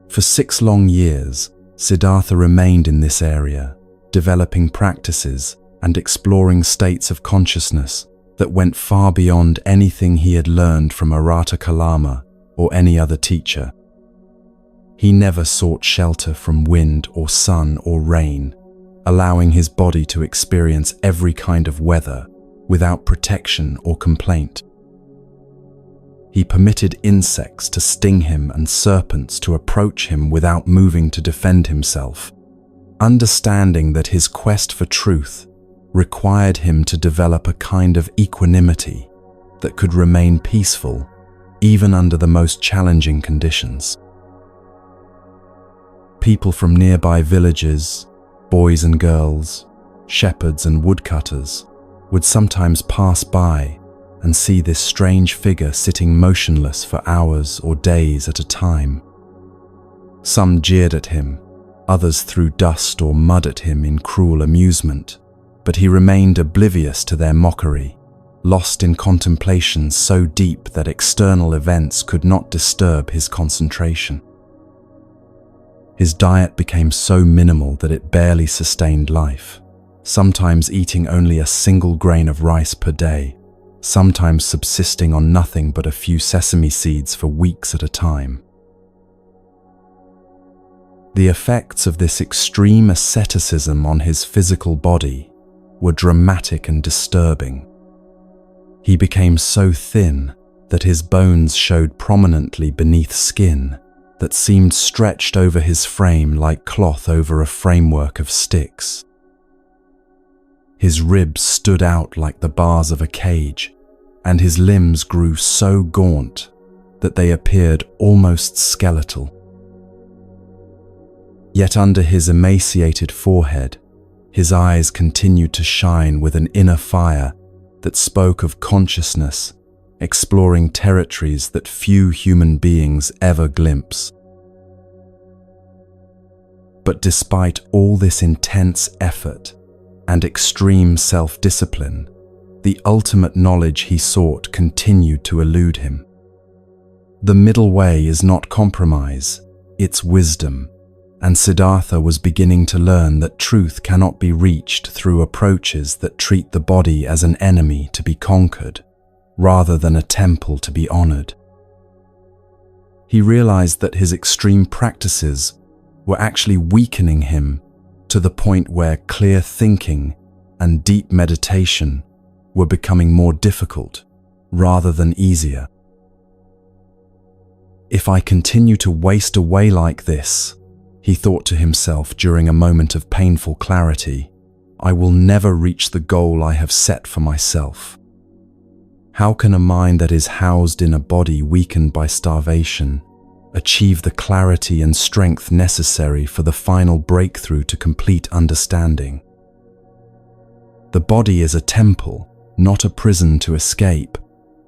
For 6 long years, Siddhartha remained in this area, developing practices and exploring states of consciousness that went far beyond anything he had learned from Arata Kalama or any other teacher. He never sought shelter from wind or sun or rain, allowing his body to experience every kind of weather without protection or complaint. He permitted insects to sting him and serpents to approach him without moving to defend himself, understanding that his quest for truth required him to develop a kind of equanimity that could remain peaceful even under the most challenging conditions. People from nearby villages, boys and girls, shepherds and woodcutters, would sometimes pass by and see this strange figure sitting motionless for hours or days at a time. Some jeered at him, others threw dust or mud at him in cruel amusement, but he remained oblivious to their mockery, lost in contemplation so deep that external events could not disturb his concentration. His diet became so minimal that it barely sustained life, sometimes eating only a single grain of rice per day, sometimes subsisting on nothing but a few sesame seeds for weeks at a time. The effects of this extreme asceticism on his physical body were dramatic and disturbing. He became so thin that his bones showed prominently beneath skin that seemed stretched over his frame like cloth over a framework of sticks. His ribs stood out like the bars of a cage, and his limbs grew so gaunt that they appeared almost skeletal. Yet under his emaciated forehead, his eyes continued to shine with an inner fire that spoke of consciousness, exploring territories that few human beings ever glimpse. But despite all this intense effort and extreme self-discipline, the ultimate knowledge he sought continued to elude him. The middle way is not compromise, it's wisdom, and Siddhartha was beginning to learn that truth cannot be reached through approaches that treat the body as an enemy to be conquered, rather than a temple to be honored. He realized that his extreme practices were actually weakening him to the point where clear thinking and deep meditation were becoming more difficult rather than easier. If I continue to waste away like this, he thought to himself during a moment of painful clarity, I will never reach the goal I have set for myself. How can a mind that is housed in a body weakened by starvation achieve the clarity and strength necessary for the final breakthrough to complete understanding? The body is a temple, not a prison to escape,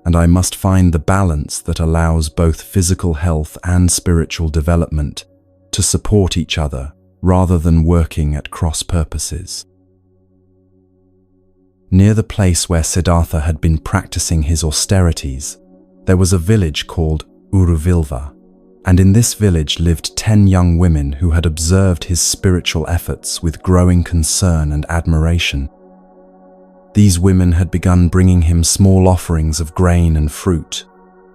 and I must find the balance that allows both physical health and spiritual development to support each other rather than working at cross purposes. Near the place where Siddhartha had been practicing his austerities, there was a village called Uruvilva, and in this village lived 10 young women who had observed his spiritual efforts with growing concern and admiration. These women had begun bringing him small offerings of grain and fruit,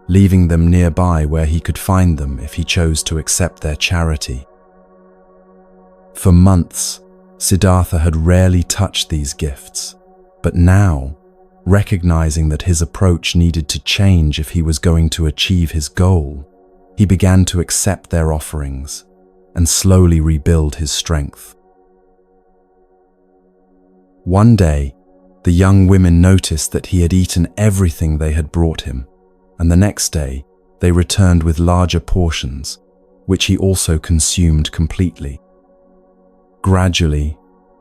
leaving them nearby where he could find them if he chose to accept their charity. For months, Siddhartha had rarely touched these gifts, but now, recognizing that his approach needed to change if he was going to achieve his goal, he began to accept their offerings and slowly rebuild his strength. One day, the young women noticed that he had eaten everything they had brought him, and the next day they returned with larger portions, which he also consumed completely. Gradually,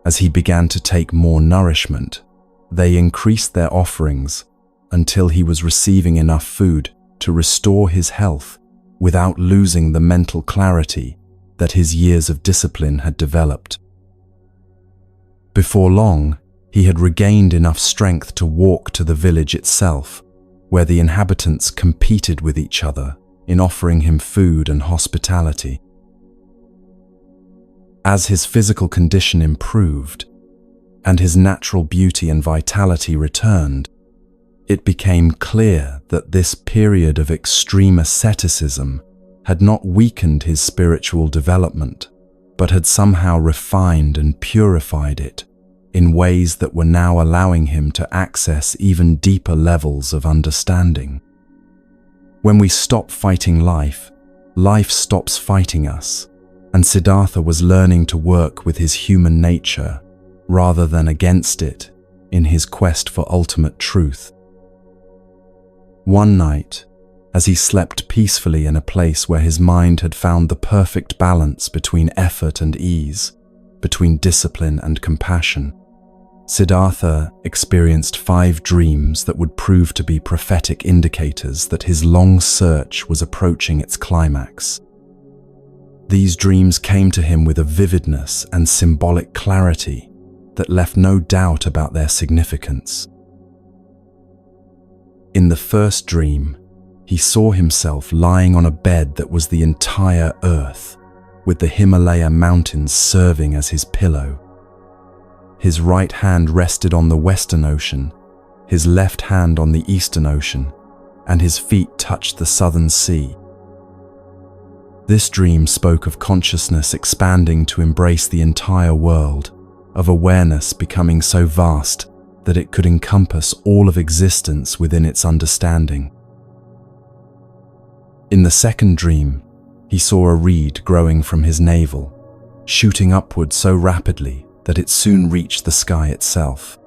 as he began to take more nourishment, they increased their offerings until he was receiving enough food to restore his health without losing the mental clarity that his years of discipline had developed. Before long, he had regained enough strength to walk to the village itself, where the inhabitants competed with each other in offering him food and hospitality. As his physical condition improved, and his natural beauty and vitality returned, it became clear that this period of extreme asceticism had not weakened his spiritual development, but had somehow refined and purified it in ways that were now allowing him to access even deeper levels of understanding. When we stop fighting life, life stops fighting us, and Siddhartha was learning to work with his human nature rather than against it in his quest for ultimate truth. One night, as he slept peacefully in a place where his mind had found the perfect balance between effort and ease, between discipline and compassion. Siddhartha experienced 5 dreams that would prove to be prophetic indicators that his long search was approaching its climax. These dreams came to him with a vividness and symbolic clarity that left no doubt about their significance. In the first dream, he saw himself lying on a bed that was the entire earth, with the Himalaya mountains serving as his pillow. His right hand rested on the Western Ocean, his left hand on the Eastern Ocean, and his feet touched the Southern Sea. This dream spoke of consciousness expanding to embrace the entire world, of awareness becoming so vast that it could encompass all of existence within its understanding. In the second dream, he saw a reed growing from his navel, shooting upward so rapidly that it soon reached the sky itself.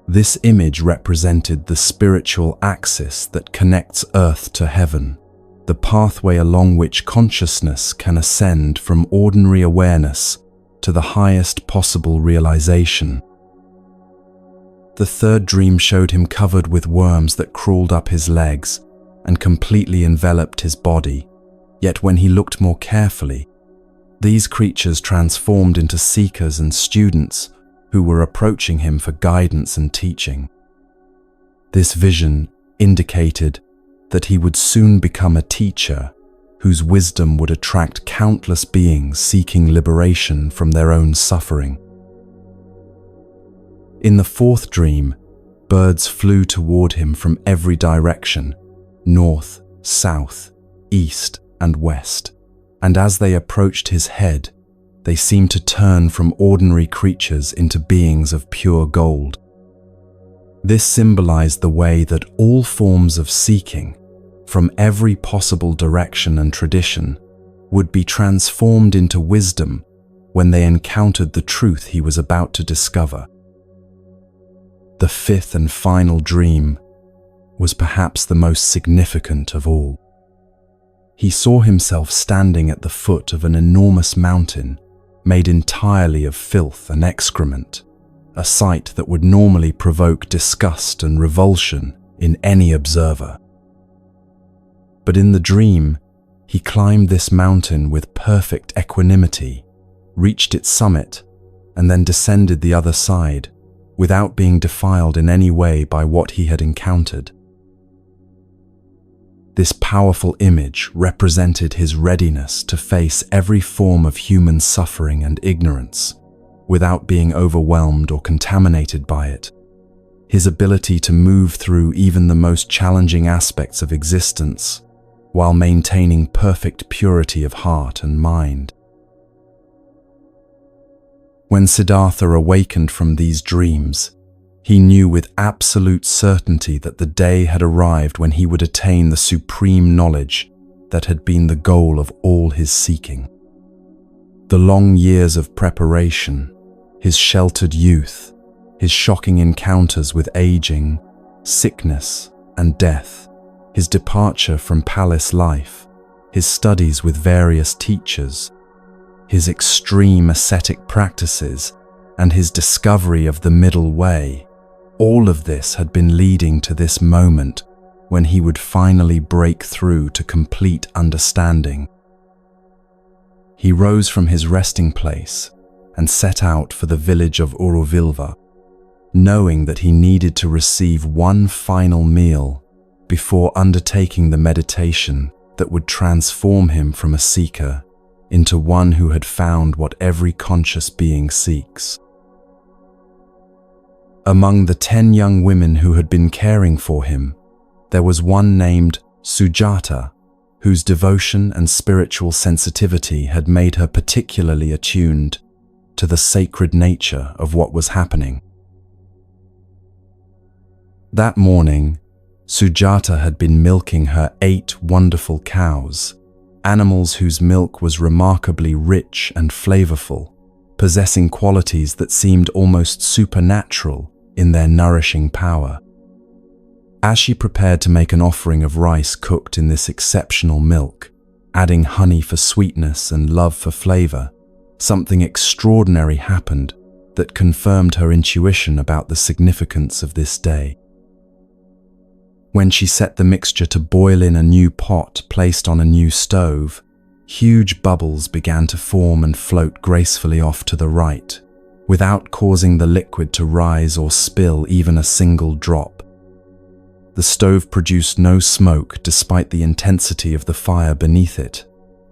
This image represented the spiritual axis that connects earth to heaven, the pathway along which consciousness can ascend from ordinary awareness to the highest possible realization. The third dream showed him covered with worms that crawled up his legs and completely enveloped his body, yet when he looked more carefully, these creatures transformed into seekers and students who were approaching him for guidance and teaching. This vision indicated that he would soon become a teacher whose wisdom would attract countless beings seeking liberation from their own suffering. In the fourth dream, birds flew toward him from every direction, north, south, east, and west, and as they approached his head, they seemed to turn from ordinary creatures into beings of pure gold. This symbolized the way that all forms of seeking, from every possible direction and tradition, would be transformed into wisdom when they encountered the truth he was about to discover. The fifth and final dream was perhaps the most significant of all. He saw himself standing at the foot of an enormous mountain made entirely of filth and excrement, a sight that would normally provoke disgust and revulsion in any observer. But in the dream, he climbed this mountain with perfect equanimity, reached its summit, and then descended the other side, without being defiled in any way by what he had encountered. This powerful image represented his readiness to face every form of human suffering and ignorance, without being overwhelmed or contaminated by it. His ability to move through even the most challenging aspects of existence, while maintaining perfect purity of heart and mind. When Siddhartha awakened from these dreams, he knew with absolute certainty that the day had arrived when he would attain the supreme knowledge that had been the goal of all his seeking. The long years of preparation, his sheltered youth, his shocking encounters with aging, sickness, and death, his departure from palace life, his studies with various teachers, his extreme ascetic practices, and his discovery of the middle way, all of this had been leading to this moment when he would finally break through to complete understanding. He rose from his resting place and set out for the village of Aurovilva, knowing that he needed to receive one final meal before undertaking the meditation that would transform him from a seeker into one who had found what every conscious being seeks. Among the 10 young women who had been caring for him, there was one named Sujata, whose devotion and spiritual sensitivity had made her particularly attuned to the sacred nature of what was happening. That morning, Sujata had been milking her 8 wonderful cows, animals whose milk was remarkably rich and flavorful, possessing qualities that seemed almost supernatural in their nourishing power. As she prepared to make an offering of rice cooked in this exceptional milk, adding honey for sweetness and love for flavor, something extraordinary happened that confirmed her intuition about the significance of this day. When she set the mixture to boil in a new pot placed on a new stove, huge bubbles began to form and float gracefully off to the right, without causing the liquid to rise or spill even a single drop. The stove produced no smoke despite the intensity of the fire beneath it,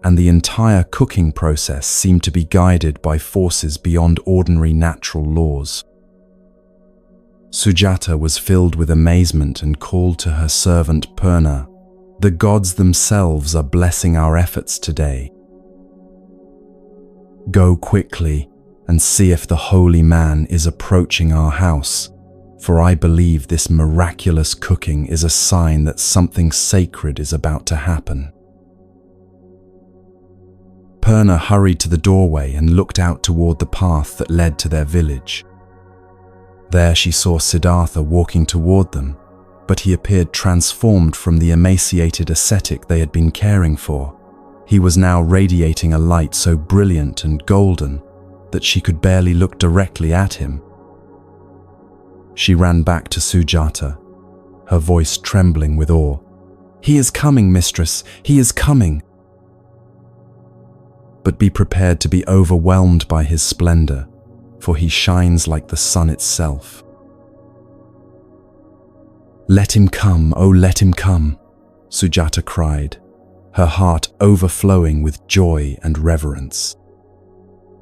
and the entire cooking process seemed to be guided by forces beyond ordinary natural laws. Sujata was filled with amazement and called to her servant Purna, "The gods themselves are blessing our efforts today. Go quickly and see if the holy man is approaching our house, for I believe this miraculous cooking is a sign that something sacred is about to happen." Purna hurried to the doorway and looked out toward the path that led to their village. There she saw Siddhartha walking toward them, but he appeared transformed from the emaciated ascetic they had been caring for. He was now radiating a light so brilliant and golden that she could barely look directly at him. She ran back to Sujata, her voice trembling with awe. "He is coming, mistress, he is coming." But be prepared to be overwhelmed by his splendor, for he shines like the sun itself. "Let him come, oh let him come," Sujata cried, her heart overflowing with joy and reverence.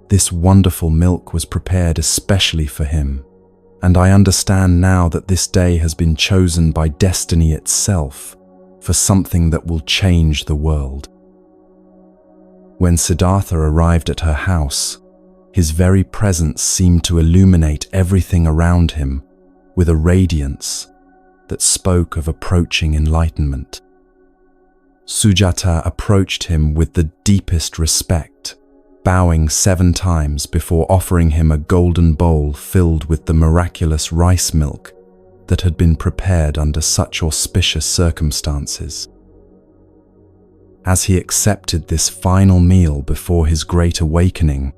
This wonderful milk was prepared especially for him, and I understand now that this day has been chosen by destiny itself for something that will change the world. When Siddhartha arrived at her house, his very presence seemed to illuminate everything around him with a radiance that spoke of approaching enlightenment. Sujata approached him with the deepest respect, bowing 7 times before offering him a golden bowl filled with the miraculous rice milk that had been prepared under such auspicious circumstances. As he accepted this final meal before his great awakening,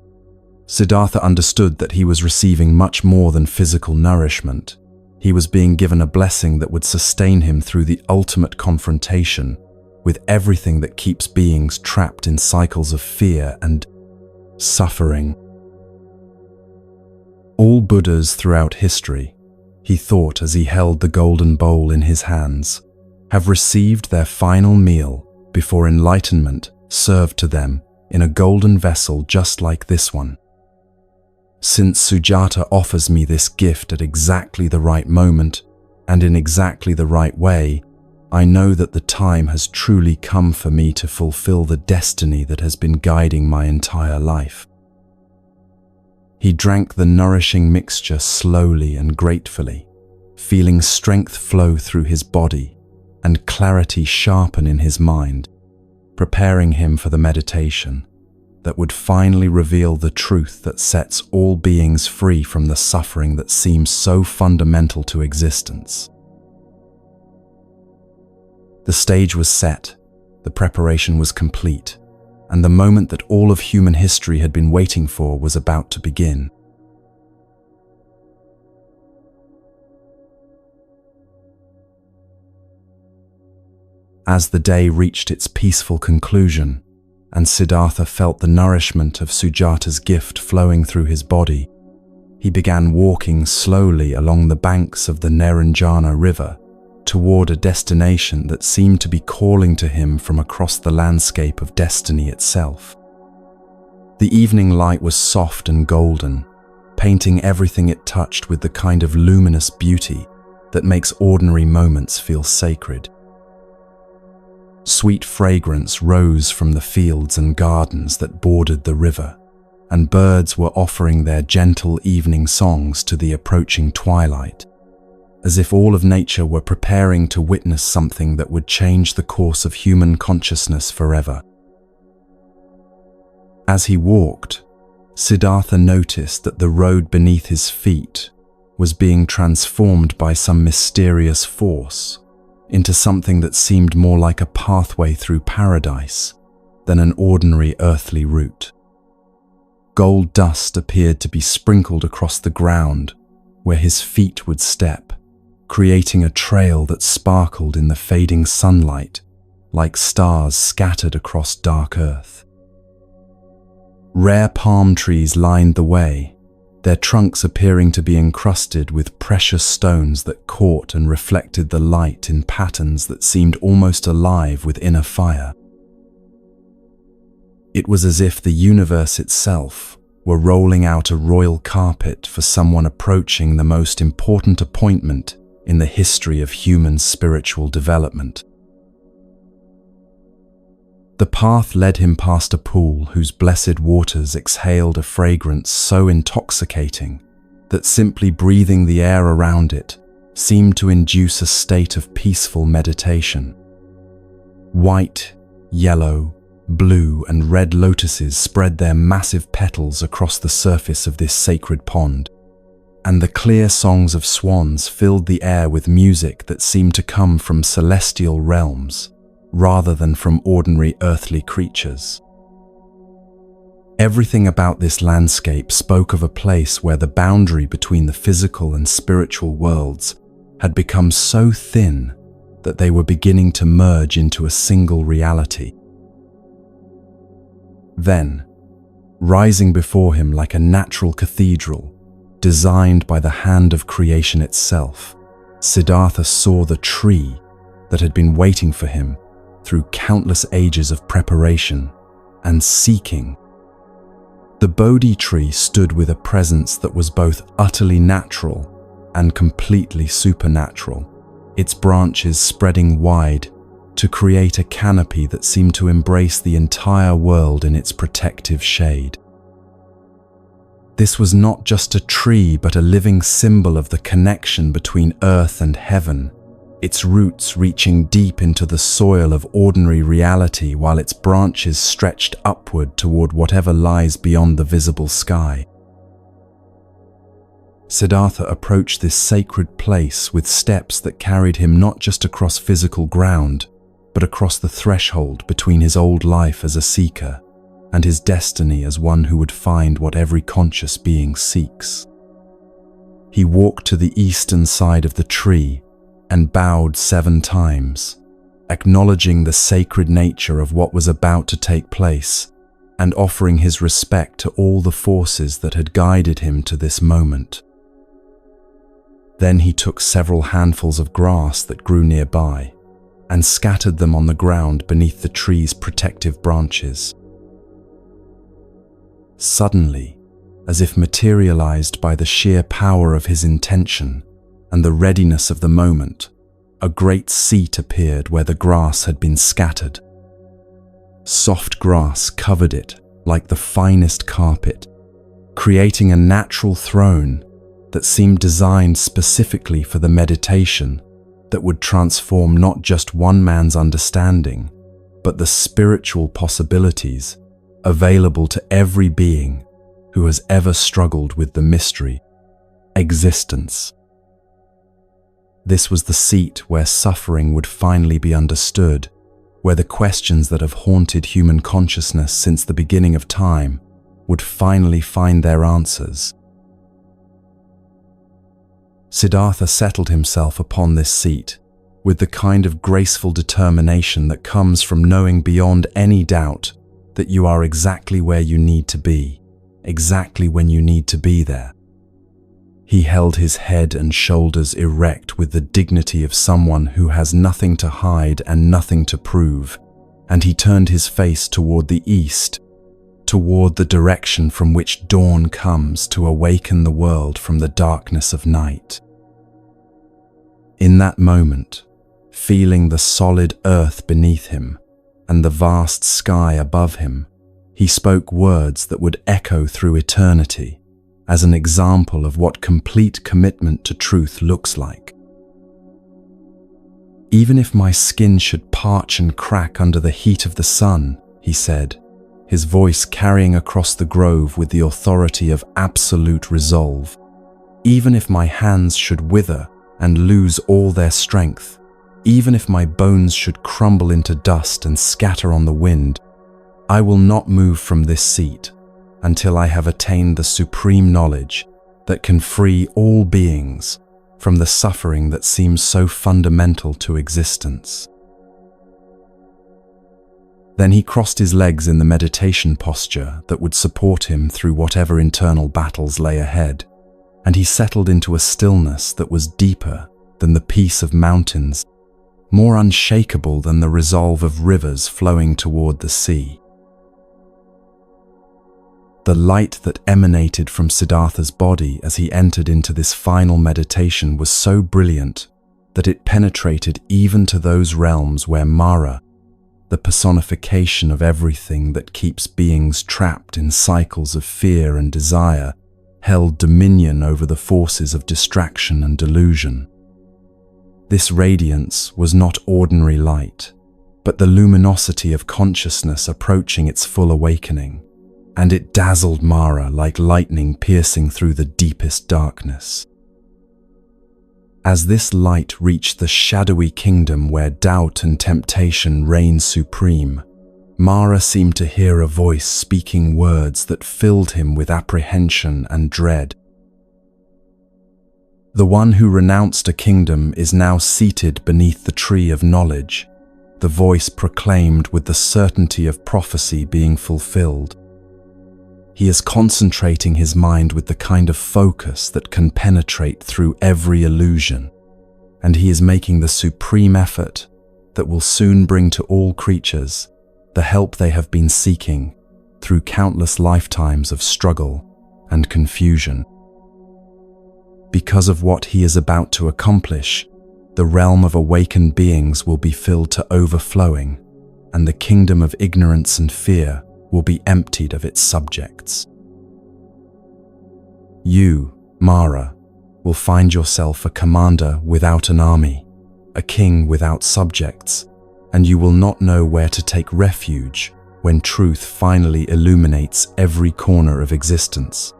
Siddhartha understood that he was receiving much more than physical nourishment. He was being given a blessing that would sustain him through the ultimate confrontation with everything that keeps beings trapped in cycles of fear and suffering. All Buddhas throughout history, he thought as he held the golden bowl in his hands, have received their final meal before enlightenment served to them in a golden vessel just like this one. Since Sujata offers me this gift at exactly the right moment and in exactly the right way, I know that the time has truly come for me to fulfill the destiny that has been guiding my entire life. He drank the nourishing mixture slowly and gratefully, feeling strength flow through his body and clarity sharpen in his mind, preparing him for the meditation that would finally reveal the truth that sets all beings free from the suffering that seems so fundamental to existence. The stage was set, the preparation was complete, and the moment that all of human history had been waiting for was about to begin. As the day reached its peaceful conclusion, and Siddhartha felt the nourishment of Sujata's gift flowing through his body, he began walking slowly along the banks of the Naranjana River toward a destination that seemed to be calling to him from across the landscape of destiny itself. The evening light was soft and golden, painting everything it touched with the kind of luminous beauty that makes ordinary moments feel sacred. Sweet fragrance rose from the fields and gardens that bordered the river, and birds were offering their gentle evening songs to the approaching twilight, as if all of nature were preparing to witness something that would change the course of human consciousness forever. As he walked, Siddhartha noticed that the road beneath his feet was being transformed by some mysterious force into something that seemed more like a pathway through paradise than an ordinary earthly route. Gold dust appeared to be sprinkled across the ground where his feet would step, creating a trail that sparkled in the fading sunlight like stars scattered across dark earth. Rare palm trees lined the way, their trunks appearing to be encrusted with precious stones that caught and reflected the light in patterns that seemed almost alive with inner fire. It was as if the universe itself were rolling out a royal carpet for someone approaching the most important appointment in the history of human spiritual development. The path led him past a pool whose blessed waters exhaled a fragrance so intoxicating that simply breathing the air around it seemed to induce a state of peaceful meditation. White, yellow, blue, and red lotuses spread their massive petals across the surface of this sacred pond, and the clear songs of swans filled the air with music that seemed to come from celestial realms rather than from ordinary earthly creatures. Everything about this landscape spoke of a place where the boundary between the physical and spiritual worlds had become so thin that they were beginning to merge into a single reality. Then, rising before him like a natural cathedral, designed by the hand of creation itself, Siddhartha saw the tree that had been waiting for him through countless ages of preparation and seeking. The Bodhi tree stood with a presence that was both utterly natural and completely supernatural, its branches spreading wide to create a canopy that seemed to embrace the entire world in its protective shade. This was not just a tree, but a living symbol of the connection between earth and heaven, its roots reaching deep into the soil of ordinary reality while its branches stretched upward toward whatever lies beyond the visible sky. Siddhartha approached this sacred place with steps that carried him not just across physical ground, but across the threshold between his old life as a seeker and his destiny as one who would find what every conscious being seeks. He walked to the eastern side of the tree and bowed 7 times, acknowledging the sacred nature of what was about to take place and offering his respect to all the forces that had guided him to this moment. Then he took several handfuls of grass that grew nearby and scattered them on the ground beneath the tree's protective branches. Suddenly, as if materialized by the sheer power of his intention and the readiness of the moment, a great seat appeared where the grass had been scattered. Soft grass covered it like the finest carpet, creating a natural throne that seemed designed specifically for the meditation that would transform not just one man's understanding, but the spiritual possibilities available to every being who has ever struggled with the mystery, existence. This was the seat where suffering would finally be understood, where the questions that have haunted human consciousness since the beginning of time would finally find their answers. Siddhartha settled himself upon this seat with the kind of graceful determination that comes from knowing beyond any doubt that you are exactly where you need to be, exactly when you need to be there. He held his head and shoulders erect with the dignity of someone who has nothing to hide and nothing to prove, and he turned his face toward the east, toward the direction from which dawn comes to awaken the world from the darkness of night. In that moment, feeling the solid earth beneath him and the vast sky above him, he spoke words that would echo through eternity as an example of what complete commitment to truth looks like. "Even if my skin should parch and crack under the heat of the sun," he said, his voice carrying across the grove with the authority of absolute resolve, Even if my hands should wither and lose all their strength, even if my bones should crumble into dust and scatter on the wind, I will not move from this seat until I have attained the supreme knowledge that can free all beings from the suffering that seems so fundamental to existence. Then he crossed his legs in the meditation posture that would support him through whatever internal battles lay ahead, and he settled into a stillness that was deeper than the peace of mountains, more unshakable than the resolve of rivers flowing toward the sea. The light that emanated from Siddhartha's body as he entered into this final meditation was so brilliant that it penetrated even to those realms where Mara, the personification of everything that keeps beings trapped in cycles of fear and desire, held dominion over the forces of distraction and delusion. This radiance was not ordinary light, but the luminosity of consciousness approaching its full awakening, and it dazzled Mara like lightning piercing through the deepest darkness. As this light reached the shadowy kingdom where doubt and temptation reign supreme, Mara seemed to hear a voice speaking words that filled him with apprehension and dread. The one who renounced a kingdom is now seated beneath the tree of knowledge, the voice proclaimed with the certainty of prophecy being fulfilled. He is concentrating his mind with the kind of focus that can penetrate through every illusion, and he is making the supreme effort that will soon bring to all creatures the help they have been seeking through countless lifetimes of struggle and confusion. Because of what he is about to accomplish, the realm of awakened beings will be filled to overflowing, and the kingdom of ignorance and fear will be emptied of its subjects. You, Mara, will find yourself a commander without an army, a king without subjects, and you will not know where to take refuge when truth finally illuminates every corner of existence.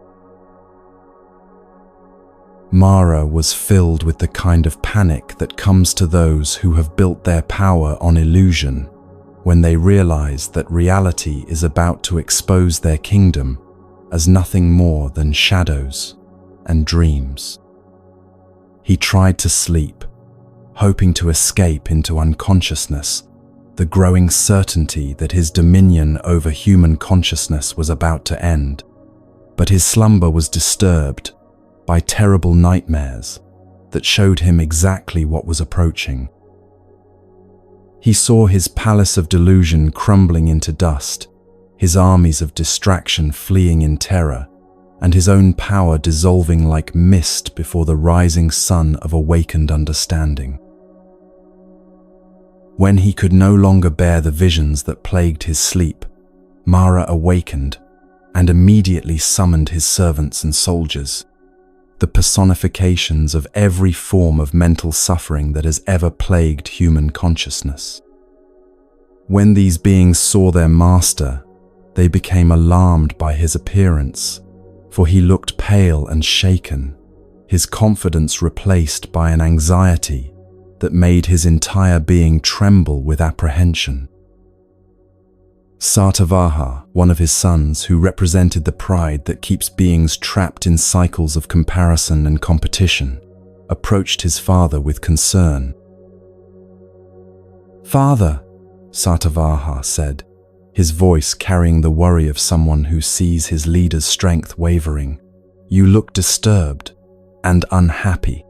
Mara was filled with the kind of panic that comes to those who have built their power on illusion when they realize that reality is about to expose their kingdom as nothing more than shadows and dreams. He tried to sleep, hoping to escape into unconsciousness, the growing certainty that his dominion over human consciousness was about to end. But his slumber was disturbed by terrible nightmares that showed him exactly what was approaching. He saw his palace of delusion crumbling into dust, his armies of distraction fleeing in terror, and his own power dissolving like mist before the rising sun of awakened understanding. When he could no longer bear the visions that plagued his sleep, Mara awakened and immediately summoned his servants and soldiers, the personifications of every form of mental suffering that has ever plagued human consciousness. When these beings saw their master, they became alarmed by his appearance, for he looked pale and shaken, his confidence replaced by an anxiety that made his entire being tremble with apprehension. Satavaha, one of his sons who represented the pride that keeps beings trapped in cycles of comparison and competition, approached his father with concern. "Father," Satavaha said, his voice carrying the worry of someone who sees his leader's strength wavering, "you look disturbed and unhappy.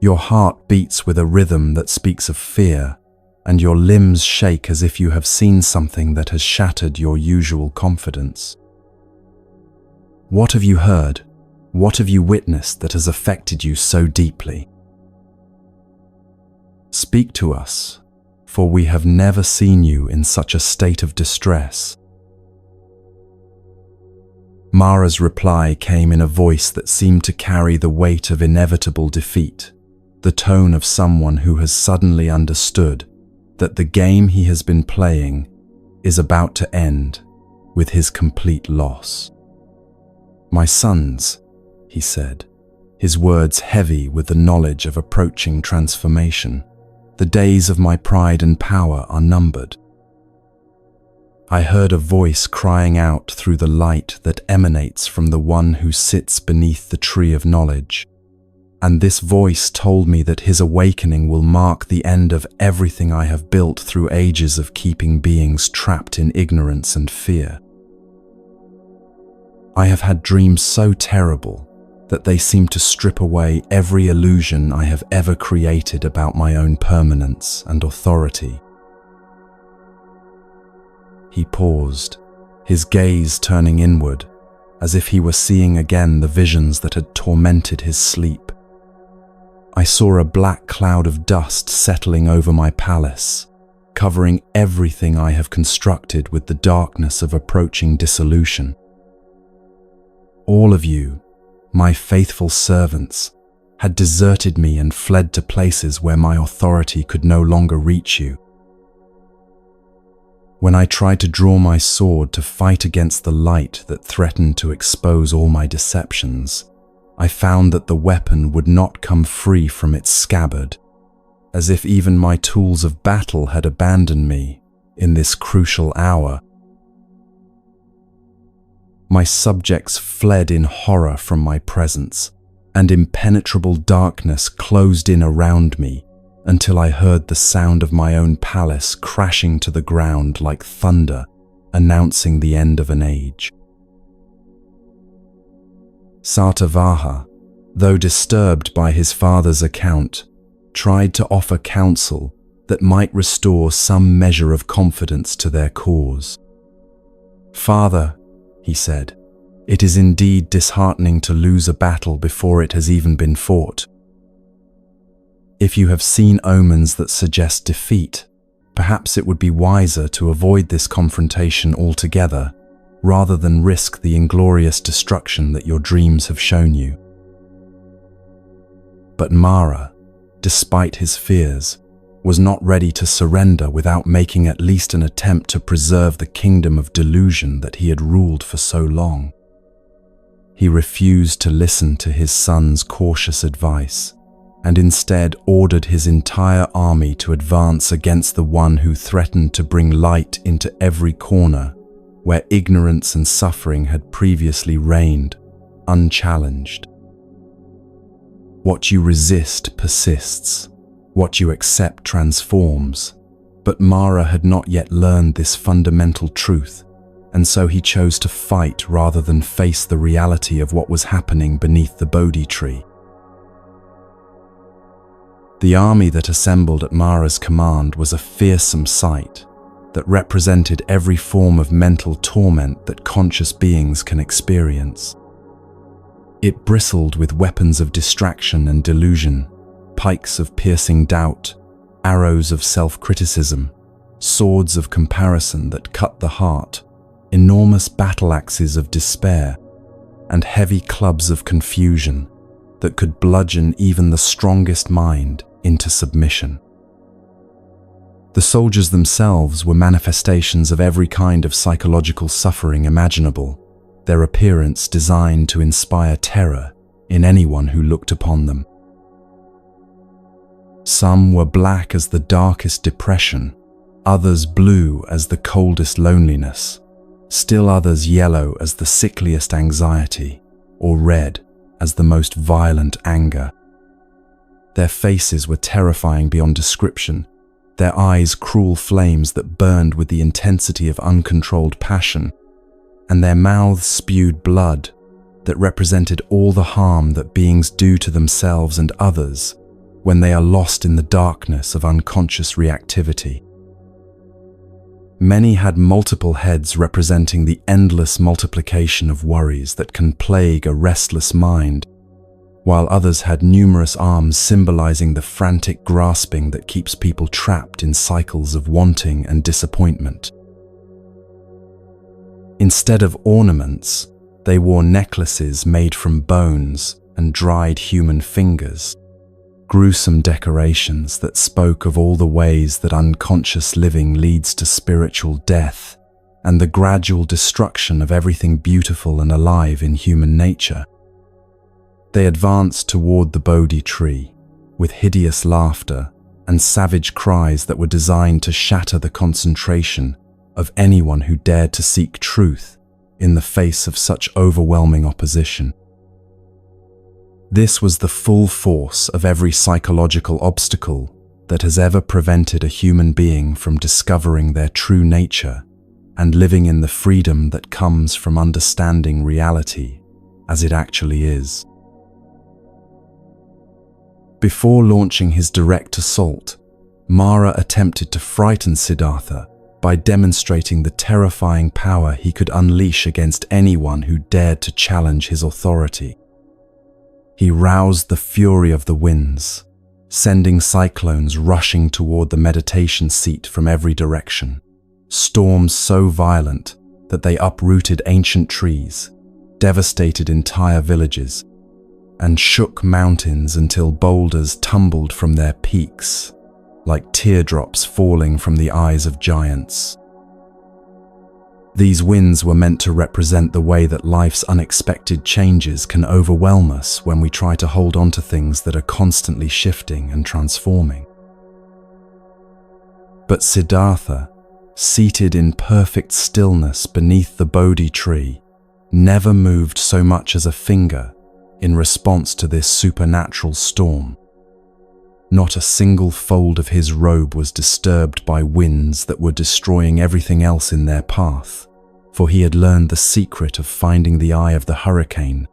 Your heart beats with a rhythm that speaks of fear, and your limbs shake as if you have seen something that has shattered your usual confidence. What have you heard? What have you witnessed that has affected you so deeply? Speak to us, for we have never seen you in such a state of distress." Mara's reply came in a voice that seemed to carry the weight of inevitable defeat, the tone of someone who has suddenly understood that the game he has been playing is about to end with his complete loss. "My sons," he said, his words heavy with the knowledge of approaching transformation. The days of my pride and power are numbered. I heard a voice crying out through the light that emanates from the one who sits beneath the tree of knowledge. And this voice told me that his awakening will mark the end of everything I have built through ages of keeping beings trapped in ignorance and fear. I have had dreams so terrible that they seem to strip away every illusion I have ever created about my own permanence and authority. He paused, his gaze turning inward, as if he were seeing again the visions that had tormented his sleep. I saw a black cloud of dust settling over my palace, covering everything I have constructed with the darkness of approaching dissolution. All of you, my faithful servants, had deserted me and fled to places where my authority could no longer reach you. When I tried to draw my sword to fight against the light that threatened to expose all my deceptions, I found that the weapon would not come free from its scabbard, as if even my tools of battle had abandoned me in this crucial hour. My subjects fled in horror from my presence, and impenetrable darkness closed in around me until I heard the sound of my own palace crashing to the ground like thunder, announcing the end of an age. Satavaha, though disturbed by his father's account, tried to offer counsel that might restore some measure of confidence to their cause. "Father," he said, "it is indeed disheartening to lose a battle before it has even been fought. If you have seen omens that suggest defeat, perhaps it would be wiser to avoid this confrontation altogether, rather than risk the inglorious destruction that your dreams have shown you." But Mara, despite his fears, was not ready to surrender without making at least an attempt to preserve the kingdom of delusion that he had ruled for so long. He refused to listen to his son's cautious advice, and instead ordered his entire army to advance against the one who threatened to bring light into every corner where ignorance and suffering had previously reigned, unchallenged. What you resist persists, what you accept transforms, but Mara had not yet learned this fundamental truth, and so he chose to fight rather than face the reality of what was happening beneath the Bodhi tree. The army that assembled at Mara's command was a fearsome sight that represented every form of mental torment that conscious beings can experience. It bristled with weapons of distraction and delusion, pikes of piercing doubt, arrows of self-criticism, swords of comparison that cut the heart, enormous battle axes of despair, and heavy clubs of confusion that could bludgeon even the strongest mind into submission. The soldiers themselves were manifestations of every kind of psychological suffering imaginable, their appearance designed to inspire terror in anyone who looked upon them. Some were black as the darkest depression, others blue as the coldest loneliness, still others yellow as the sickliest anxiety, or red as the most violent anger. Their faces were terrifying beyond description, their eyes cruel flames that burned with the intensity of uncontrolled passion, and their mouths spewed blood that represented all the harm that beings do to themselves and others when they are lost in the darkness of unconscious reactivity. Many had multiple heads representing the endless multiplication of worries that can plague a restless mind, while others had numerous arms symbolizing the frantic grasping that keeps people trapped in cycles of wanting and disappointment. Instead of ornaments, they wore necklaces made from bones and dried human fingers, gruesome decorations that spoke of all the ways that unconscious living leads to spiritual death and the gradual destruction of everything beautiful and alive in human nature. They advanced toward the Bodhi tree, with hideous laughter and savage cries that were designed to shatter the concentration of anyone who dared to seek truth in the face of such overwhelming opposition. This was the full force of every psychological obstacle that has ever prevented a human being from discovering their true nature and living in the freedom that comes from understanding reality as it actually is. Before launching his direct assault, Mara attempted to frighten Siddhartha by demonstrating the terrifying power he could unleash against anyone who dared to challenge his authority. He roused the fury of the winds, sending cyclones rushing toward the meditation seat from every direction, storms so violent that they uprooted ancient trees, devastated entire villages, and shook mountains until boulders tumbled from their peaks, like teardrops falling from the eyes of giants. These winds were meant to represent the way that life's unexpected changes can overwhelm us when we try to hold on to things that are constantly shifting and transforming. But Siddhartha, seated in perfect stillness beneath the Bodhi tree, never moved so much as a finger in response to this supernatural storm. Not a single fold of his robe was disturbed by winds that were destroying everything else in their path, for he had learned the secret of finding the eye of the hurricane,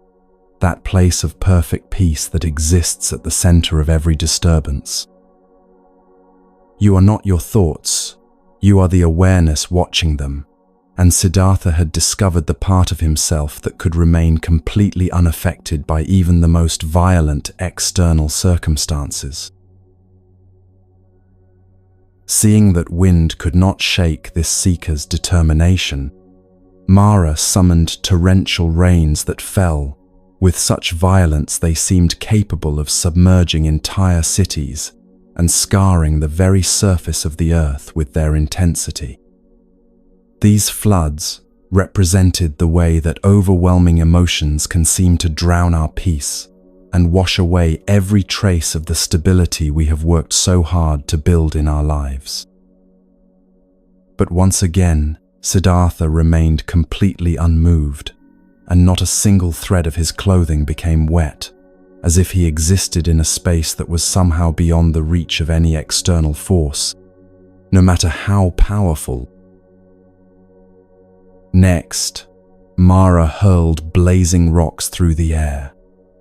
that place of perfect peace that exists at the center of every disturbance. You are not your thoughts, you are the awareness watching them, and Siddhartha had discovered the part of himself that could remain completely unaffected by even the most violent external circumstances. Seeing that wind could not shake this seeker's determination, Mara summoned torrential rains that fell with such violence they seemed capable of submerging entire cities and scarring the very surface of the earth with their intensity. These floods represented the way that overwhelming emotions can seem to drown our peace and wash away every trace of the stability we have worked so hard to build in our lives. But once again, Siddhartha remained completely unmoved, and not a single thread of his clothing became wet, as if he existed in a space that was somehow beyond the reach of any external force, no matter how powerful. Next, Mara hurled blazing rocks through the air,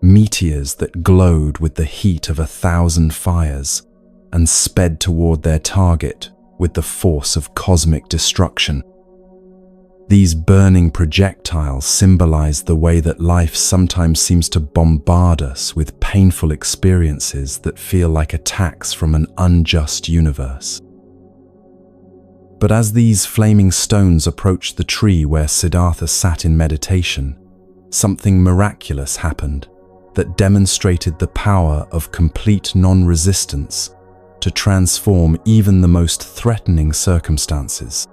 meteors that glowed with the heat of 1,000 fires, and sped toward their target with the force of cosmic destruction. These burning projectiles symbolized the way that life sometimes seems to bombard us with painful experiences that feel like attacks from an unjust universe. But as these flaming stones approached the tree where Siddhartha sat in meditation, something miraculous happened that demonstrated the power of complete non-resistance to transform even the most threatening circumstances.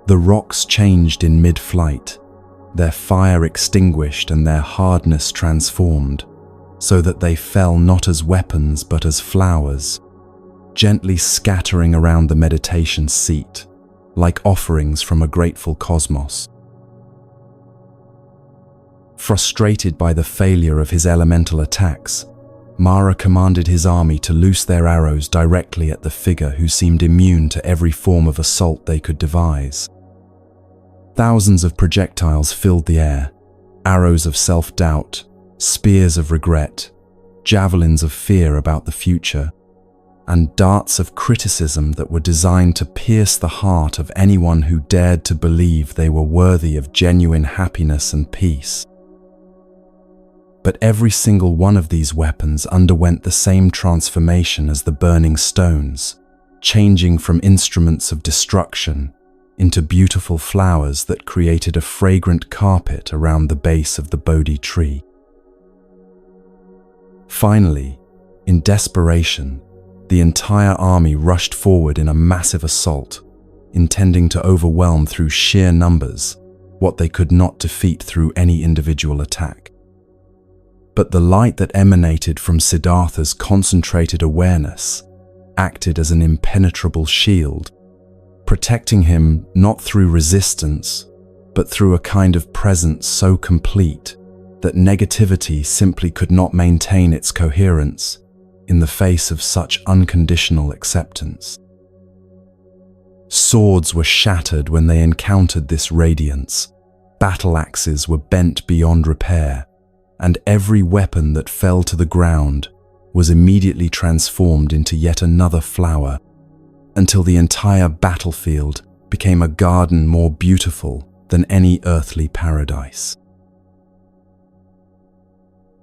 The rocks changed in mid-flight, their fire extinguished and their hardness transformed, so that they fell not as weapons but as flowers, gently scattering around the meditation seat, like offerings from a grateful cosmos. Frustrated by the failure of his elemental attacks, Mara commanded his army to loose their arrows directly at the figure who seemed immune to every form of assault they could devise. Thousands of projectiles filled the air, arrows of self-doubt, spears of regret, javelins of fear about the future, and darts of criticism that were designed to pierce the heart of anyone who dared to believe they were worthy of genuine happiness and peace. But every single one of these weapons underwent the same transformation as the burning stones, changing from instruments of destruction into beautiful flowers that created a fragrant carpet around the base of the Bodhi tree. Finally, in desperation, the entire army rushed forward in a massive assault, intending to overwhelm through sheer numbers what they could not defeat through any individual attack. But the light that emanated from Siddhartha's concentrated awareness acted as an impenetrable shield, protecting him not through resistance, but through a kind of presence so complete that negativity simply could not maintain its coherence in the face of such unconditional acceptance. Swords were shattered when they encountered this radiance, battle axes were bent beyond repair, and every weapon that fell to the ground was immediately transformed into yet another flower, until the entire battlefield became a garden more beautiful than any earthly paradise.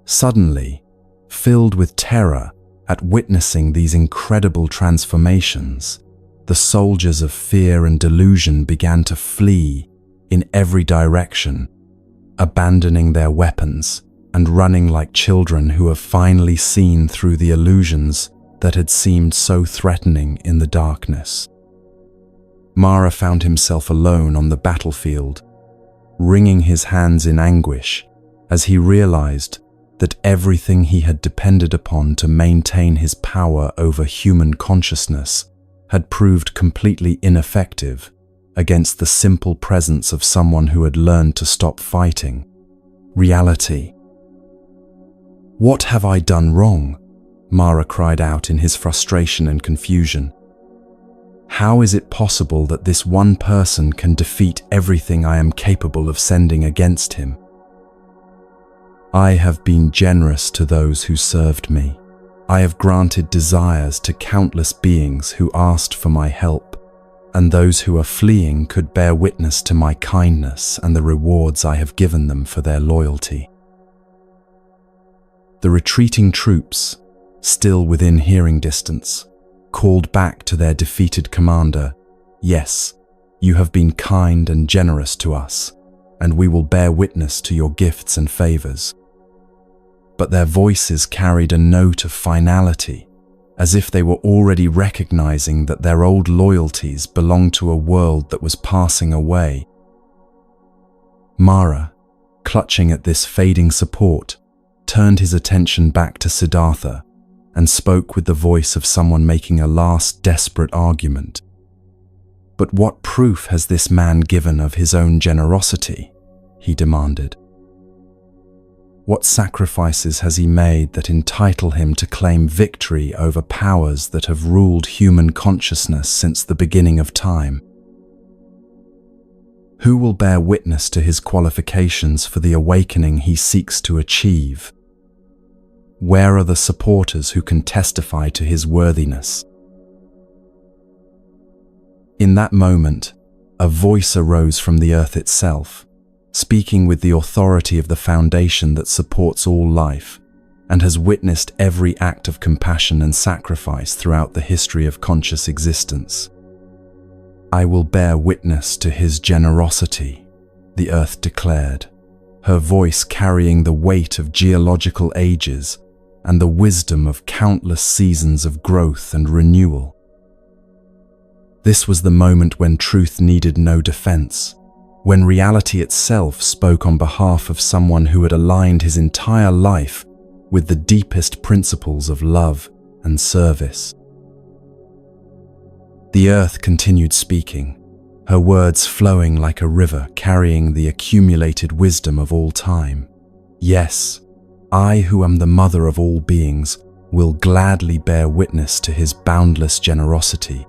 Suddenly, filled with terror at witnessing these incredible transformations, the soldiers of fear and delusion began to flee in every direction, abandoning their weapons and running like children who have finally seen through the illusions that had seemed so threatening in the darkness. Mara found himself alone on the battlefield, wringing his hands in anguish as he realized that everything he had depended upon to maintain his power over human consciousness had proved completely ineffective against the simple presence of someone who had learned to stop fighting. Reality. "What have I done wrong?" Mara cried out in his frustration and confusion. "How is it possible that this one person can defeat everything I am capable of sending against him? I have been generous to those who served me. I have granted desires to countless beings who asked for my help, and those who are fleeing could bear witness to my kindness and the rewards I have given them for their loyalty." The retreating troops, still within hearing distance, called back to their defeated commander, "Yes, you have been kind and generous to us, and we will bear witness to your gifts and favors." But their voices carried a note of finality, as if they were already recognizing that their old loyalties belonged to a world that was passing away. Mara, clutching at this fading support, turned his attention back to Siddhartha and spoke with the voice of someone making a last desperate argument. "But what proof has this man given of his own generosity?" he demanded. "What sacrifices has he made that entitle him to claim victory over powers that have ruled human consciousness since the beginning of time? Who will bear witness to his qualifications for the awakening he seeks to achieve? Where are the supporters who can testify to his worthiness?" In that moment, a voice arose from the earth itself, speaking with the authority of the foundation that supports all life and has witnessed every act of compassion and sacrifice throughout the history of conscious existence. "I will bear witness to his generosity," the earth declared, her voice carrying the weight of geological ages and the wisdom of countless seasons of growth and renewal. This was the moment when truth needed no defense, when reality itself spoke on behalf of someone who had aligned his entire life with the deepest principles of love and service. The earth continued speaking, her words flowing like a river carrying the accumulated wisdom of all time. "Yes, I, who am the mother of all beings, will gladly bear witness to his boundless generosity.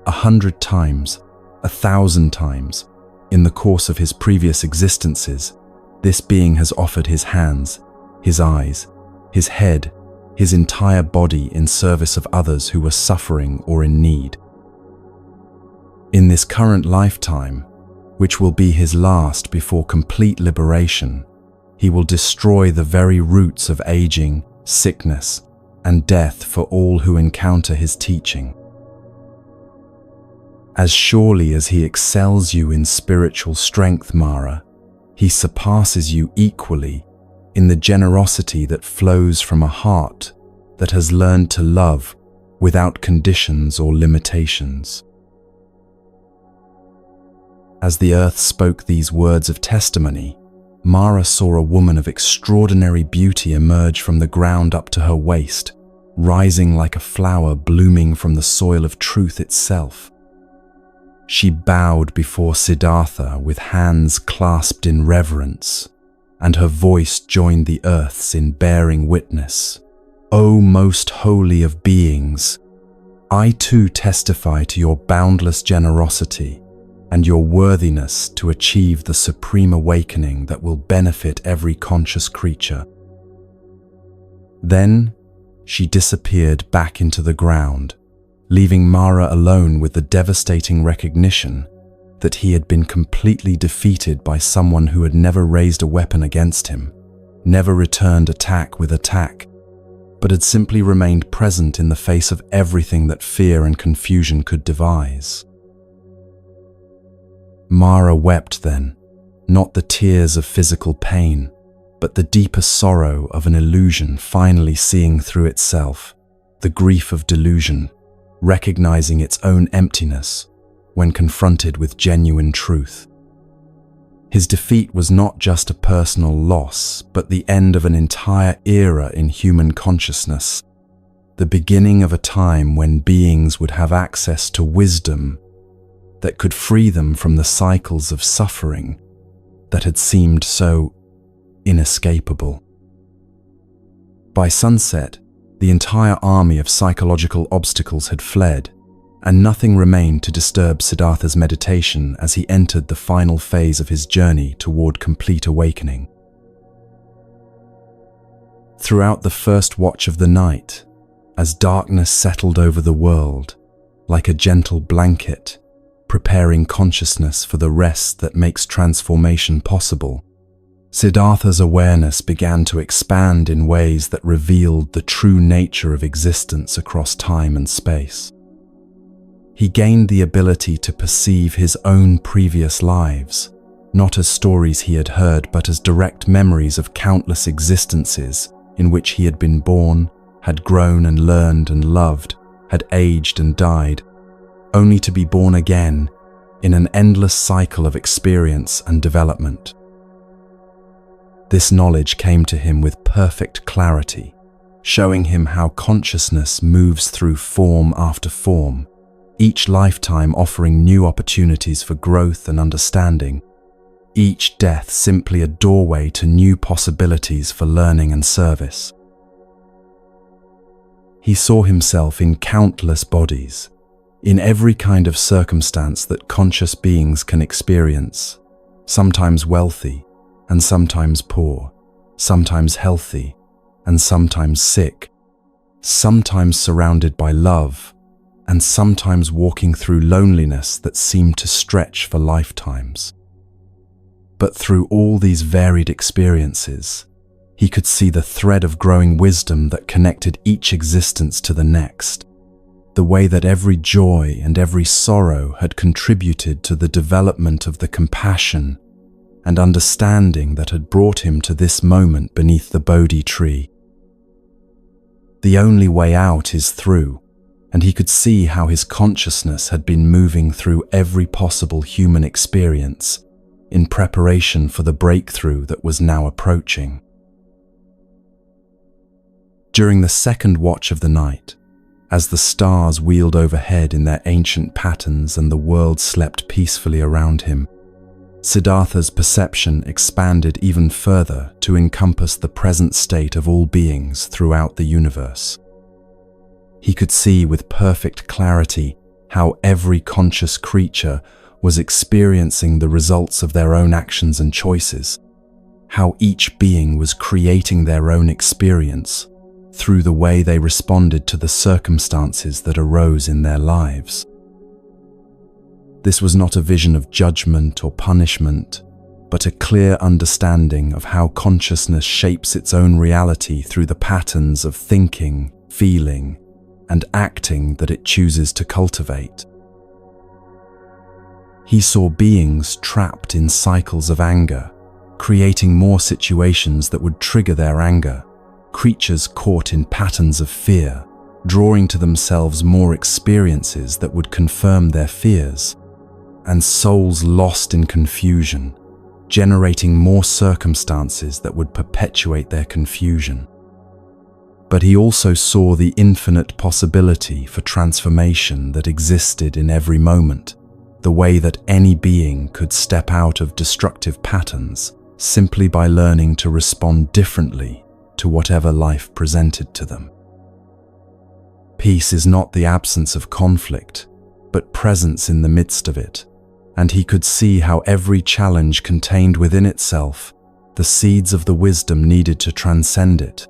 100 times, 1,000 times, in the course of his previous existences, this being has offered his hands, his eyes, his head, his entire body in service of others who were suffering or in need. In this current lifetime, which will be his last before complete liberation, he will destroy the very roots of aging, sickness, and death for all who encounter his teaching. As surely as he excels you in spiritual strength, Mara, he surpasses you equally in the generosity that flows from a heart that has learned to love without conditions or limitations." As the earth spoke these words of testimony, Mara saw a woman of extraordinary beauty emerge from the ground up to her waist, rising like a flower blooming from the soil of truth itself. She bowed before Siddhartha with hands clasped in reverence, and her voice joined the earth's in bearing witness. O most holy of beings, I too testify to your boundless generosity and your worthiness to achieve the supreme awakening that will benefit every conscious creature. Then she disappeared back into the ground, leaving Mara alone with the devastating recognition that he had been completely defeated by someone who had never raised a weapon against him, never returned attack with attack, but had simply remained present in the face of everything that fear and confusion could devise. Mara wept then, not the tears of physical pain, but the deeper sorrow of an illusion finally seeing through itself, the grief of delusion, recognizing its own emptiness when confronted with genuine truth. His defeat was not just a personal loss, but the end of an entire era in human consciousness, the beginning of a time when beings would have access to wisdom that could free them from the cycles of suffering that had seemed so inescapable. By sunset, the entire army of psychological obstacles had fled, and nothing remained to disturb Siddhartha's meditation as he entered the final phase of his journey toward complete awakening. Throughout the first watch of the night, as darkness settled over the world, like a gentle blanket, preparing consciousness for the rest that makes transformation possible, Siddhartha's awareness began to expand in ways that revealed the true nature of existence across time and space. He gained the ability to perceive his own previous lives, not as stories he had heard, but as direct memories of countless existences in which he had been born, had grown and learned and loved, had aged and died, only to be born again in an endless cycle of experience and development. This knowledge came to him with perfect clarity, showing him how consciousness moves through form after form, each lifetime offering new opportunities for growth and understanding, each death simply a doorway to new possibilities for learning and service. He saw himself in countless bodies, in every kind of circumstance that conscious beings can experience, sometimes wealthy and sometimes poor, sometimes healthy and sometimes sick, sometimes surrounded by love, and sometimes walking through loneliness that seemed to stretch for lifetimes. But through all these varied experiences, he could see the thread of growing wisdom that connected each existence to the next, the way that every joy and every sorrow had contributed to the development of the compassion and understanding that had brought him to this moment beneath the Bodhi tree. The only way out is through, and he could see how his consciousness had been moving through every possible human experience in preparation for the breakthrough that was now approaching. During the second watch of the night, as the stars wheeled overhead in their ancient patterns and the world slept peacefully around him, Siddhartha's perception expanded even further to encompass the present state of all beings throughout the universe. He could see with perfect clarity how every conscious creature was experiencing the results of their own actions and choices, how each being was creating their own experience through the way they responded to the circumstances that arose in their lives. This was not a vision of judgment or punishment, but a clear understanding of how consciousness shapes its own reality through the patterns of thinking, feeling, and acting that it chooses to cultivate. He saw beings trapped in cycles of anger, creating more situations that would trigger their anger, creatures caught in patterns of fear, drawing to themselves more experiences that would confirm their fears, and souls lost in confusion, generating more circumstances that would perpetuate their confusion. But he also saw the infinite possibility for transformation that existed in every moment, the way that any being could step out of destructive patterns simply by learning to respond differently to whatever life presented to them. Peace is not the absence of conflict, but presence in the midst of it, and he could see how every challenge contained within itself the seeds of the wisdom needed to transcend it.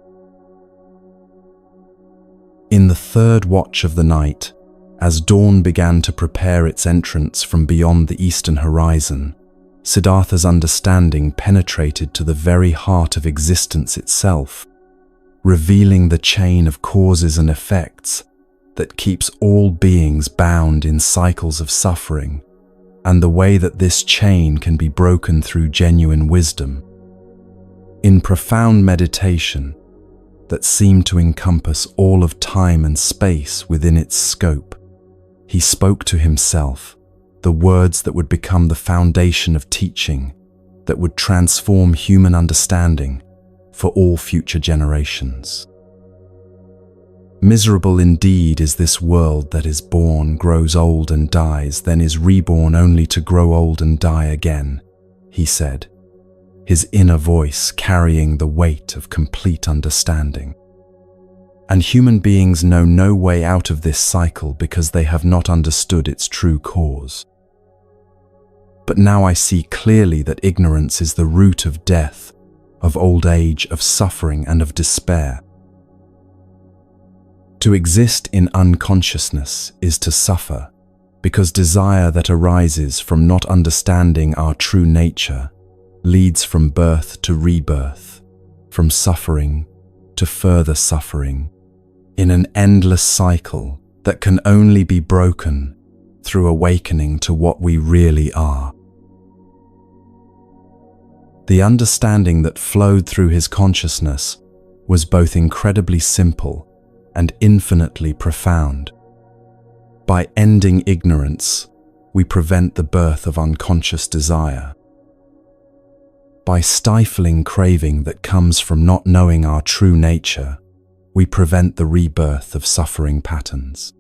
In the third watch of the night, as dawn began to prepare its entrance from beyond the eastern horizon, Siddhartha's understanding penetrated to the very heart of existence itself, revealing the chain of causes and effects that keeps all beings bound in cycles of suffering, and the way that this chain can be broken through genuine wisdom. In profound meditation that seemed to encompass all of time and space within its scope, he spoke to himself the words that would become the foundation of teaching, that would transform human understanding for all future generations. Miserable indeed is this world that is born, grows old and dies, then is reborn only to grow old and die again, he said, his inner voice carrying the weight of complete understanding. And human beings know no way out of this cycle because they have not understood its true cause. But now I see clearly that ignorance is the root of death, of old age, of suffering, and of despair. To exist in unconsciousness is to suffer, because desire that arises from not understanding our true nature leads from birth to rebirth, from suffering to further suffering, in an endless cycle that can only be broken through awakening to what we really are. The understanding that flowed through his consciousness was both incredibly simple and infinitely profound. By ending ignorance, we prevent the birth of unconscious desire. By stifling craving that comes from not knowing our true nature, we prevent the rebirth of suffering patterns.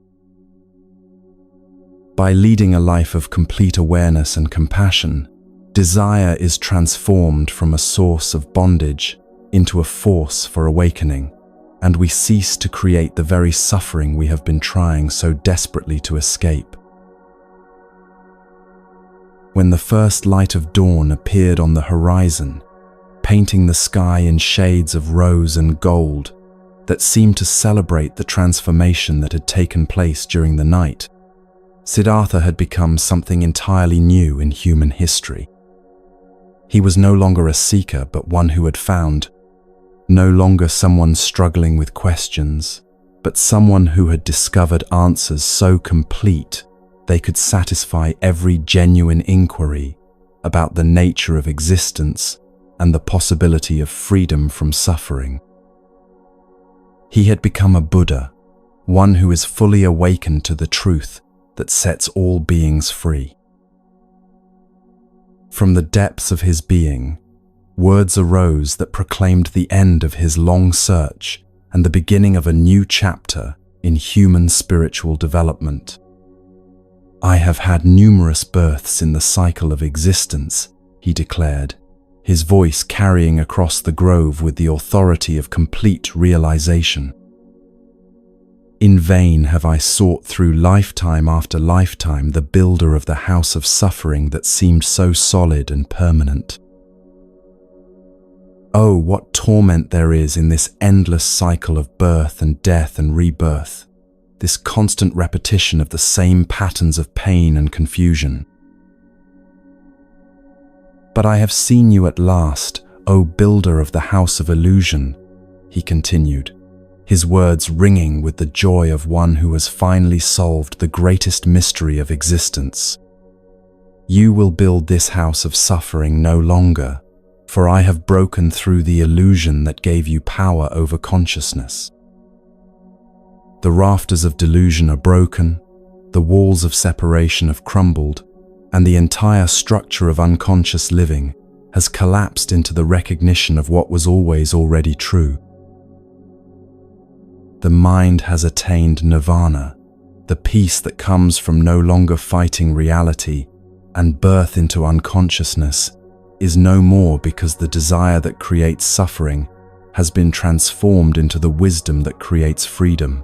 By leading a life of complete awareness and compassion, desire is transformed from a source of bondage into a force for awakening, and we cease to create the very suffering we have been trying so desperately to escape. When the first light of dawn appeared on the horizon, painting the sky in shades of rose and gold that seemed to celebrate the transformation that had taken place during the night, Siddhartha had become something entirely new in human history. He was no longer a seeker, but one who had found, no longer someone struggling with questions, but someone who had discovered answers so complete they could satisfy every genuine inquiry about the nature of existence and the possibility of freedom from suffering. He had become a Buddha, one who is fully awakened to the truth that sets all beings free. From the depths of his being, words arose that proclaimed the end of his long search and the beginning of a new chapter in human spiritual development. I have had numerous births in the cycle of existence, he declared, his voice carrying across the grove with the authority of complete realization. In vain have I sought through lifetime after lifetime the builder of the house of suffering that seemed so solid and permanent. Oh, what torment there is in this endless cycle of birth and death and rebirth, this constant repetition of the same patterns of pain and confusion. But I have seen you at last, O builder of the house of illusion, he continued, his words ringing with the joy of one who has finally solved the greatest mystery of existence. You will build this house of suffering no longer, for I have broken through the illusion that gave you power over consciousness. The rafters of delusion are broken, the walls of separation have crumbled, and the entire structure of unconscious living has collapsed into the recognition of what was always already true. The mind has attained nirvana, the peace that comes from no longer fighting reality, and birth into unconsciousness is no more because the desire that creates suffering has been transformed into the wisdom that creates freedom.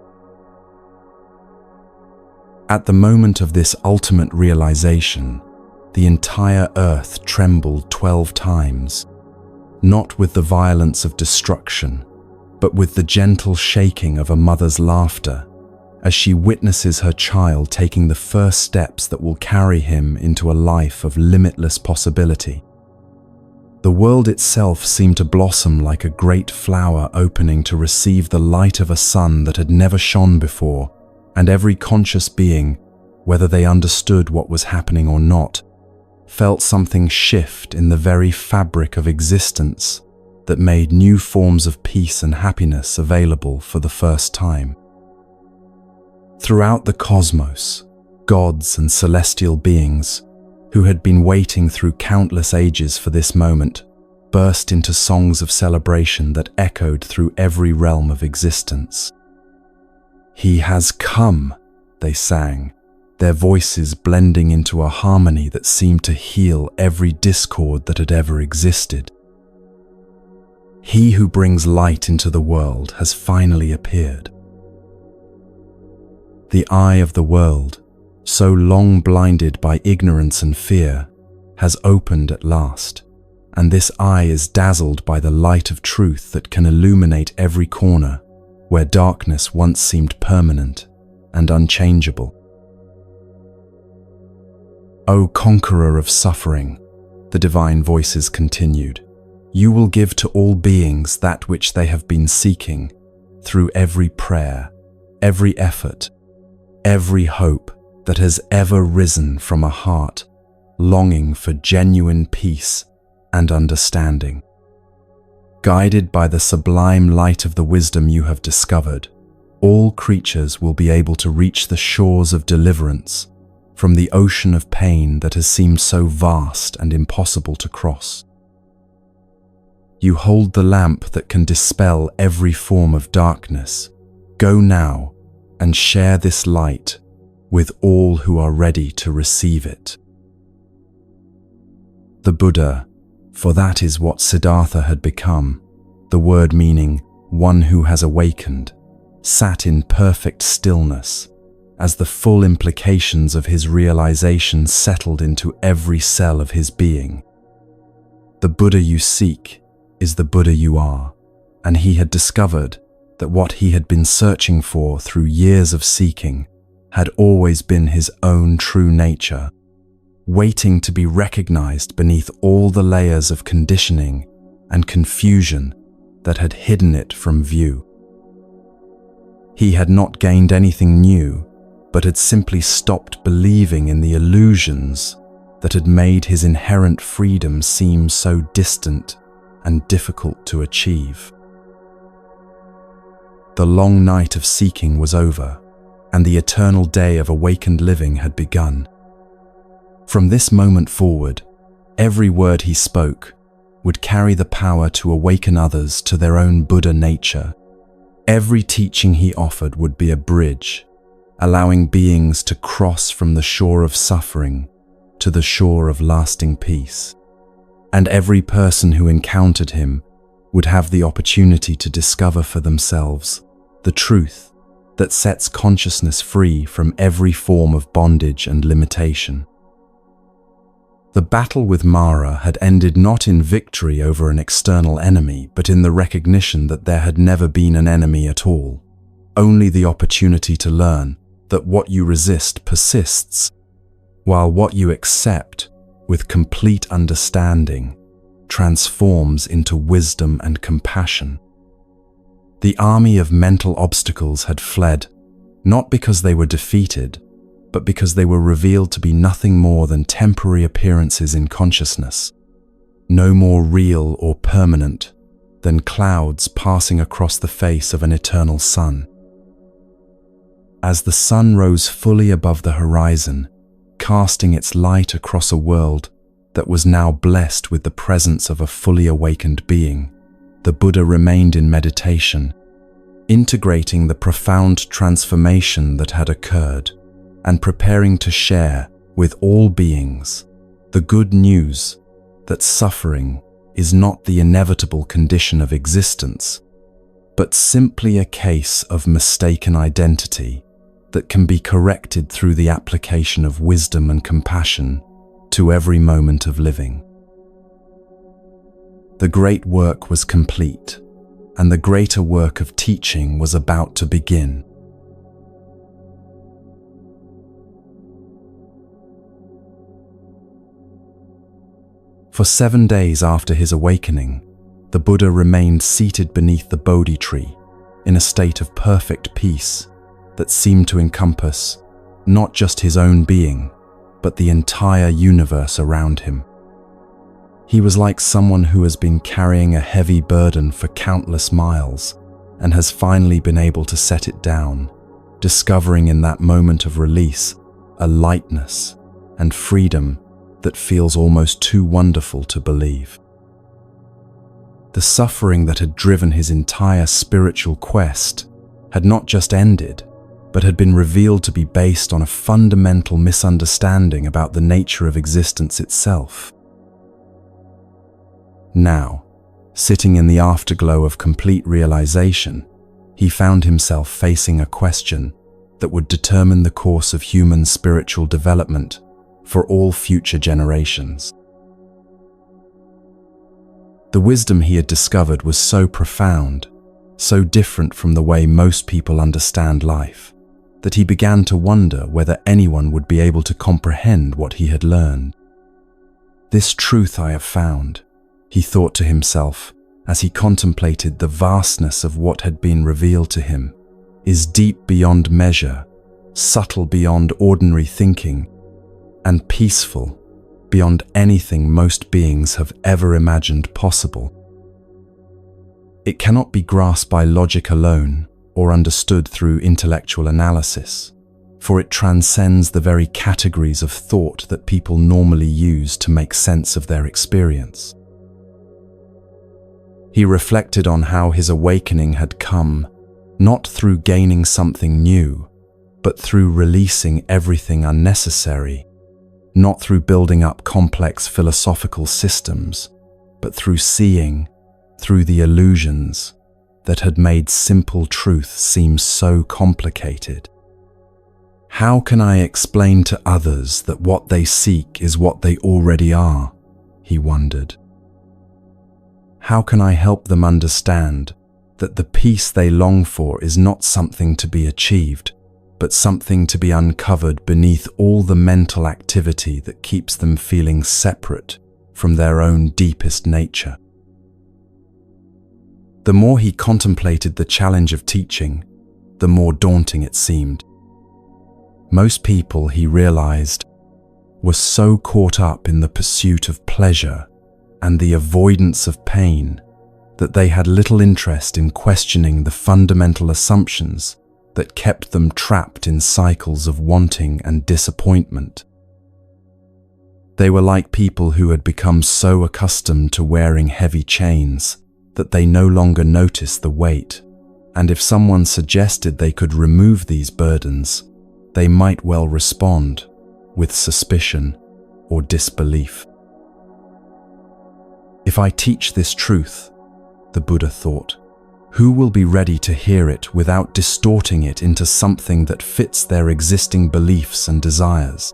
At the moment of this ultimate realization, the entire earth trembled 12 times, not with the violence of destruction, but with the gentle shaking of a mother's laughter, as she witnesses her child taking the first steps that will carry him into a life of limitless possibility. The world itself seemed to blossom like a great flower opening to receive the light of a sun that had never shone before, and every conscious being, whether they understood what was happening or not, felt something shift in the very fabric of existence that made new forms of peace and happiness available for the first time. Throughout the cosmos, gods and celestial beings, who had been waiting through countless ages for this moment, burst into songs of celebration that echoed through every realm of existence. "He has come," they sang, their voices blending into a harmony that seemed to heal every discord that had ever existed. He who brings light into the world has finally appeared. The eye of the world, so long blinded by ignorance and fear, has opened at last, and this eye is dazzled by the light of truth that can illuminate every corner where darkness once seemed permanent and unchangeable. "O conqueror of suffering," the divine voices continued, "you will give to all beings that which they have been seeking through every prayer, every effort, every hope that has ever risen from a heart longing for genuine peace and understanding. Guided by the sublime light of the wisdom you have discovered, all creatures will be able to reach the shores of deliverance from the ocean of pain that has seemed so vast and impossible to cross. You hold the lamp that can dispel every form of darkness. Go now and share this light with all who are ready to receive it." The Buddha, for that is what Siddhartha had become, the word meaning one who has awakened, sat in perfect stillness as the full implications of his realization settled into every cell of his being. The Buddha you seek is the Buddha you are, and he had discovered that what he had been searching for through years of seeking had always been his own true nature, waiting to be recognized beneath all the layers of conditioning and confusion that had hidden it from view. He had not gained anything new, but had simply stopped believing in the illusions that had made his inherent freedom seem so distant and difficult to achieve. The long night of seeking was over, and the eternal day of awakened living had begun. From this moment forward, every word he spoke would carry the power to awaken others to their own Buddha nature. Every teaching he offered would be a bridge, allowing beings to cross from the shore of suffering to the shore of lasting peace. And every person who encountered him would have the opportunity to discover for themselves the truth that sets consciousness free from every form of bondage and limitation. The battle with Mara had ended not in victory over an external enemy, but in the recognition that there had never been an enemy at all, only the opportunity to learn that what you resist persists, while what you accept with complete understanding transforms into wisdom and compassion. The army of mental obstacles had fled, not because they were defeated, but because they were revealed to be nothing more than temporary appearances in consciousness, no more real or permanent than clouds passing across the face of an eternal sun. As the sun rose fully above the horizon, casting its light across a world that was now blessed with the presence of a fully awakened being, the Buddha remained in meditation, integrating the profound transformation that had occurred and preparing to share with all beings the good news that suffering is not the inevitable condition of existence, but simply a case of mistaken identity that can be corrected through the application of wisdom and compassion to every moment of living. The great work was complete, and the greater work of teaching was about to begin. For 7 days after his awakening, the Buddha remained seated beneath the Bodhi tree in a state of perfect peace that seemed to encompass not just his own being, but the entire universe around him. He was like someone who has been carrying a heavy burden for countless miles and has finally been able to set it down, discovering in that moment of release a lightness and freedom that feels almost too wonderful to believe. The suffering that had driven his entire spiritual quest had not just ended, but had been revealed to be based on a fundamental misunderstanding about the nature of existence itself. Now, sitting in the afterglow of complete realization, he found himself facing a question that would determine the course of human spiritual development for all future generations. The wisdom he had discovered was so profound, so different from the way most people understand life, that he began to wonder whether anyone would be able to comprehend what he had learned. "This truth I have found," he thought to himself as he contemplated the vastness of what had been revealed to him, "is deep beyond measure, subtle beyond ordinary thinking, and peaceful beyond anything most beings have ever imagined possible. It cannot be grasped by logic alone or understood through intellectual analysis, for it transcends the very categories of thought that people normally use to make sense of their experience." He reflected on how his awakening had come, not through gaining something new, but through releasing everything unnecessary, not through building up complex philosophical systems, but through seeing through the illusions that had made simple truth seem so complicated. "How can I explain to others that what they seek is what they already are?" he wondered. "How can I help them understand that the peace they long for is not something to be achieved, but something to be uncovered beneath all the mental activity that keeps them feeling separate from their own deepest nature?" The more he contemplated the challenge of teaching, the more daunting it seemed. Most people, he realized, were so caught up in the pursuit of pleasure and the avoidance of pain that they had little interest in questioning the fundamental assumptions that kept them trapped in cycles of wanting and disappointment. They were like people who had become so accustomed to wearing heavy chains that they no longer noticed the weight, and if someone suggested they could remove these burdens, they might well respond with suspicion or disbelief. "If I teach this truth," the Buddha thought, "who will be ready to hear it without distorting it into something that fits their existing beliefs and desires?"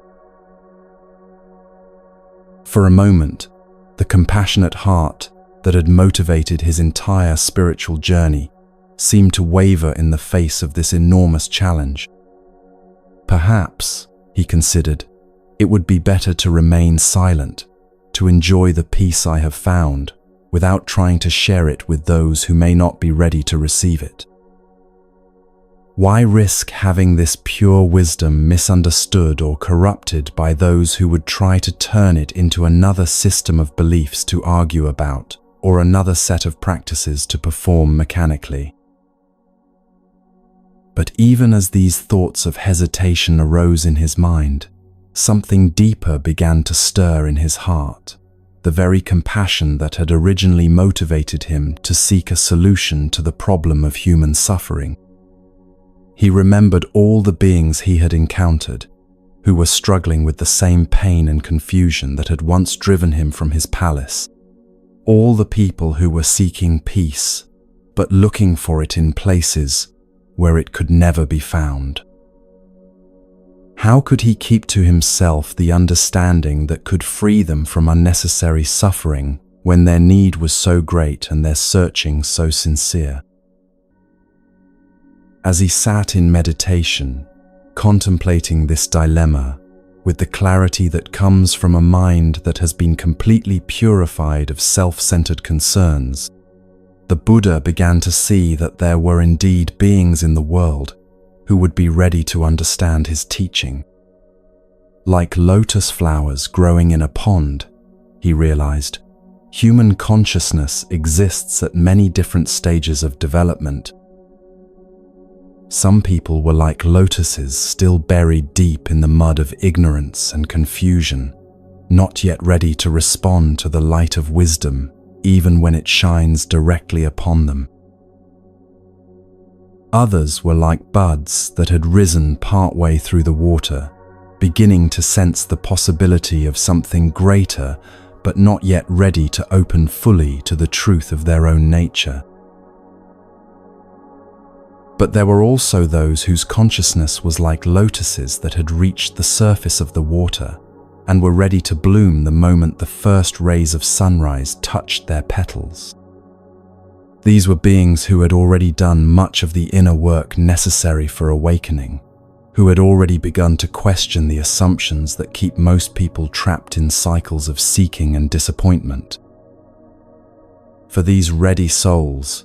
For a moment, the compassionate heart that had motivated his entire spiritual journey seemed to waver in the face of this enormous challenge. Perhaps, he considered, it would be better to remain silent, to enjoy the peace I have found, without trying to share it with those who may not be ready to receive it. Why risk having this pure wisdom misunderstood or corrupted by those who would try to turn it into another system of beliefs to argue about, or another set of practices to perform mechanically? But even as these thoughts of hesitation arose in his mind, something deeper began to stir in his heart, the very compassion that had originally motivated him to seek a solution to the problem of human suffering. He remembered all the beings he had encountered, who were struggling with the same pain and confusion that had once driven him from his palace. All the people who were seeking peace, but looking for it in places where it could never be found. How could he keep to himself the understanding that could free them from unnecessary suffering when their need was so great and their searching so sincere? As he sat in meditation, contemplating this dilemma, with the clarity that comes from a mind that has been completely purified of self-centered concerns, the Buddha began to see that there were indeed beings in the world who would be ready to understand his teaching. Like lotus flowers growing in a pond, he realized, human consciousness exists at many different stages of development. Some people were like lotuses still buried deep in the mud of ignorance and confusion, not yet ready to respond to the light of wisdom, even when it shines directly upon them. Others were like buds that had risen partway through the water, beginning to sense the possibility of something greater, but not yet ready to open fully to the truth of their own nature. But there were also those whose consciousness was like lotuses that had reached the surface of the water and were ready to bloom the moment the first rays of sunrise touched their petals. These were beings who had already done much of the inner work necessary for awakening, who had already begun to question the assumptions that keep most people trapped in cycles of seeking and disappointment. For these ready souls,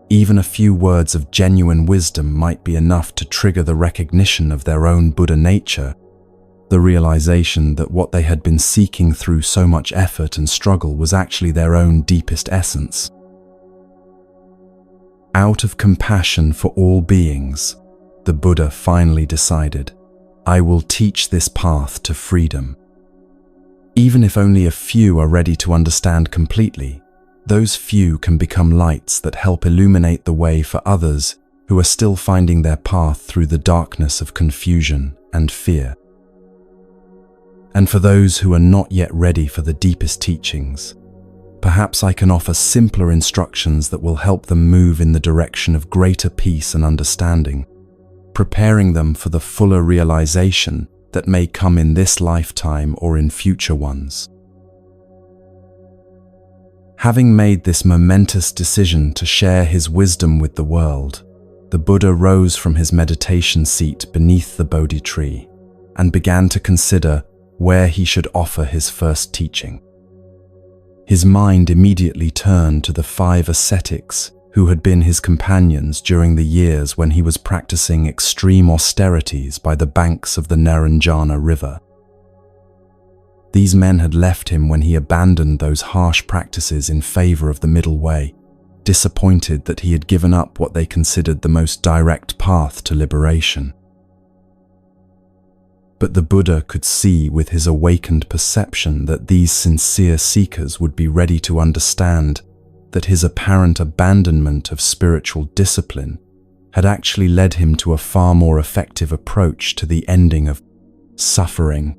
even a few words of genuine wisdom might be enough to trigger the recognition of their own Buddha nature, the realization that what they had been seeking through so much effort and struggle was actually their own deepest essence. Out of compassion for all beings, the Buddha finally decided, I will teach this path to freedom. Even if only a few are ready to understand completely, those few can become lights that help illuminate the way for others who are still finding their path through the darkness of confusion and fear. And for those who are not yet ready for the deepest teachings, perhaps I can offer simpler instructions that will help them move in the direction of greater peace and understanding, preparing them for the fuller realization that may come in this lifetime or in future ones. Having made this momentous decision to share his wisdom with the world, the Buddha rose from his meditation seat beneath the Bodhi tree and began to consider where he should offer his first teaching. His mind immediately turned to the 5 ascetics who had been his companions during the years when he was practicing extreme austerities by the banks of the Naranjana River. These men had left him when he abandoned those harsh practices in favor of the middle way, disappointed that he had given up what they considered the most direct path to liberation. But the Buddha could see with his awakened perception that these sincere seekers would be ready to understand that his apparent abandonment of spiritual discipline had actually led him to a far more effective approach to the ending of suffering.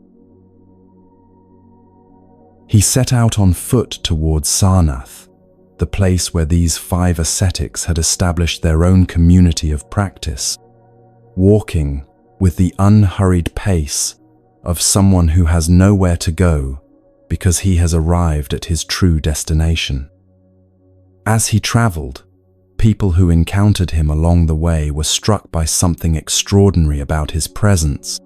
He set out on foot towards Sarnath, the place where these 5 ascetics had established their own community of practice, walking with the unhurried pace of someone who has nowhere to go because he has arrived at his true destination. As he traveled, people who encountered him along the way were struck by something extraordinary about his presence,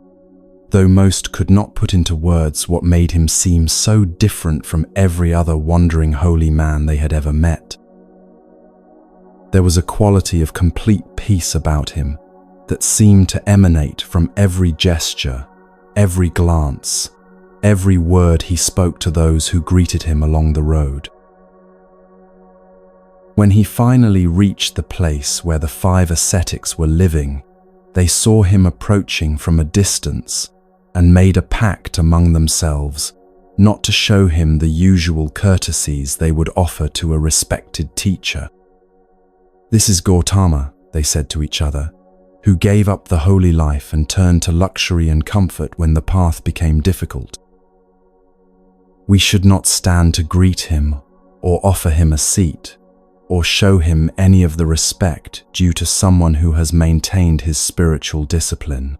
though most could not put into words what made him seem so different from every other wandering holy man they had ever met. There was a quality of complete peace about him that seemed to emanate from every gesture, every glance, every word he spoke to those who greeted him along the road. When he finally reached the place where the 5 ascetics were living, they saw him approaching from a distance, and made a pact among themselves not to show him the usual courtesies they would offer to a respected teacher. "This is Gautama," they said to each other, "who gave up the holy life and turned to luxury and comfort when the path became difficult. We should not stand to greet him or offer him a seat or show him any of the respect due to someone who has maintained his spiritual discipline."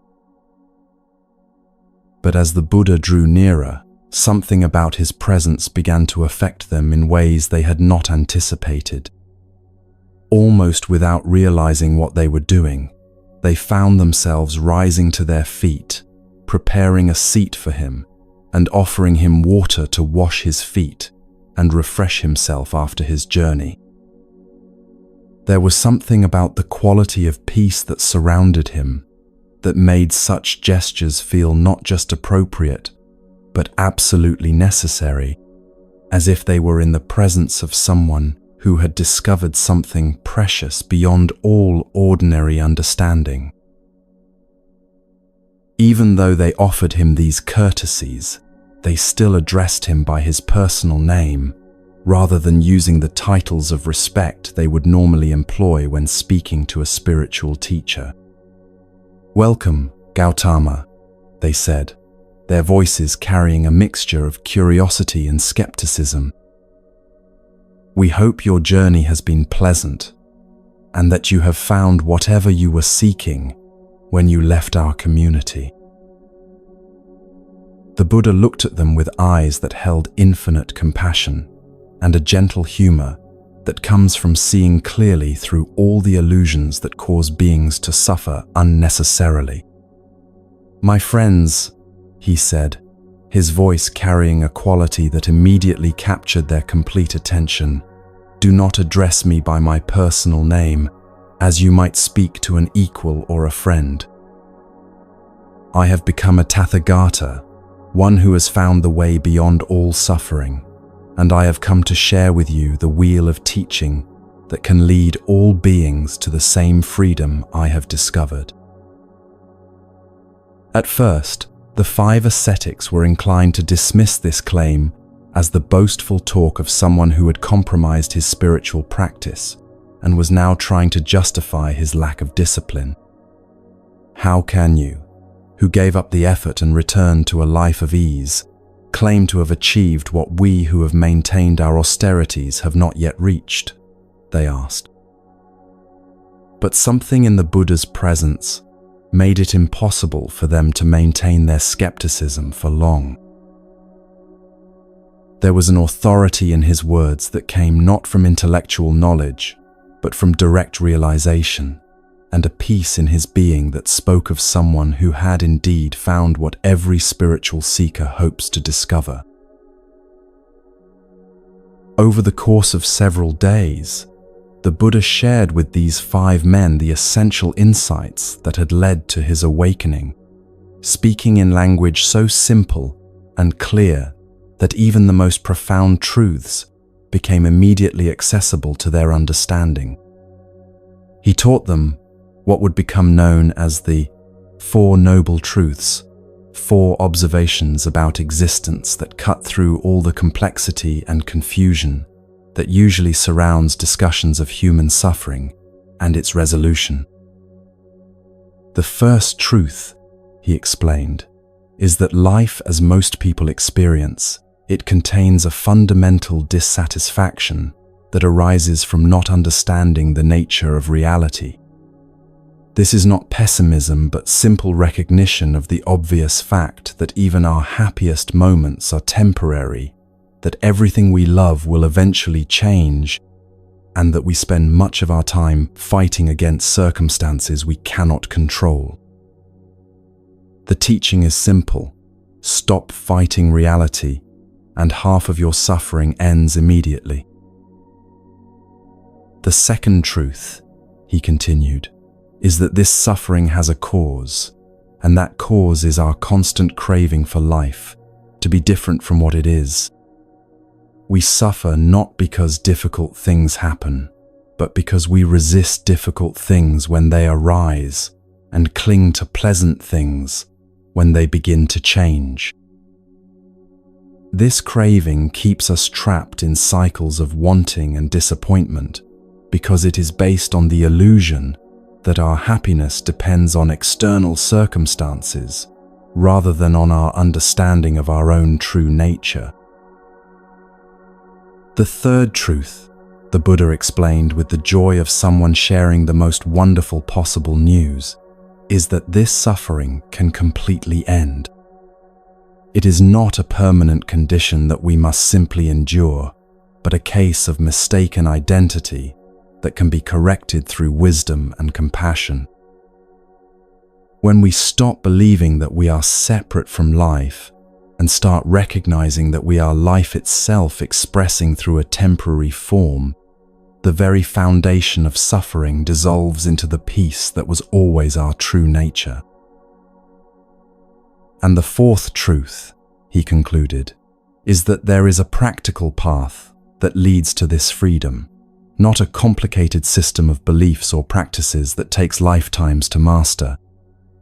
But as the Buddha drew nearer, something about his presence began to affect them in ways they had not anticipated. Almost without realizing what they were doing, they found themselves rising to their feet, preparing a seat for him, and offering him water to wash his feet and refresh himself after his journey. There was something about the quality of peace that surrounded him that made such gestures feel not just appropriate, but absolutely necessary, as if they were in the presence of someone who had discovered something precious beyond all ordinary understanding. Even though they offered him these courtesies, they still addressed him by his personal name, rather than using the titles of respect they would normally employ when speaking to a spiritual teacher. "Welcome, Gautama," they said, their voices carrying a mixture of curiosity and skepticism. "We hope your journey has been pleasant, and that you have found whatever you were seeking when you left our community." The Buddha looked at them with eyes that held infinite compassion and a gentle humor that comes from seeing clearly through all the illusions that cause beings to suffer unnecessarily. "My friends," he said, his voice carrying a quality that immediately captured their complete attention, "do not address me by my personal name, as you might speak to an equal or a friend. I have become a Tathagata, one who has found the way beyond all suffering, and I have come to share with you the wheel of teaching that can lead all beings to the same freedom I have discovered." At first, the 5 ascetics were inclined to dismiss this claim as the boastful talk of someone who had compromised his spiritual practice and was now trying to justify his lack of discipline. "How can you, who gave up the effort and returned to a life of ease, claim to have achieved what we who have maintained our austerities have not yet reached?" they asked. But something in the Buddha's presence made it impossible for them to maintain their skepticism for long. There was an authority in his words that came not from intellectual knowledge, but from direct realization, and a peace in his being that spoke of someone who had indeed found what every spiritual seeker hopes to discover. Over the course of several days, the Buddha shared with these 5 men the essential insights that had led to his awakening, speaking in language so simple and clear that even the most profound truths became immediately accessible to their understanding. He taught them what would become known as the 4 Noble Truths, 4 observations about existence that cut through all the complexity and confusion that usually surrounds discussions of human suffering and its resolution. The first truth, he explained, is that life as most people experience, it contains a fundamental dissatisfaction that arises from not understanding the nature of reality. This is not pessimism, but simple recognition of the obvious fact that even our happiest moments are temporary, that everything we love will eventually change, and that we spend much of our time fighting against circumstances we cannot control. The teaching is simple: stop fighting reality, and half of your suffering ends immediately. The second truth, he continued, is that this suffering has a cause, and that cause is our constant craving for life, to be different from what it is. We suffer not because difficult things happen, but because we resist difficult things when they arise and cling to pleasant things when they begin to change. This craving keeps us trapped in cycles of wanting and disappointment because it is based on the illusion that our happiness depends on external circumstances rather than on our understanding of our own true nature. The third truth, the Buddha explained with the joy of someone sharing the most wonderful possible news, is that this suffering can completely end. It is not a permanent condition that we must simply endure, but a case of mistaken identity that can be corrected through wisdom and compassion. When we stop believing that we are separate from life and start recognizing that we are life itself expressing through a temporary form, the very foundation of suffering dissolves into the peace that was always our true nature. And the fourth truth, he concluded, is that there is a practical path that leads to this freedom, not a complicated system of beliefs or practices that takes lifetimes to master,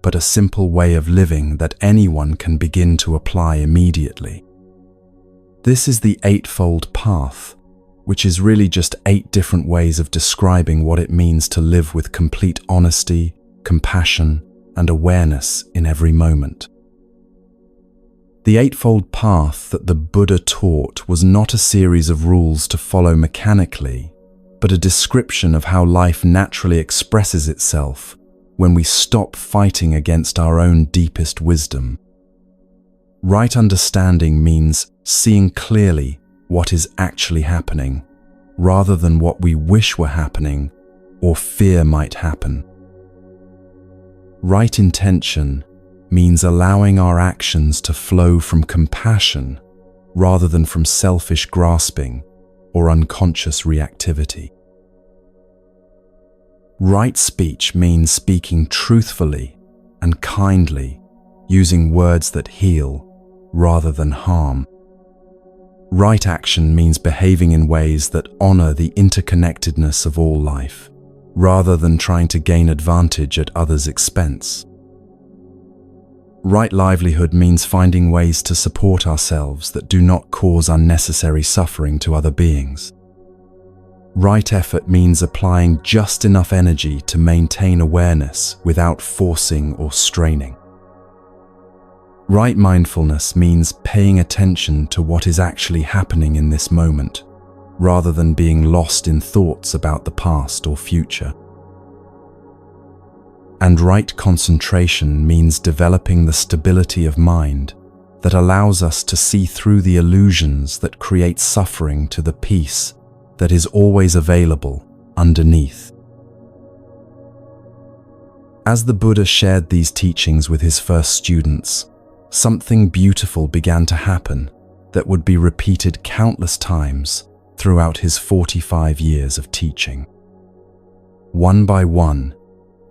but a simple way of living that anyone can begin to apply immediately. This is the Eightfold Path, which is really just 8 different ways of describing what it means to live with complete honesty, compassion, and awareness in every moment. The Eightfold Path that the Buddha taught was not a series of rules to follow mechanically, but a description of how life naturally expresses itself when we stop fighting against our own deepest wisdom. Right understanding means seeing clearly what is actually happening, rather than what we wish were happening or fear might happen. Right intention means allowing our actions to flow from compassion rather than from selfish grasping or unconscious reactivity. Right speech means speaking truthfully and kindly, using words that heal rather than harm. Right action means behaving in ways that honor the interconnectedness of all life, rather than trying to gain advantage at others' expense. Right livelihood means finding ways to support ourselves that do not cause unnecessary suffering to other beings. Right effort means applying just enough energy to maintain awareness without forcing or straining. Right mindfulness means paying attention to what is actually happening in this moment, rather than being lost in thoughts about the past or future. And right concentration means developing the stability of mind that allows us to see through the illusions that create suffering to the peace that is always available underneath. As the Buddha shared these teachings with his first students, something beautiful began to happen that would be repeated countless times throughout his 45 years of teaching. One by one,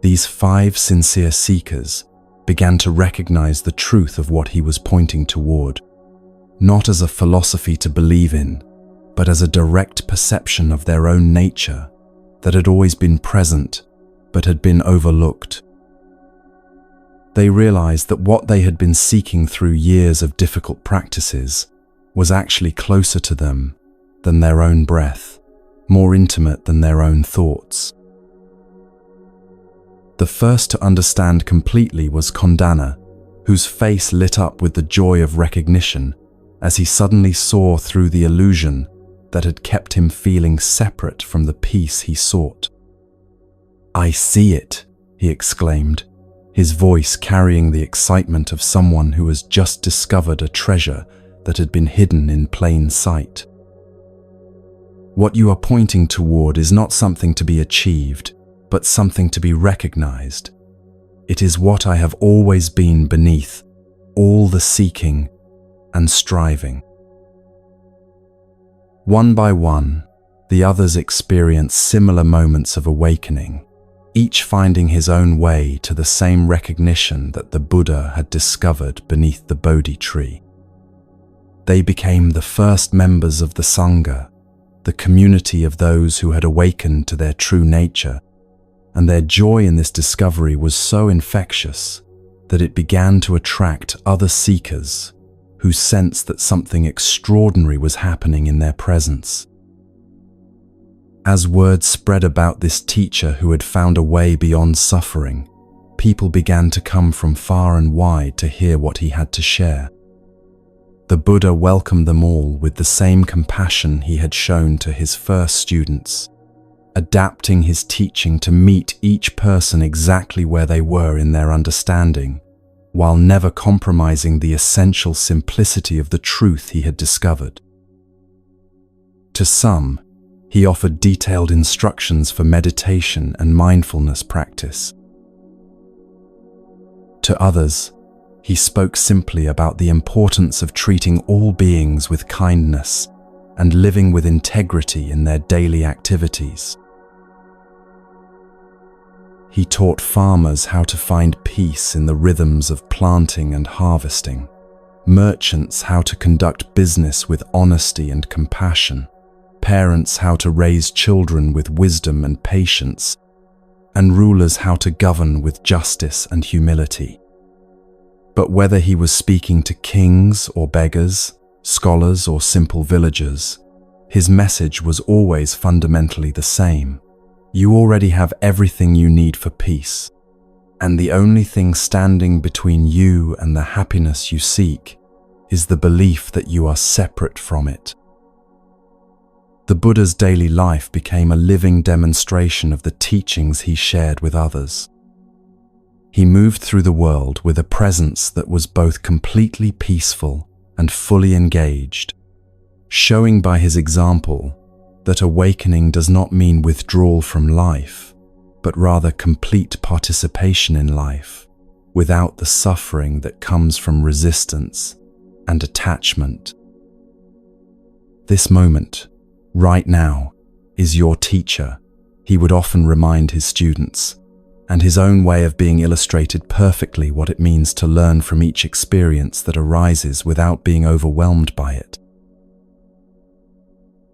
these 5 sincere seekers began to recognize the truth of what he was pointing toward, not as a philosophy to believe in, but as a direct perception of their own nature that had always been present but had been overlooked. They realized that what they had been seeking through years of difficult practices was actually closer to them than their own breath, more intimate than their own thoughts. The first to understand completely was Kondana, whose face lit up with the joy of recognition as he suddenly saw through the illusion that had kept him feeling separate from the peace he sought. "I see it," he exclaimed, his voice carrying the excitement of someone who has just discovered a treasure that had been hidden in plain sight. "What you are pointing toward is not something to be achieved, but something to be recognized. It is what I have always been beneath all the seeking and striving." One by one, the others experienced similar moments of awakening, each finding his own way to the same recognition that the Buddha had discovered beneath the Bodhi tree. They became the first members of the Sangha, the community of those who had awakened to their true nature, and their joy in this discovery was so infectious that it began to attract other seekers who sensed that something extraordinary was happening in their presence. As word spread about this teacher who had found a way beyond suffering, people began to come from far and wide to hear what he had to share. The Buddha welcomed them all with the same compassion he had shown to his first students, adapting his teaching to meet each person exactly where they were in their understanding, while never compromising the essential simplicity of the truth he had discovered. To some, he offered detailed instructions for meditation and mindfulness practice. To others, he spoke simply about the importance of treating all beings with kindness and living with integrity in their daily activities. He taught farmers how to find peace in the rhythms of planting and harvesting, merchants how to conduct business with honesty and compassion, parents how to raise children with wisdom and patience, and rulers how to govern with justice and humility. But whether he was speaking to kings or beggars, scholars or simple villagers, his message was always fundamentally the same. You already have everything you need for peace, and the only thing standing between you and the happiness you seek is the belief that you are separate from it. The Buddha's daily life became a living demonstration of the teachings he shared with others. He moved through the world with a presence that was both completely peaceful and fully engaged, showing by his example that awakening does not mean withdrawal from life, but rather complete participation in life, without the suffering that comes from resistance and attachment. This moment, right now, is your teacher, he would often remind his students, and his own way of being illustrated perfectly what it means to learn from each experience that arises without being overwhelmed by it.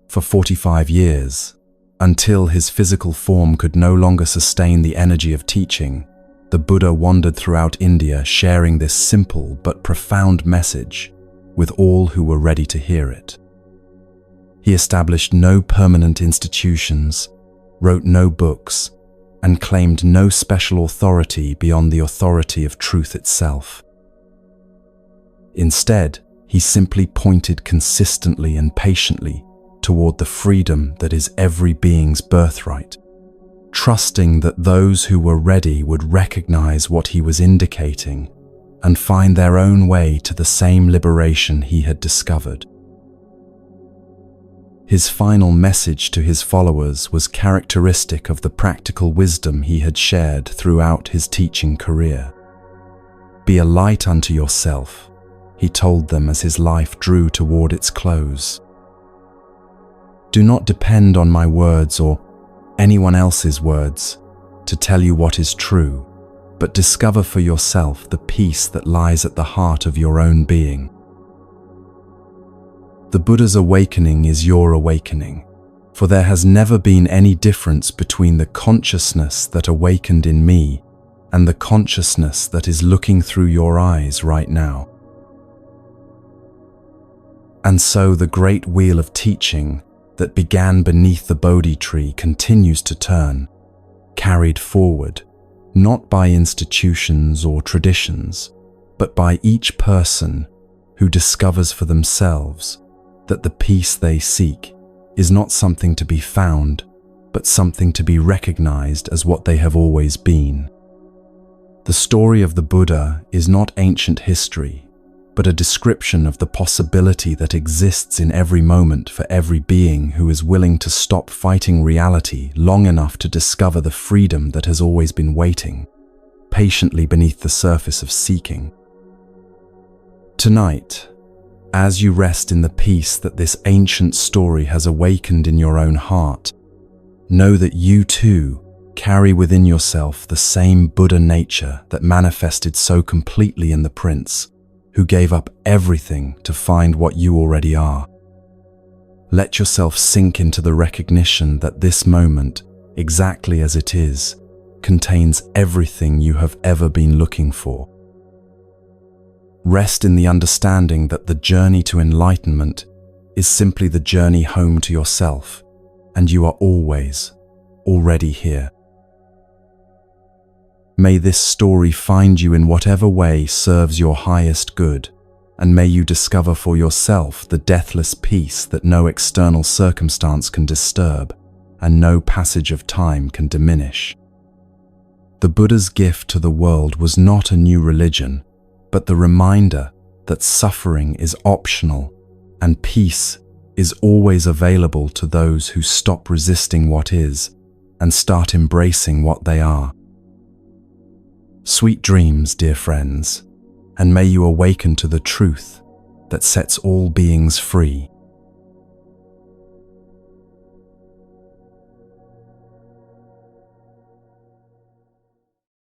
For 45 years, until his physical form could no longer sustain the energy of teaching, the Buddha wandered throughout India sharing this simple but profound message with all who were ready to hear it. He established no permanent institutions, wrote no books, and claimed no special authority beyond the authority of truth itself. Instead, he simply pointed consistently and patiently toward the freedom that is every being's birthright, trusting that those who were ready would recognize what he was indicating and find their own way to the same liberation he had discovered. His final message to his followers was characteristic of the practical wisdom he had shared throughout his teaching career. "Be a light unto yourself," he told them as his life drew toward its close. "Do not depend on my words or anyone else's words to tell you what is true, but discover for yourself the peace that lies at the heart of your own being." The Buddha's awakening is your awakening, for there has never been any difference between the consciousness that awakened in me and the consciousness that is looking through your eyes right now. And so the great wheel of teaching that began beneath the Bodhi tree continues to turn, carried forward, not by institutions or traditions, but by each person who discovers for themselves that the peace they seek is not something to be found, but something to be recognized as what they have always been. The story of the Buddha is not ancient history, but a description of the possibility that exists in every moment for every being who is willing to stop fighting reality long enough to discover the freedom that has always been waiting, patiently beneath the surface of seeking. Tonight, as you rest in the peace that this ancient story has awakened in your own heart, know that you too carry within yourself the same Buddha nature that manifested so completely in the Prince, who gave up everything to find what you already are. Let yourself sink into the recognition that this moment, exactly as it is, contains everything you have ever been looking for. Rest in the understanding that the journey to enlightenment is simply the journey home to yourself, and you are already here. May this story find you in whatever way serves your highest good, and may you discover for yourself the deathless peace that no external circumstance can disturb, and no passage of time can diminish. The Buddha's gift to the world was not a new religion, but the reminder that suffering is optional and peace is always available to those who stop resisting what is and start embracing what they are. Sweet dreams, dear friends, and may you awaken to the truth that sets all beings free.